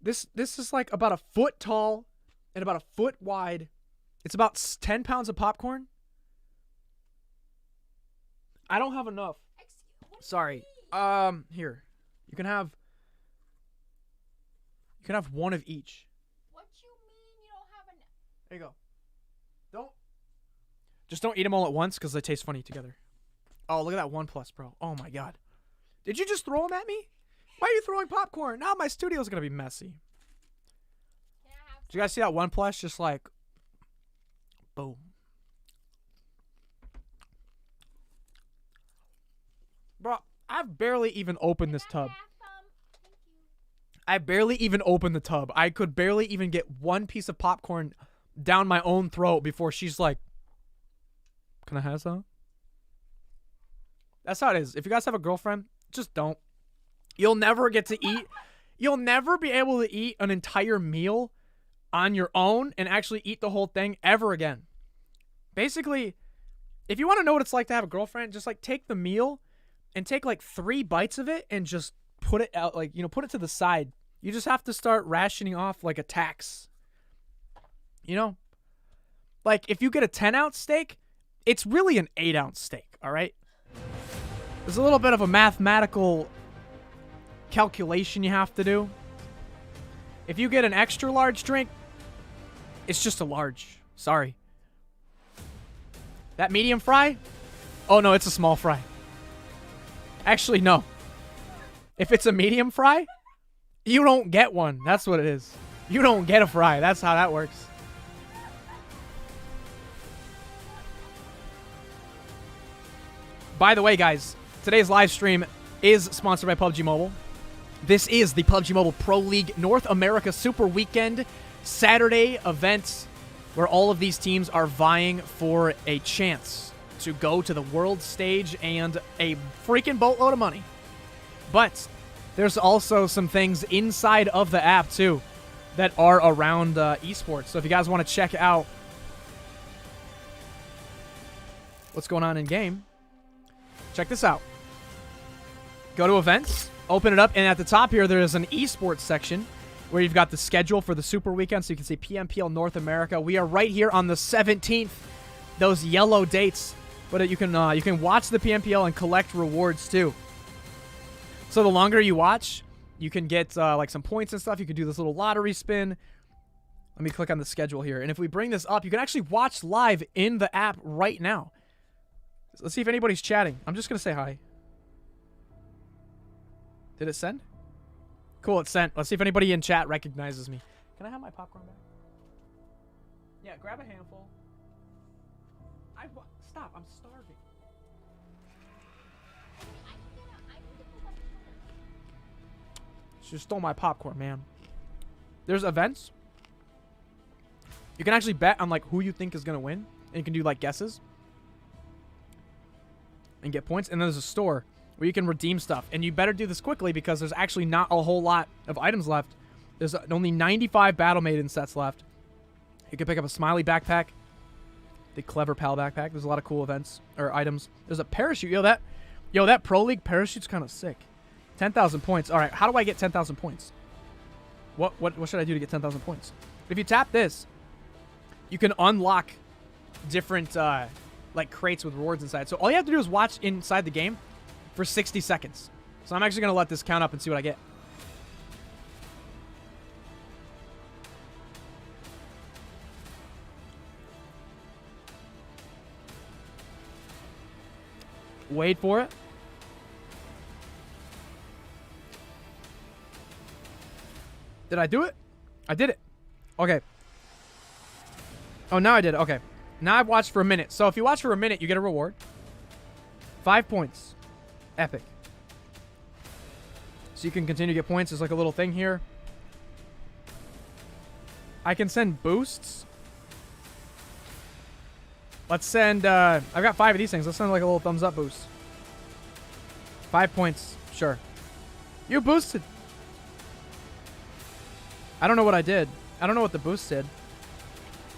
This is like about a foot tall and about a foot wide. It's about 10 pounds of popcorn. I don't have enough. Sorry. Here. You can have one of each. What you mean you don't have enough? There you go. Just don't eat them all at once because they taste funny together. Oh, look at that 1+, bro. Oh my god. Did you just throw them at me? Why are you throwing popcorn? Now my studio's gonna be messy. Did you guys see that one plush? Just like, boom. Bro, I've barely even opened this tub. I barely even opened the tub. I could barely even get one piece of popcorn down my own throat before she's like, can I have some? That's how it is. If you guys have a girlfriend, just don't. You'll never get to eat. You'll never be able to eat an entire meal on your own and actually eat the whole thing ever again. Basically, if you want to know what it's like to have a girlfriend, just like take the meal and take like 3 bites of it and just put it out, like, you know, put it to the side. You just have to start rationing off like a tax. You know? Like, if you get a 10-ounce steak, it's really an 8-ounce steak, all right? There's a little bit of a mathematical calculation you have to do. If you get an extra large drink, it's just a large. Sorry. That medium fry? Oh, no, it's a small fry. Actually, no. If it's a medium fry, you don't get one. That's what it is. You don't get a fry. That's how that works. By the way, guys, today's live stream is sponsored by PUBG Mobile. This is the PUBG Mobile Pro League North America Super Weekend Saturday event where all of these teams are vying for a chance to go to the world stage and a freaking boatload of money. But there's also some things inside of the app, too, that are around esports. So if you guys want to check out what's going on in game, check this out. Go to events, open it up, and at the top here, there's an esports section where you've got the schedule for the Super Weekend, so you can see Pmpl North America. We are right here on the 17th, those yellow dates, but you can watch the Pmpl and collect rewards too. So the longer you watch, you can get like some points and stuff. You can do this little lottery spin. Let me click on the schedule here, and if we bring this up, you can actually watch live in the app right now. Let's see if anybody's chatting. I'm just gonna say hi. Did it send? Cool, it sent. Let's see if anybody in chat recognizes me. Can I have my popcorn back? Yeah, grab a handful. Stop, I'm starving. She just stole my popcorn, man. There's events. You can actually bet on like who you think is gonna win, and you can do like guesses and get points. And then there's a store where you can redeem stuff. And you better do this quickly because there's actually not a whole lot of items left. There's only 95 Battle Maiden sets left. You can pick up a Smiley backpack, the Clever Pal backpack. There's a lot of cool events or items. There's a parachute. Yo, that Pro League parachute's kind of sick. 10,000 points. All right, how do I get 10,000 points? What should I do to get 10,000 points? If you tap this, you can unlock different like crates with rewards inside. So all you have to do is watch inside the game for 60 seconds. So I'm actually going to let this count up and see what I get. Wait for it. Did I do it? I did it. Okay. Oh, now I did it. Okay. Now I've watched for a minute. So if you watch for a minute, you get a reward. 5 points. Epic. So you can continue to get points. There's like a little thing here. I can send boosts. Let's send, I've got 5 of these things. Let's send like a little thumbs up boost. 5 points. Sure. You boosted. I don't know what I did. I don't know what the boost did.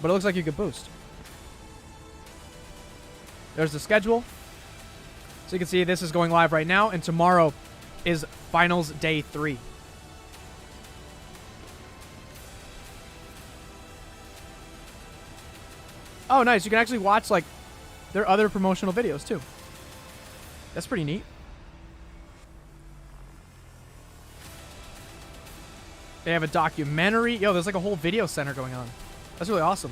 But it looks like you could boost. There's the schedule. So you can see this is going live right now. And tomorrow is finals day 3. Oh, nice. You can actually watch, like, their other promotional videos, too. That's pretty neat. They have a documentary. Yo, there's, like, a whole video center going on. That's really awesome.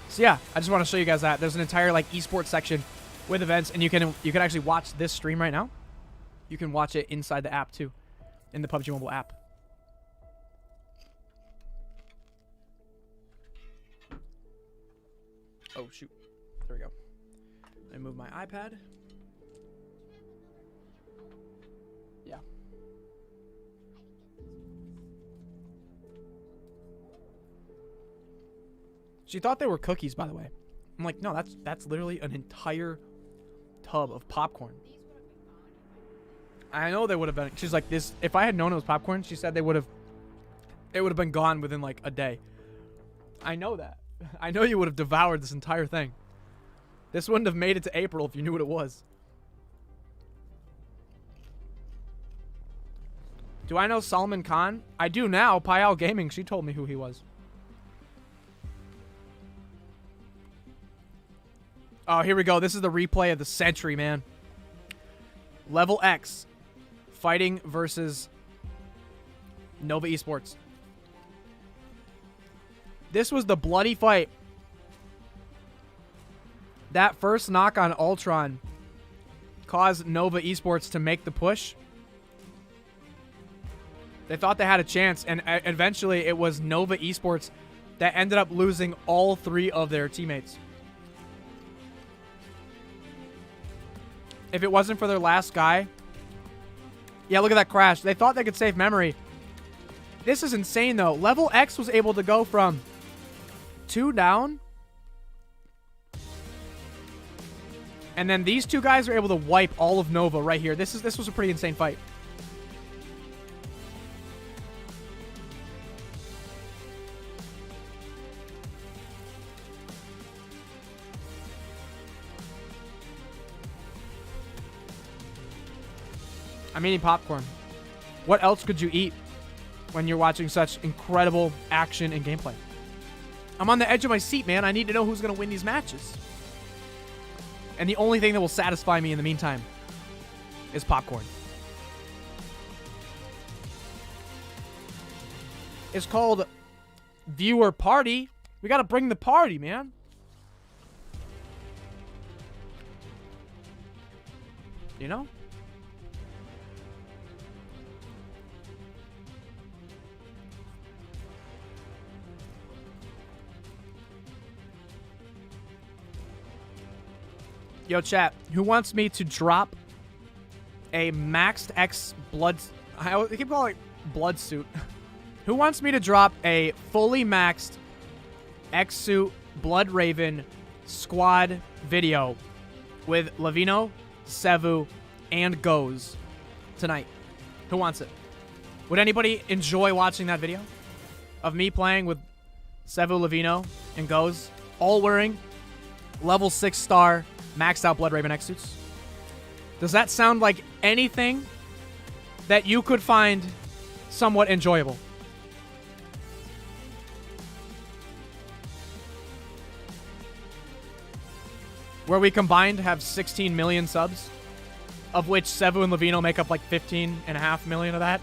So, yeah, I just want to show you guys that. There's an entire, like, esports section with events, and you can actually watch this stream right now. You can watch it inside the app too, in the PUBG Mobile app. Oh shoot, there we go. I move my iPad. Yeah. She thought they were cookies, by the way. I'm like, no, that's literally an entire tub of popcorn. I know they would have been. She's like, this. If I had known it was popcorn, she said it would have been gone within like a day. I know that. I know you would have devoured this entire thing. This wouldn't have made it to April if you knew what it was. Do I know Salman Khan? I do now. Pmpl Gaming, she told me who he was. Oh, here we go. This is the replay of the century, man. Level X. Fighting versus Nova Esports. This was the bloody fight. That first knock on Ultron caused Nova Esports to make the push. They thought they had a chance, and eventually it was Nova Esports that ended up losing all 3 of their teammates. If it wasn't for their last guy... Yeah, look at that crash. They thought they could save memory. This is insane, though. Level X was able to go from 2 down. And then these 2 guys are able to wipe all of Nova right here. This was a pretty insane fight. I'm eating popcorn. What else could you eat when you're watching such incredible action and gameplay? I'm on the edge of my seat, man. I need to know who's going to win these matches. And the only thing that will satisfy me in the meantime is popcorn. It's called Viewer Party. We got to bring the party, man. You know? Yo, chat, who wants me to drop a maxed X blood... I keep calling it blood suit. Who wants me to drop a fully maxed X suit Blood Raven squad video with Lavino, Sevu, and Goes tonight? Who wants it? Would anybody enjoy watching that video of me playing with Sevu, Lavino, and Goes, all wearing level 6 star maxed out Blood Raven X suits? Does that sound like anything that you could find somewhat enjoyable? Where we combined have 16 million subs, of which Sevu and Lavino make up like 15.5 million of that.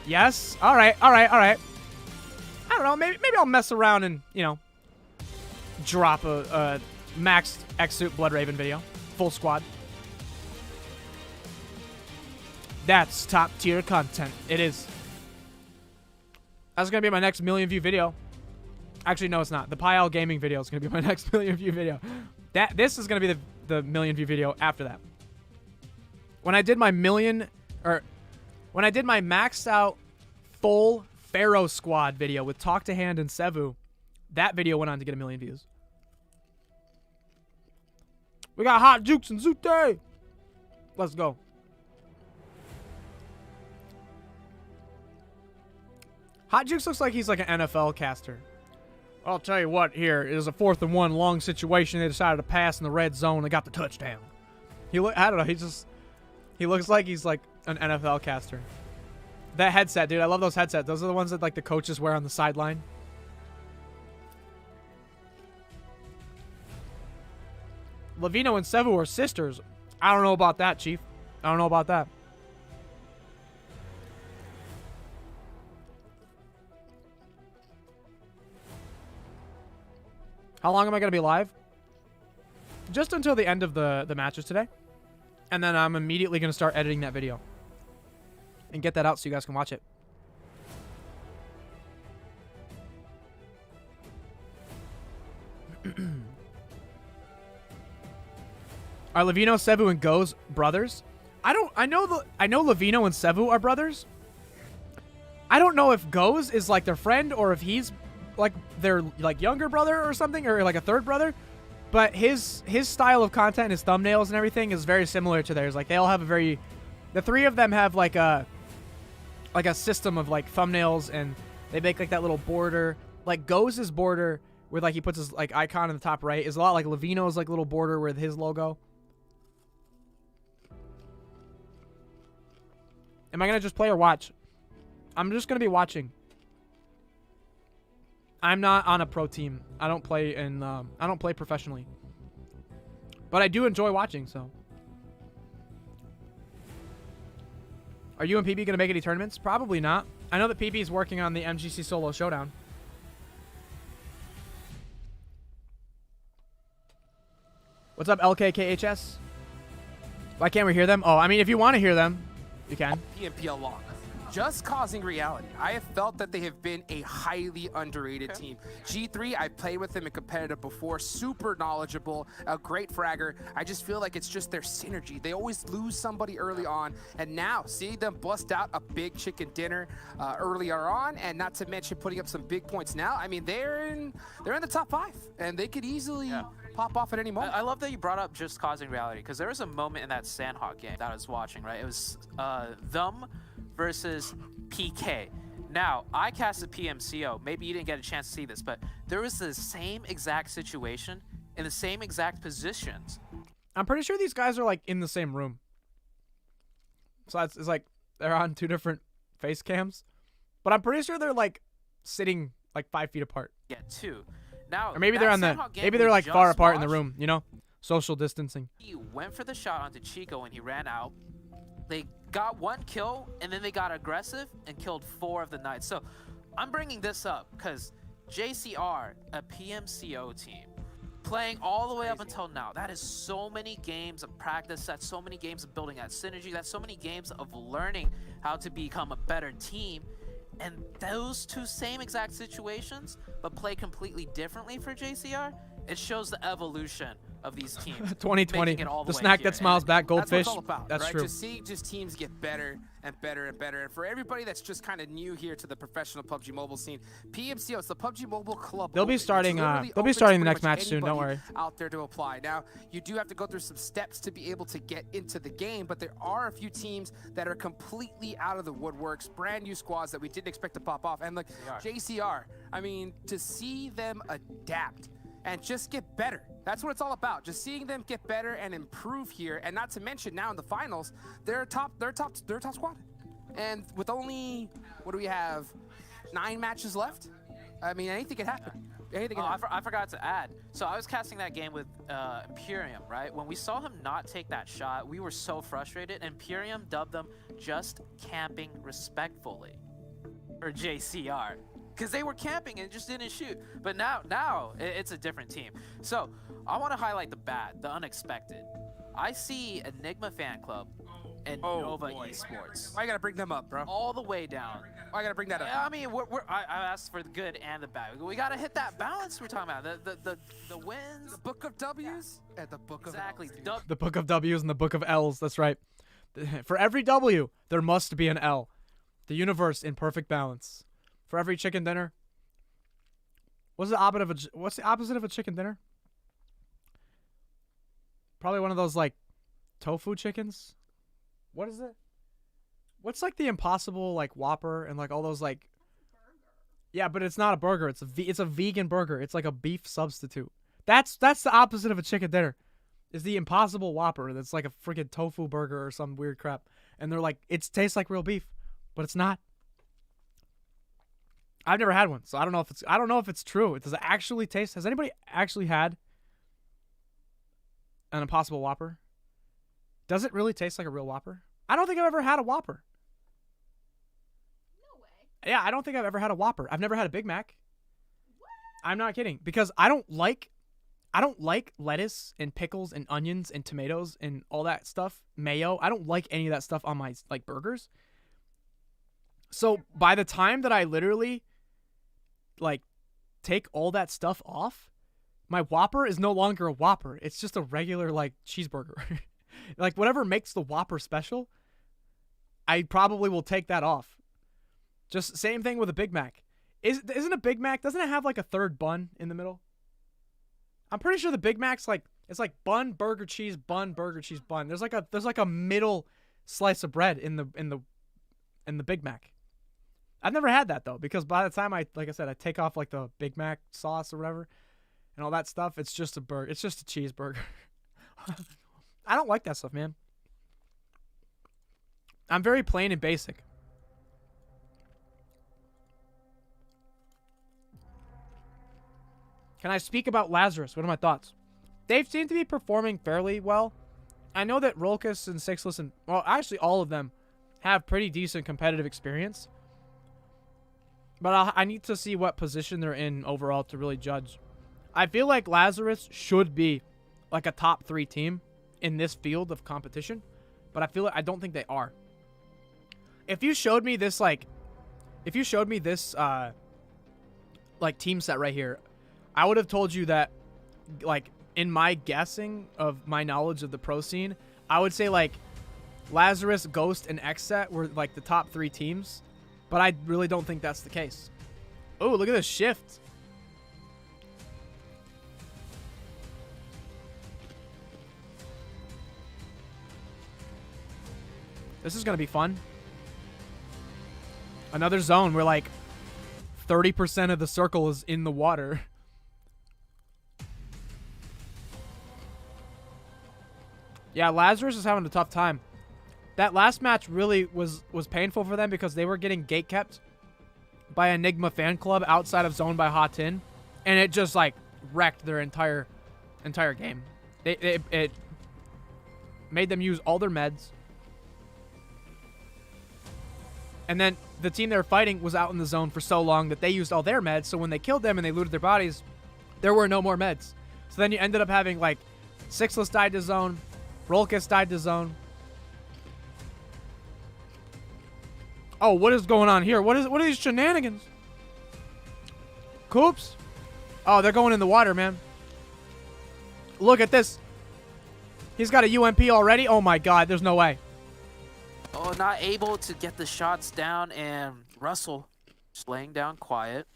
Yes? Alright. I don't know, maybe I'll mess around and, you know, drop a maxed X-Suit Blood Raven video. Full squad. That's top tier content. It is. That's going to be my next million view video. Actually, no, it's not. The Pmpl Gaming video is going to be my next million view video. This is going to be the million view video after that. When I did my when I did my maxed out full Pharaoh squad video with Talk to Hand and Sevu, that video went on to get 1 million views. We got Hot Jukes and Zute. Let's go. Hot Jukes looks like he's like an NFL caster. I'll tell you what, here is a 4th and 1 long situation. They decided to pass in the red zone. They got the touchdown. I don't know. He looks like he's like an NFL caster. That headset, dude. I love those headsets. Those are the ones that like the coaches wear on the sideline. Lavino and Sevu are sisters. I don't know about that, Chief. I don't know about that. How long am I going to be live? Just until the end of the matches today. And then I'm immediately going to start editing that video. And get that out so you guys can watch it. Are Levino, Sevu, and Go's brothers? I know Levino and Sevu are brothers. I don't know if Go's is like their friend or if he's like their like younger brother or something, or like a third brother. But his style of content, his thumbnails and everything is very similar to theirs. Like they all have a very, the three of them have like a system of like thumbnails, and they make like that little border. Like Go's border where like he puts his like icon in the top right is a lot like Levino's like little border with his logo. Am I gonna just play or watch? I'm just gonna be watching. I'm not on a pro team. I don't play professionally. But I do enjoy watching, so. Are you and PB gonna make any tournaments? Probably not. I know that PB is working on the MGC Solo Showdown. What's up, LKKHS? Why can't we hear them? Oh, I mean, if you want to hear them, you can. Pmpl long. Just Causing Reality. I have felt that they have been a highly underrated team. G3, I played with them in competitive before. Super knowledgeable, a great fragger. I just feel like it's just their synergy. They always lose somebody early on, and now seeing them bust out a big chicken dinner earlier on, and not to mention putting up some big points now. I mean, they're in the top 5, and they could easily pop off at any moment. I love that you brought up Just Causing Reality, because there was a moment in that Sandhawk game that I was watching, right? It was them versus PK. Now, I casted PMCO. Maybe you didn't get a chance to see this, but there was the same exact situation in the same exact positions. I'm pretty sure these guys are like in the same room. So it's like they're on 2 different face cams. But I'm pretty sure they're like sitting like 5 feet apart. Yeah, 2. Now, or maybe they're on maybe they're like far apart in the room, you know? Social distancing. He went for the shot onto Chico and he ran out. They got 1 kill, and then they got aggressive and killed 4 of the Knights. So I'm bringing this up because JCR, a PMCO team, playing all the way up until now. That is so many games of practice. That's so many games of building that synergy. That's so many games of learning how to become a better team. And those 2 same exact situations, but play completely differently for JCR, it shows the evolution of these teams. 2020, the snack that smiles back, Goldfish. That's what it's all about, that's right? true. Just seeing teams get better and better and better. And for everybody that's just kind of new here to the professional PUBG Mobile scene, PMCO, it's the PUBG Mobile Club. They'll be starting. They'll be starting the next match soon. Don't worry. Out there to apply. Now, you do have to go through some steps to be able to get into the game, but there are a few teams that are completely out of the woodworks, brand new squads that we didn't expect to pop off. And look, JCR. I mean, to see them adapt and just get better. That's what it's all about. Just seeing them get better and improve here, and not to mention now in the finals, they're a top squad. And with only, what do we have, 9 matches left? I mean, anything can happen. Anything can happen. I forgot to add. So I was casting that game with Imperium, right? When we saw him not take that shot, we were so frustrated. Imperium dubbed them just camping respectfully, or JCR. Because they were camping and just didn't shoot. But now it's a different team. So I want to highlight the bad, the unexpected. I see Enigma Fan Club and Nova Esports. I gotta bring them up, bro. All the way down. I gotta bring that up. I mean, I asked for the good and the bad. We gotta hit that balance we're talking about. The wins. The book of W's and the book of L's. The book of W's and the book of L's. That's right. For every W, there must be an L. The universe in perfect balance. For every chicken dinner. What's the opposite of a chicken dinner? Probably one of those like tofu chickens. What is it? What's like the Impossible like Whopper and like all those like? Yeah, but it's not a burger. It's a vegan burger. It's like a beef substitute. That's the opposite of a chicken dinner. Is the Impossible Whopper? That's like a freaking tofu burger or some weird crap. And they're like, it tastes like real beef, but it's not. I've never had one, so I don't know if it's true. Does it actually taste? Has anybody actually had an Impossible Whopper? Does it really taste like a real Whopper? I don't think I've ever had a Whopper. No way. Yeah, I don't think I've ever had a Whopper. I've never had a Big Mac. What? I'm not kidding, because I don't I don't like lettuce and pickles and onions and tomatoes and all that stuff. Mayo. I don't like any of that stuff on my like burgers. So by the time that I literally like take all that stuff off, my Whopper is no longer a Whopper. It's just a regular like cheeseburger. Like whatever makes the Whopper special, I probably will take that off. Just same thing with a Big Mac. Isn't a Big Mac, doesn't it have like a third bun in the middle? I'm pretty sure the Big Mac's like, it's like bun, burger, cheese, bun, burger, cheese, bun. There's like a middle slice of bread in the Big Mac. I've never had that though, because by the time I take off like the Big Mac sauce or whatever and all that stuff, it's just a burger. It's just a cheeseburger. I don't like that stuff, man. I'm very plain and basic. Can I speak about Lazarus? What are my thoughts? They seem to be performing fairly well. I know that Rolkis and Sixless and, well, actually all of them have pretty decent competitive experience. But I need to see what position they're in overall to really judge. I feel like Lazarus should be like a top 3 team in this field of competition. But I don't think they are. If you showed me this, like team set right here, I would have told you that, like, in my guessing of my knowledge of the pro scene, I would say, like, Lazarus, Ghost, and Xset were, like, the top 3 teams. But I really don't think that's the case. Oh, look at this shift. This is going to be fun. Another zone where, like, 30% of the circle is in the water. Yeah, Lazarus is having a tough time. That last match really was painful for them because they were getting gatekept by Enigma fan club outside of zone by Hatin, and it just like wrecked their entire game. It made them use all their meds, and then the team they were fighting was out in the zone for so long that they used all their meds. So when they killed them and they looted their bodies, there were no more meds. So then you ended up having like Sixless died to zone. Rolkis died to zone. Oh, what is going on here? What are these shenanigans? Coops? Oh, they're going in the water, man. Look at this. He's got a UMP already? Oh my god, there's no way. Oh, not able to get the shots down, and Russell just laying down quiet.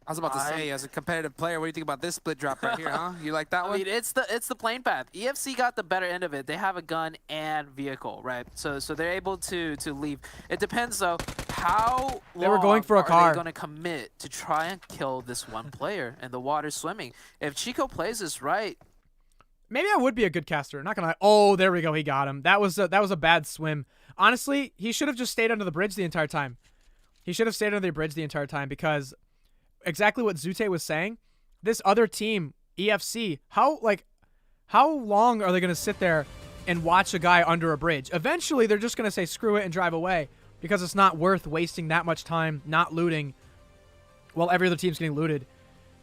I was about to say, as a competitive player, what do you think about this split drop right here, huh? You like that one? I mean, it's the plane path. EFC got the better end of it. They have a gun and vehicle, right? So they're able to leave. It depends though, how they were going for a car. Are they going to commit to try and kill this one player in the water swimming? If Chico plays this right, maybe I would be a good caster. Not gonna lie. Oh, there we go. He got him. That was a bad swim. Honestly, he should have just stayed under the bridge the entire time. He should have stayed under the bridge the entire time because exactly what Zute was saying. This other team, EFC, how long are they going to sit there and watch a guy under a bridge? Eventually, they're just going to say screw it and drive away because it's not worth wasting that much time not looting while every other team's getting looted.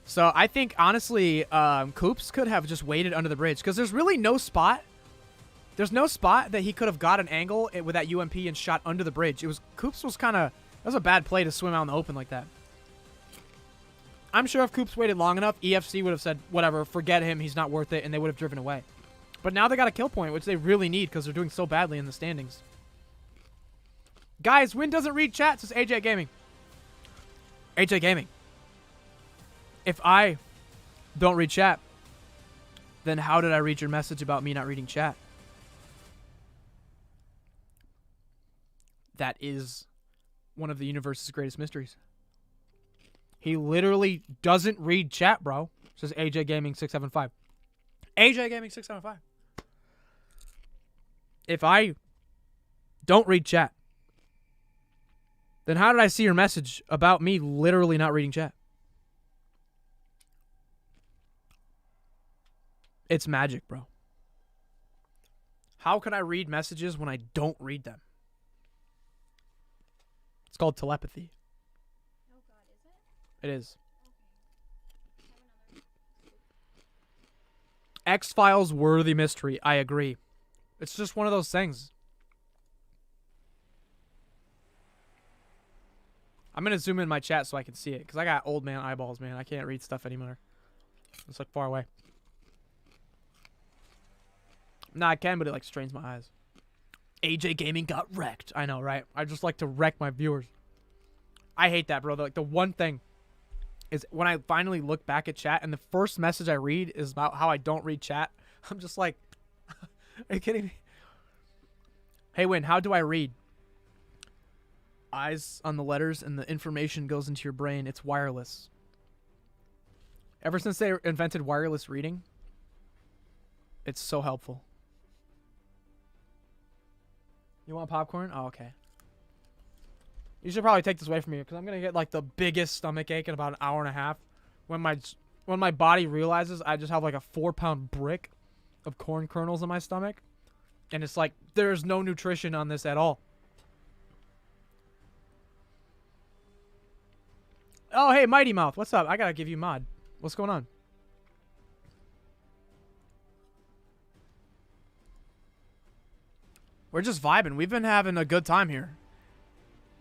So I think, honestly, Coops could have just waited under the bridge because there's really no spot. There's no spot that he could have got an angle with that UMP and shot under the bridge. Coops was kind of, that was a bad play to swim out in the open like that. I'm sure if Coops waited long enough, EFC would have said, whatever, forget him, he's not worth it, and they would have driven away. But now they got a kill point, which they really need because they're doing so badly in the standings. Guys, Win doesn't read chat, says AJ Gaming. AJ Gaming. If I don't read chat, then how did I read your message about me not reading chat? That is one of the universe's greatest mysteries. He literally doesn't read chat, bro. Says AJ Gaming 675. AJ Gaming 675. If I don't read chat, then how did I see your message about me literally not reading chat? It's magic, bro. How can I read messages when I don't read them? It's called telepathy. Oh god, is it? It is. Okay. X-Files worthy mystery. I agree. It's just one of those things. I'm going to zoom in my chat so I can see it, because I got old man eyeballs, man. I can't read stuff anymore. It's like far away. Nah, I can, but it like strains my eyes. AJ Gaming got wrecked. I know, right? I just like to wreck my viewers. I hate that, bro. Like, the one thing is when I finally look back at chat and the first message I read is about how I don't read chat. I'm just like, are you kidding me? Hey, Win, how do I read? Eyes on the letters and the information goes into your brain. It's wireless. Ever since they invented wireless reading, it's so helpful. You want popcorn? Oh, okay. You should probably take this away from me, because I'm gonna get like the biggest stomach ache in about an hour and a half when my body realizes I just have like a 4-pound brick of corn kernels in my stomach, and it's like there's no nutrition on this at all. Oh, hey, Mighty Mouth, what's up? I gotta give you mod. What's going on? We're just vibing. We've been having a good time here.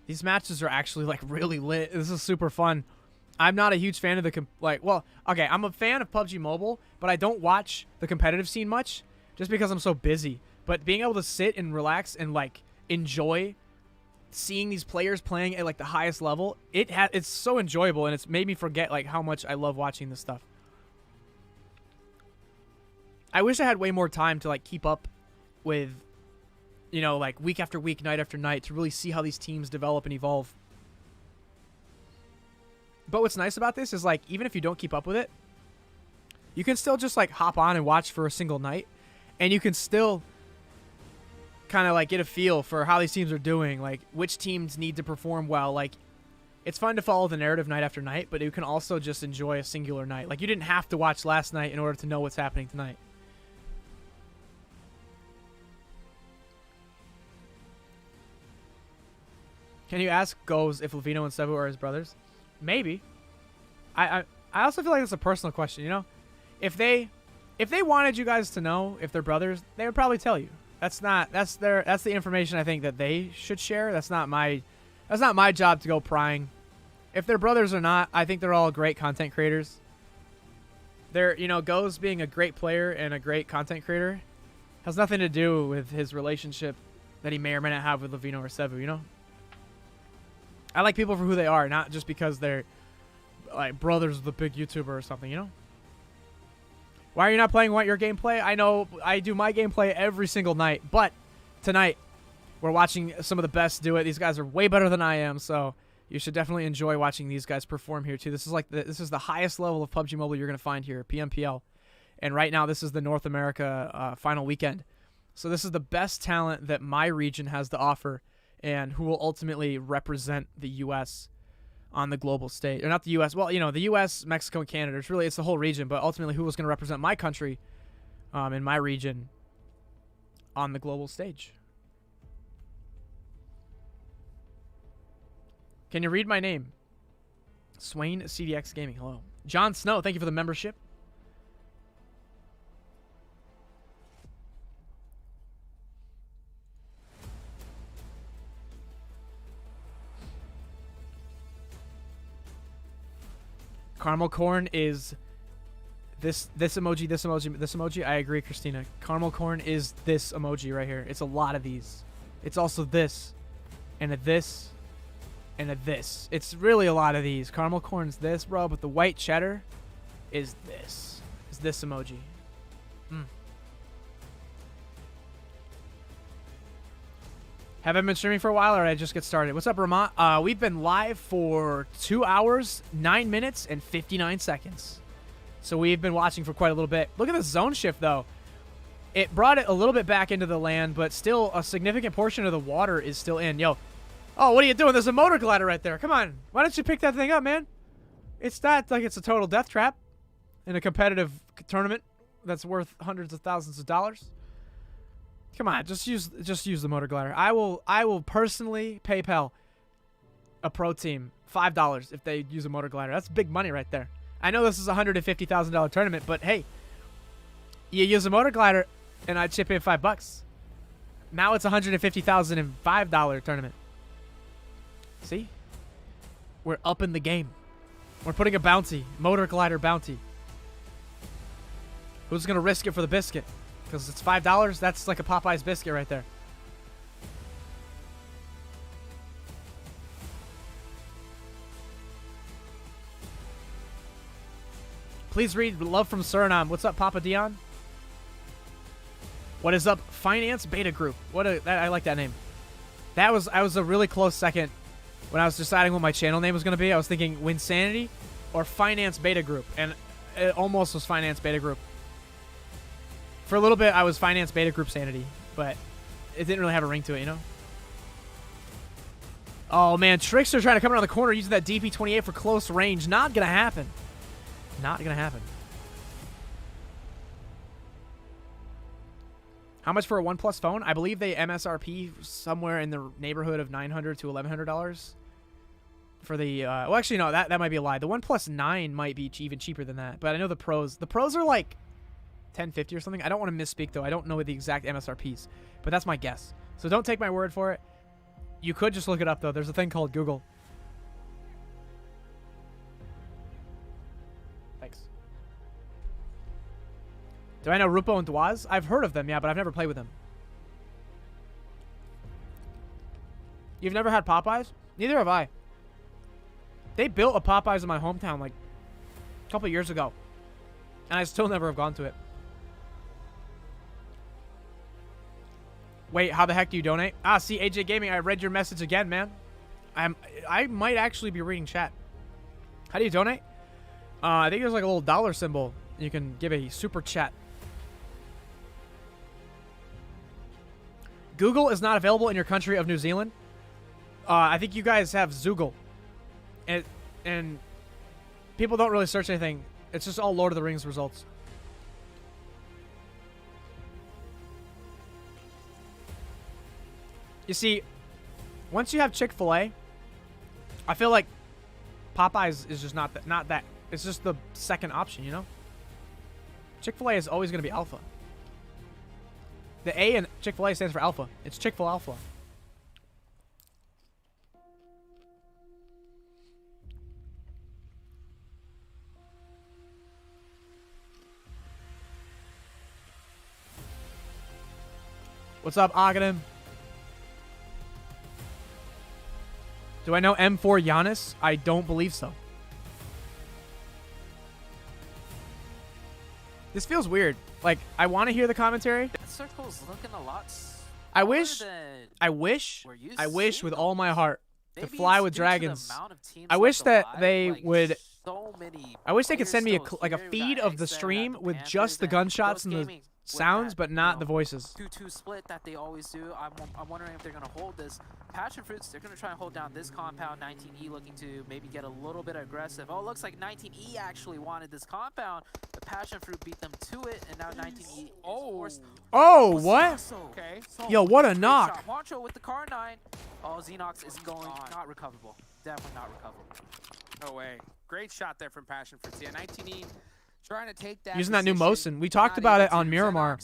These matches are actually like really lit. This is super fun. I'm not a huge fan of the okay, I'm a fan of PUBG Mobile, but I don't watch the competitive scene much just because I'm so busy. But being able to sit and relax and like enjoy seeing these players playing at like the highest level, it's so enjoyable, and it's made me forget like how much I love watching this stuff. I wish I had way more time to like keep up with, you know, like week after week, night after night, to really see how these teams develop and evolve. But what's nice about this is like, even if you don't keep up with it, you can still just like hop on and watch for a single night, and you can still kind of like get a feel for how these teams are doing, like which teams need to perform well. Like, it's fun to follow the narrative night after night, but you can also just enjoy a singular night. Like, you didn't have to watch last night in order to know what's happening tonight. Can you ask Goes if Levino and Sebu are his brothers? Maybe. I also feel like it's a personal question, you know? If they wanted you guys to know if they're brothers, they would probably tell you. That's the information I think that they should share. That's not my job to go prying. If they're brothers or not, I think they're all great content creators. You know, Goes being a great player and a great content creator has nothing to do with his relationship that he may or may not have with Levino or Sebu, you know? I like people for who they are, not just because they're like brothers of a big YouTuber or something, you know? Why are you not playing Want Your Gameplay? I know I do my gameplay every single night, but tonight we're watching some of the best do it. These guys are way better than I am, so you should definitely enjoy watching these guys perform here too. This is the highest level of PUBG Mobile you're going to find here, PMPL. And right now this is the North America final weekend. So this is the best talent that my region has to offer, and who will ultimately represent the U.S. on the global stage. Or not the U.S. Well, you know, the U.S., Mexico, and Canada. It's the whole region, but ultimately who was going to represent my country in my region on the global stage. Can you read my name? Swain CDX Gaming. Hello. John Snow, thank you for the membership. Caramel corn is this emoji, this emoji, this emoji. I agree, Christina. Caramel corn is this emoji right here. It's a lot of these. It's also this, and a this, and a this. It's really a lot of these. Caramel corn's this, bro, but the white cheddar is this. Is this emoji. Have I been streaming for a while, or did I just get started? What's up, Ramon? We've been live for 2 hours, 9 minutes, and 59 seconds. So we've been watching for quite a little bit. Look at the zone shift, though. It brought it a little bit back into the land, but still a significant portion of the water is still in. Yo. Oh, what are you doing? There's a motor glider right there. Come on. Why don't you pick that thing up, man? It's not like it's a total death trap in a competitive tournament that's worth hundreds of thousands of dollars. Come on, just use the motor glider. I will personally PayPal a pro team $5 if they use a motor glider. That's big money right there. I know this is a $150,000 tournament, but hey, You use a motor glider, and I chip in $5. Now it's $150,000 in $5 tournament. See? We're up in the game. We're putting a bounty, motor glider bounty. Who's gonna risk it for the biscuit? Because it's $5. That's like a Popeye's biscuit right there. Please read love from Suriname. What's up, Papa Dion? What is up, Finance Beta Group? I like that name. I was a really close second when I was deciding what my channel name was gonna be. I was thinking Wynnsanity or Finance Beta Group, and it almost was Finance Beta Group. For a little bit, I was Finance Beta Group Sanity, but it didn't really have a ring to it, you know? Oh man, Trickster trying to come around the corner using that DP28 for close range. Not gonna happen. Not gonna happen. How much for a OnePlus phone? I believe they MSRP somewhere in the neighborhood of $900 to $1,100 for the. Well, actually, no, that might be a lie. The OnePlus 9 might be even cheaper than that, but I know the Pros. The Pros are like $1,050 or something. I don't want to misspeak though. I don't know the exact MSRPs, but that's my guess. So don't take my word for it. You could just look it up though. There's a thing called Google. Thanks. Do I know Rupo and Dwaz? I've heard of them, yeah, but I've never played with them. You've never had Popeyes? Neither have I. They built a Popeyes in my hometown like a couple years ago, and I still never have gone to it. Wait, how the heck do you donate? Ah, see, AJ Gaming, I read your message again, man. I might actually be reading chat. How do you donate? I think there's like a little dollar symbol. You can give a super chat. Google is not available in your country of New Zealand. I think you guys have Zoogle. And people don't really search anything. It's just all Lord of the Rings results. You see, once you have Chick-fil-A, I feel like Popeyes is just not that. It's just the second option, you know? Chick-fil-A is always going to be alpha. The A in Chick-fil-A stands for alpha. It's Chick-fil Alpha. What's up, Aghanim? Do I know M4 Giannis? I don't believe so. This feels weird. Like, I want to hear the commentary. That circle's looking a lot. I wish with all my heart to fly with dragons. I wish that they would. I wish they could send me a feed of the stream with just the gunshots and the sounds, but not the voices. 2-2 split that they always do. I'm wondering if they're going to hold this. Passion Fruits, they're going to try and hold down this compound. 19E looking to maybe get a little bit aggressive. Oh, it looks like 19E actually wanted this compound. The Passion Fruit beat them to it, and now 19E. Oh, what? Okay. Yo, what a knock. Juancho with the Car-9. Oh, Xenox is going not recoverable. Definitely not recoverable. No way. Great shot there from Passion Fruits. Yeah, 19E. Trying to take that using that new Mosin. We talked about it on Miramar,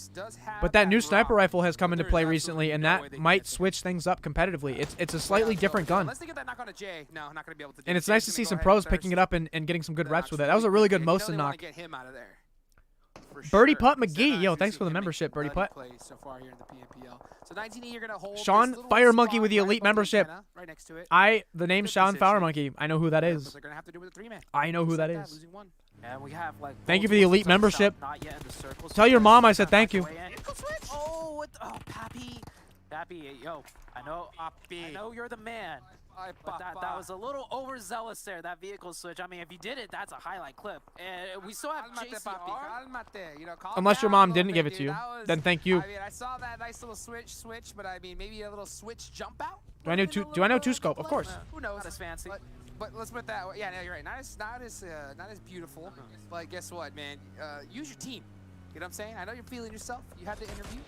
but that new sniper rifle has come into play recently, and that might switch things up competitively. It's a slightly different gun. Unless they get that knock on a J, no, not gonna be able to. And it's nice to see some pros picking it up and getting some good reps with it. That was a really good Mosin knock. Get him out of there. Birdie Putt McGee, yo, thanks for the membership, Birdie Putt. So far here in the Pmpl. So 19E, you're gonna hold Sean Fire Monkey with the elite membership. Right next to it. The name's Sean Fire Monkey. I know who that is. They're gonna have to do with a 3-man. I know who that is. Losing one. And we have like thank you for the elite membership. Tell your mom I said thank you. Oh, Pappy. Pappy, yo, I know you're the man. But that was a little overzealous there, that vehicle switch. I mean, if you did it, that's a highlight clip. And we still have JCR. You know, unless your mom didn't give it to you, then thank you. I mean, I saw that nice little switch, but I mean, maybe a little switch jump out. Do I know two scope? Of course. Who knows? Not as fancy. But let's put that. Yeah, no, you're right. Not as beautiful. But guess what, man? Use your team. You know what I'm saying? I know you're feeling yourself. You had the interview.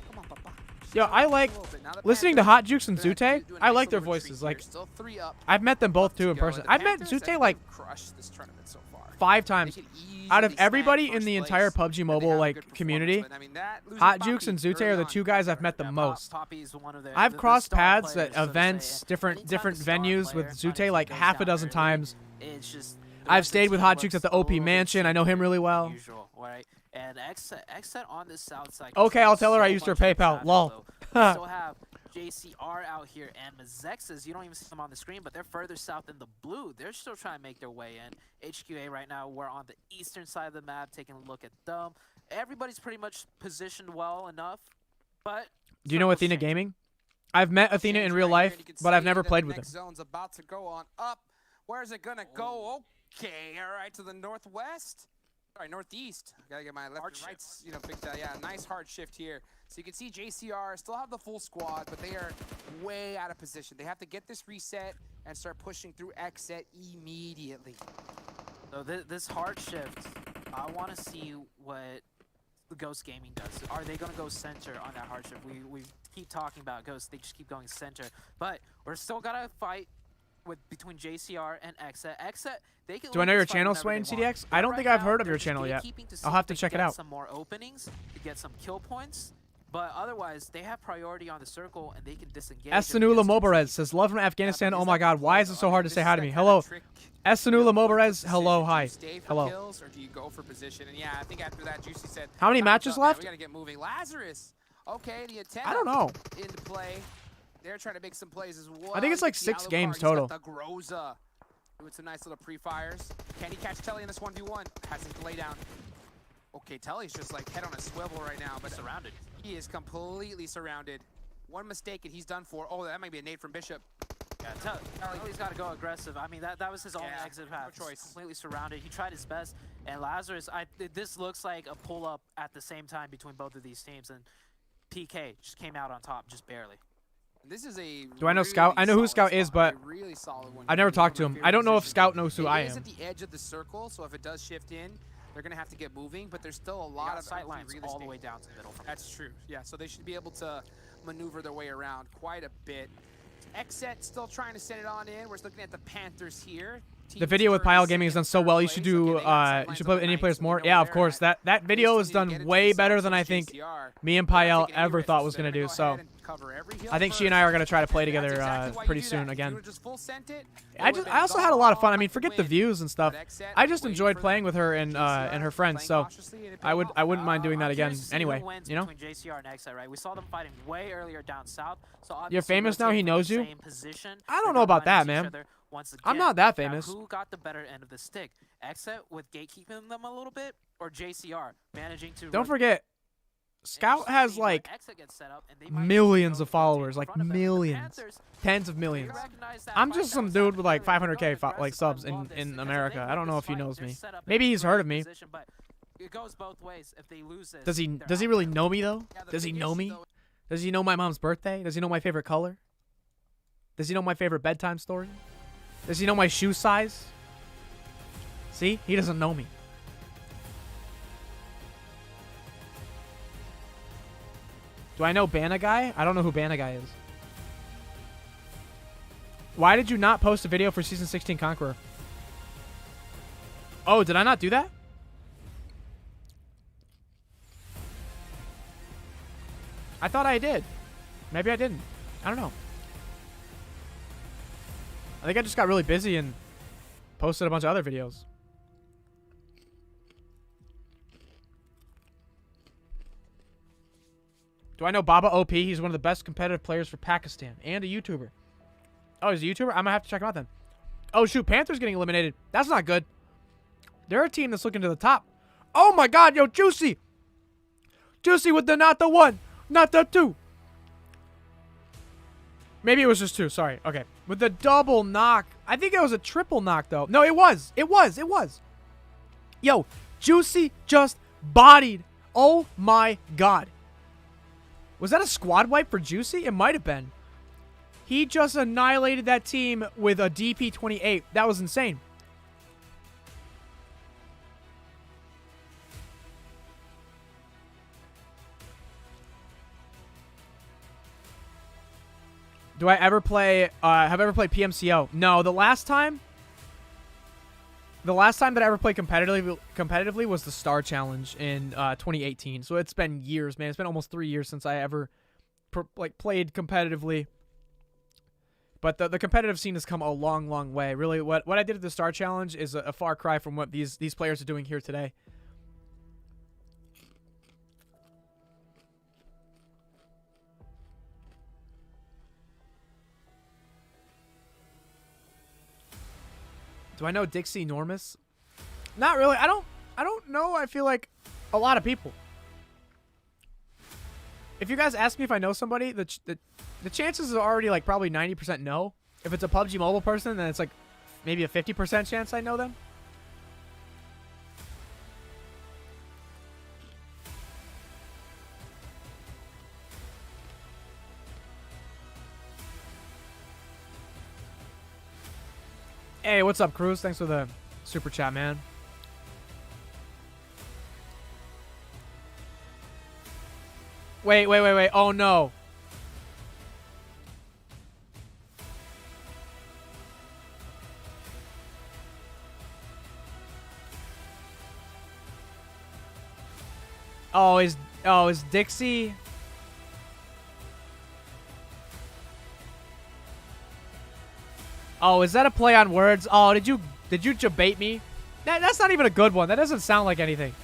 Come on, Papa. Yo, I like listening to Hot Jukes and Zute. I like their voices. Like, I've met them both too in person. I've met Zute like crushed this tournament so far. 5 times. Out of everybody in the entire PUBG Mobile like community, Hot Jukes and Zute are the 2 guys I've met the most. I've crossed paths at events, different venues with Zute like half a dozen times. I've stayed with Hot Jukes at the OP Mansion. I know him really well. And Xset on the south side. Okay, I'll tell her I used her PayPal. Lol. We still have JCR out here and Mazexas. You don't even see them on the screen, but they're further south in the blue. They're still trying to make their way in. HQA right now, we're on the eastern side of the map, taking a look at them. Everybody's pretty much positioned well enough, but... Do you know Athena Gaming? I've met Athena in real life, but I've never played with him. Zone's about to go on up. Where's it gonna go? Okay, all right, to the northwest. Sorry, northeast. Gotta get my left and right, you know, fixed that. Yeah, nice hard shift here. So you can see JCR still have the full squad, but they are way out of position. They have to get this reset and start pushing through Xset immediately. So this hard shift, I want to see what the Ghost Gaming does. Are they going to go center on that hard shift? We keep talking about Ghost. They just keep going center. But we're still got to fight between JCR and Xset. They can. Do I know your channel, Swain CDX? I don't think I've heard of your channel yet. I'll have to check it out. Some more openings to get some kill points, but otherwise they have priority on the circle and they can disengage. Esanula Mobarez says, love from Afghanistan. Oh my god, why is it so hard to say hi to me? Hello. Esanula Mobarez, hello, hi. Hello. Kills, or do you go for position? And yeah, I think after that, Juicy said, how many matches left? We gotta get moving. Lazarus. Okay, the attempt. I don't know. Into play. They're trying to make some plays as well. I think it's like 6 games total. The Groza doing some nice little pre-fires. Can he catch Telly in this 1v1? Has him lay down. Okay, Telly's just like head on a swivel right now, but surrounded. He is completely surrounded. One mistake and he's done for. Oh, that might be a nade from Bishop. Yeah, Telly's got to go aggressive. I mean, that was his only exit path. No choice. Completely surrounded. He tried his best. And Lazarus, this looks like a pull-up at the same time between both of these teams. And PK just came out on top, just barely. This is a Do I know Scout? I know who Scout is, but really solid one. I've never talked to him. I don't know if Scout knows who I am. It is at the edge of the circle, so if it does shift in, they're going to have to get moving, but there's still a lot of sight lines all the way down to the middle. That's true. Yeah, so they should be able to maneuver their way around quite a bit. Xset still trying to send it on in. We're looking at the Panthers here. The video with Pmpl Gaming has done so well. You should do. You should play with Indian players more. Yeah, of course. That video has done way better than I think me and Pmpl ever thought was gonna do. So I think she and I are gonna try to play together pretty soon again. I also had a lot of fun. I mean, forget the views and stuff. I just enjoyed playing with her and her friends. So I wouldn't mind doing that again. Anyway, you know. We saw them fighting way earlier down south. So you're famous now. He knows you. I don't know about that, man. Once again, I'm not that famous. Who got the better end of the stick? Xset with gatekeeping them a little bit, or JCR managing to... Don't forget, Scout has like millions of followers, like millions, tens of millions. I'm just some dude with like 500K like subs in America. I don't know if he knows me. Maybe he's heard of me. It goes both ways. If they lose this, does he really know me though? Does he know me? Does he know my mom's birthday? Does he know my favorite color? Does he know my favorite bedtime story? Does he know my shoe size? See? He doesn't know me. Do I know Banna Guy? I don't know who Banna Guy is. Why did you not post a video for Season 16 Conqueror? Oh, did I not do that? I thought I did. Maybe I didn't. I don't know. I think I just got really busy and posted a bunch of other videos. Do I know Baba OP? He's one of the best competitive players for Pakistan and a YouTuber. Oh, he's a YouTuber? I'm going to have to check him out then. Oh, shoot. Panthers getting eliminated. That's not good. They're a team that's looking to the top. Oh, my God. Yo, Juicy. Juicy with the not the one, not the two. Maybe it was just 2. Sorry. Okay. With the double knock. I think it was a triple knock, though. No, it was. It was. It was. Yo, Juicy just bodied. Oh, my God. Was that a squad wipe for Juicy? It might have been. He just annihilated that team with a DP28. That was insane. Do I ever play, have I ever played PMCO? No, the last time the last time that I ever played competitively was the Star Challenge in 2018. So it's been years, man. It's been almost 3 years since I ever played competitively. But the competitive scene has come a long, long way. Really, what I did at the Star Challenge is a far cry from what these players are doing here today. Do I know Dixie Normus? Not really. I don't know. I feel like a lot of people. If you guys ask me if I know somebody, the chances are already like probably 90% no. If it's a PUBG Mobile person, then it's like maybe a 50% chance I know them. Hey, what's up, Cruz? Thanks for the super chat, man. Wait. Oh, no. Oh, is Dixie... Oh, is that a play on words? Oh, did you debate me? That's not even a good one. That doesn't sound like anything.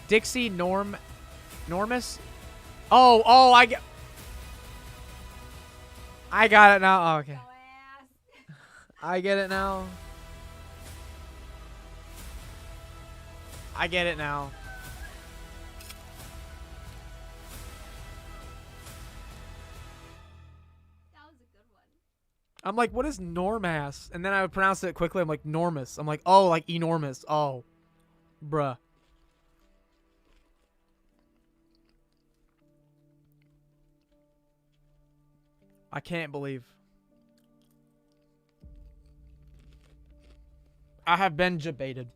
Dixie Normus? Oh, I got it now. Oh, okay. I get it now. I get it now. I'm like, what is Normass? And then I would pronounce it quickly. I'm like, Normus. I'm like, oh, like enormous. Oh, bruh. I can't believe. I have been debated.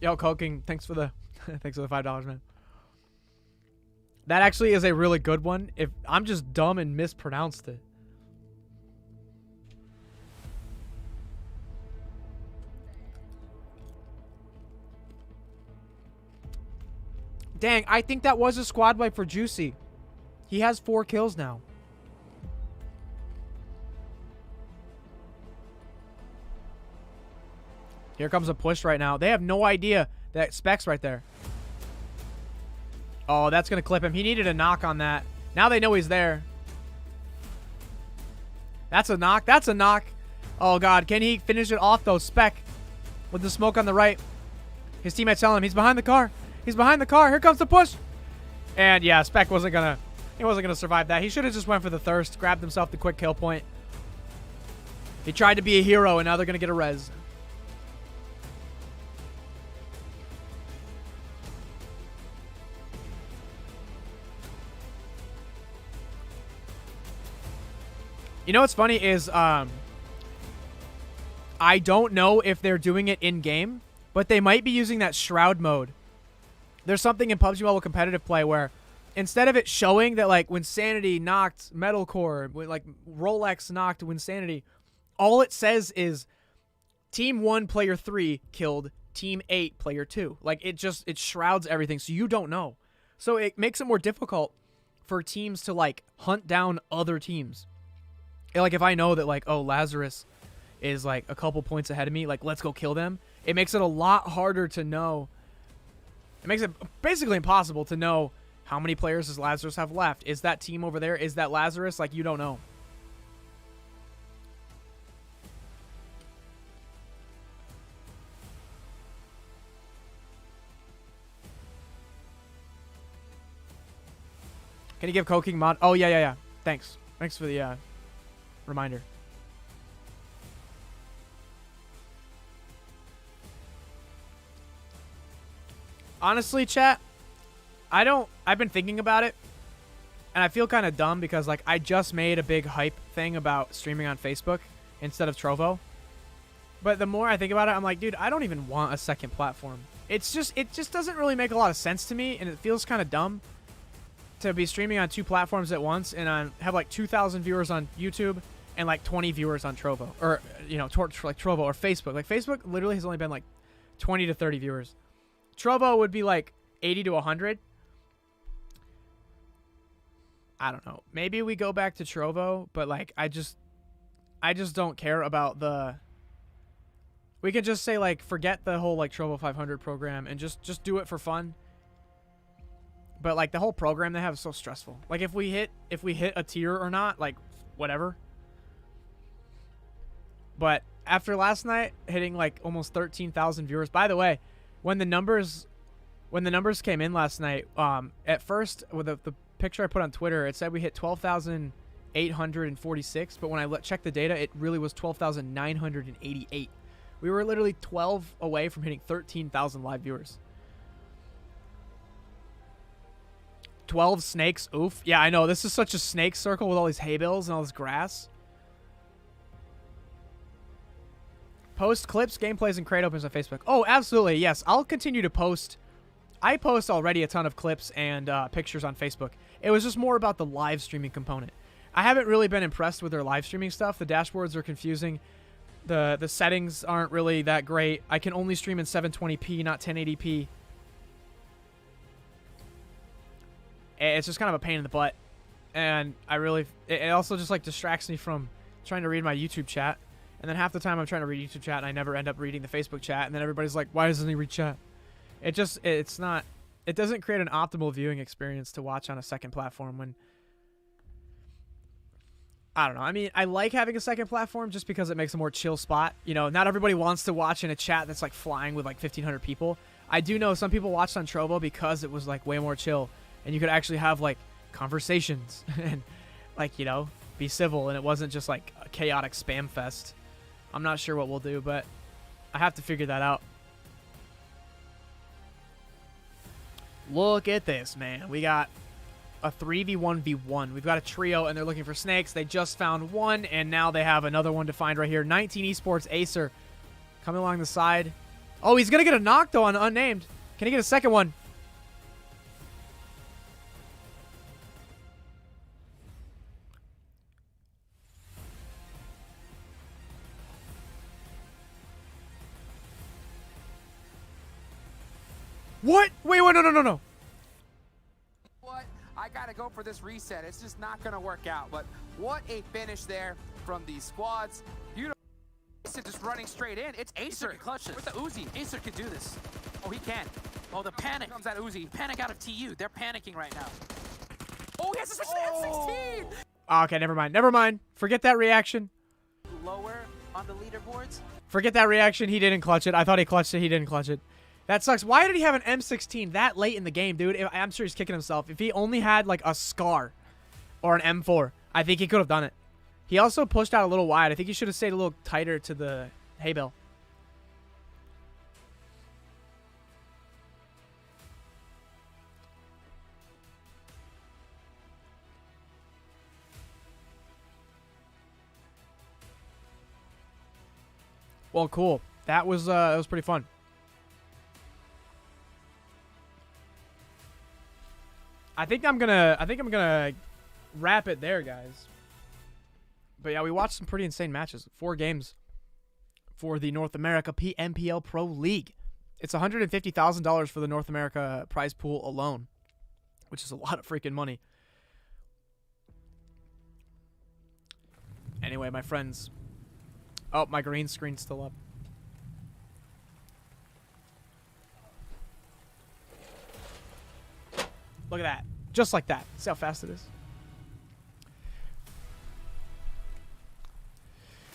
Yo, Coking, thanks for the thanks for the $5, man. That actually is a really good one. If I'm just dumb and mispronounced it. Dang, I think that was a squad wipe for Juicy. He has 4 kills now. Here comes a push right now. They have no idea that Spec's right there. Oh, that's going to clip him. He needed a knock on that. Now they know he's there. That's a knock. That's a knock. Oh, God. Can he finish it off, though? Spec with the smoke on the right. His teammate's telling him he's behind the car. He's behind the car. Here comes the push. And, yeah, Spec wasn't going to survive that. He should have just went for the thirst, grabbed himself the quick kill point. He tried to be a hero, and now they're going to get a res. You know what's funny is I don't know if they're doing it in-game, but they might be using that Shroud mode. There's something in PUBG Mobile competitive play where instead of it showing that, like, Wynnsanity knocked Metalcore, like, Rolex knocked Wynnsanity, all it says is Team 1, Player 3 killed Team 8, Player 2. Like, it shrouds everything, so you don't know. So it makes it more difficult for teams to, like, hunt down other teams. Like, if I know that, like, oh, Lazarus is, like, a couple points ahead of me, like, let's go kill them, it makes it a lot harder to know. It makes it basically impossible to know how many players does Lazarus have left. Is that team over there? Is that Lazarus? Like, you don't know. Can you give Coking mod? Oh, yeah. Thanks. Thanks for the, reminder. Honestly, chat, I've been thinking about it, and I feel kind of dumb because, like, I just made a big hype thing about streaming on Facebook instead of Trovo. But the more I think about it, I'm like, dude, I don't even want a second platform. It just doesn't really make a lot of sense to me, and it feels kind of dumb to be streaming on 2 platforms at once and have like 2,000 viewers on YouTube and like 20 viewers on Trovo, or like Trovo or Facebook. Like Facebook literally has only been like 20 to 30 viewers. Trovo would be like 80 to 100. I don't know. Maybe we go back to Trovo, but like I just don't care about the. We could just say like forget the whole like Trovo 500 program and just do it for fun. But like the whole program they have is so stressful. Like if we hit a tier or not, like whatever. But after last night hitting like almost 13,000 viewers. By the way, when the numbers came in last night, at first with the picture I put on Twitter, it said we hit 12,846, but when I checked the data, it really was 12,988. We were literally 12 away from hitting 13,000 live viewers. 12 snakes, oof. Yeah, I know. This is such a snake circle with all these hay bales and all this grass. Post clips, gameplays, and crate opens on Facebook. Oh, absolutely, yes. I'll continue to post. I post already a ton of clips and pictures on Facebook. It was just more about the live streaming component. I haven't really been impressed with their live streaming stuff. The dashboards are confusing. The settings aren't really that great. I can only stream in 720p, not 1080p. It's just kind of a pain in the butt. And it also just like distracts me from trying to read my YouTube chat. And then half the time I'm trying to read YouTube chat and I never end up reading the Facebook chat. And then everybody's like, why doesn't he read chat? It doesn't create an optimal viewing experience to watch on a second platform when, I don't know. I mean, I like having a second platform just because it makes a more chill spot. You know, not everybody wants to watch in a chat that's like flying with like 1,500 people. I do know some people watched on Trovo because it was like way more chill and you could actually have like conversations and like, you know, be civil and it wasn't just like a chaotic spam fest. I'm not sure what we'll do, but I have to figure that out. Look at this, man. We got a 3v1v1. We've got a trio, and they're looking for snakes. They just found one, and now they have another one to find right here. 19 Esports Acer coming along the side. Oh, he's going to get a knock, though, on unnamed. Can he get a second one? What? Wait, no. What? I gotta go for this reset. It's just not gonna work out. But what a finish there from these squads. Beautiful. Just running straight in. It's Acer. Can clutch it. With the Uzi. Acer can do this. Oh, he can. Oh, the panic. Comes that Uzi. Panic out of TU. They're panicking right now. Oh, he has to switch to M16. Okay, never mind. Forget that reaction. Lower on the leaderboards. Forget that reaction. He didn't clutch it. I thought he clutched it. He didn't clutch it. That sucks. Why did he have an M16 that late in the game, dude? I'm sure he's kicking himself. If he only had, like, a SCAR or an M4, I think he could have done it. He also pushed out a little wide. I think he should have stayed a little tighter to the hay bale. Well, cool. That was pretty fun. I think I'm gonna wrap it there, guys. But yeah, we watched some pretty insane matches. 4 games for the North America Pmpl Pro League. It's $150,000 for the North America prize pool alone, which is a lot of freaking money. Anyway, my friends. Oh, my green screen's still up. Look at that. Just like that. See how fast it is?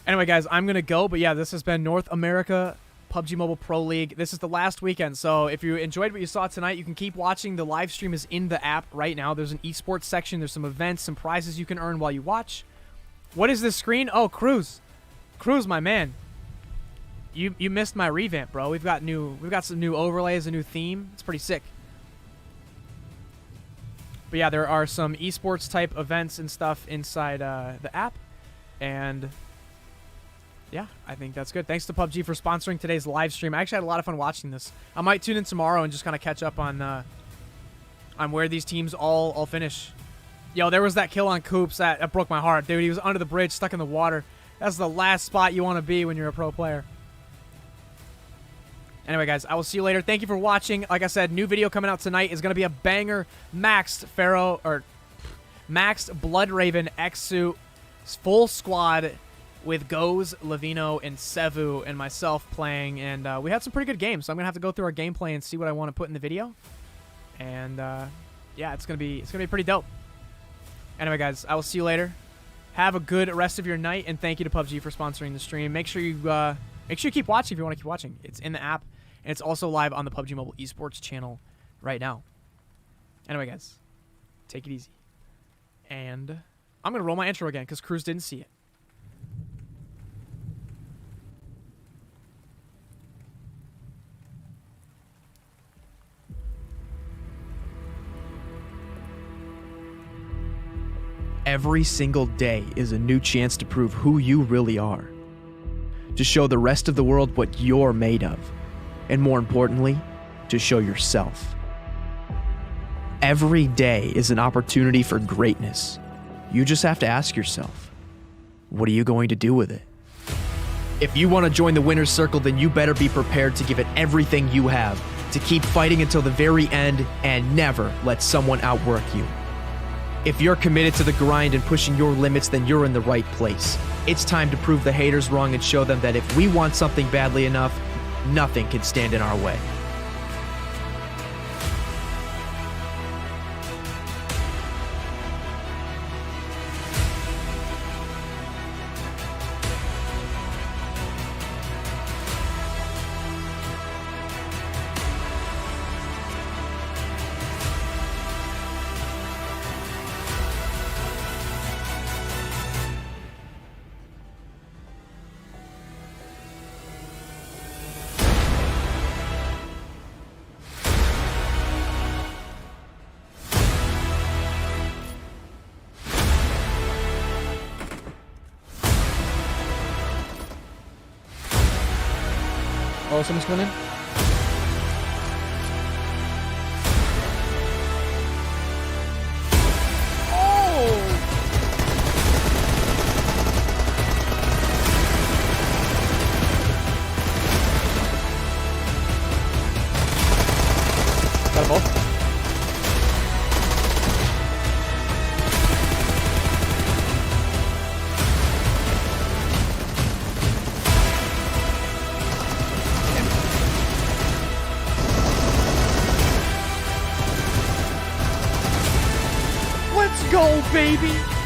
Anyway, guys, I'm going to go. But yeah, this has been North America PUBG Mobile Pro League. This is the last weekend. So if you enjoyed what you saw tonight, you can keep watching. The live stream is in the app right now. There's an esports section. There's some events, some prizes you can earn while you watch. What is this screen? Oh, Cruz. Cruz, my man. You missed my revamp, bro. We've got some new overlays, a new theme. It's pretty sick. But yeah, there are some esports type events and stuff inside the app. And yeah, I think that's good. Thanks to PUBG for sponsoring today's live stream. I actually had a lot of fun watching this. I might tune in tomorrow and just kind of catch up on on where these teams all finish. Yo, there was that kill on Coops that broke my heart, dude. He was under the bridge, stuck in the water. That's the last spot you want to be when you're a pro player. Anyway, guys, I will see you later. Thank you for watching. Like I said, new video coming out tonight is going to be a banger maxed Bloodraven X-Suit full squad with Goz, Levino, and Sevu and myself playing. And we had some pretty good games, so I'm going to have to go through our gameplay and see what I want to put in the video. And yeah, it's going to be pretty dope. Anyway, guys, I will see you later. Have a good rest of your night, and thank you to PUBG for sponsoring the stream. Make sure you keep watching if you want to keep watching. It's in the app, and it's also live on the PUBG Mobile Esports channel right now. Anyway, guys, take it easy. And I'm going to roll my intro again because Cruz didn't see it. Every single day is a new chance to prove who you really are. To show the rest of the world what you're made of. And more importantly, to show yourself. Every day is an opportunity for greatness. You just have to ask yourself, what are you going to do with it? If you want to join the winner's circle, then you better be prepared to give it everything you have, to keep fighting until the very end and never let someone outwork you. If you're committed to the grind and pushing your limits, then you're in the right place. It's time to prove the haters wrong and show them that if we want something badly enough, nothing can stand in our way. Oh, someone's coming in. Got a ball. Let's go, baby!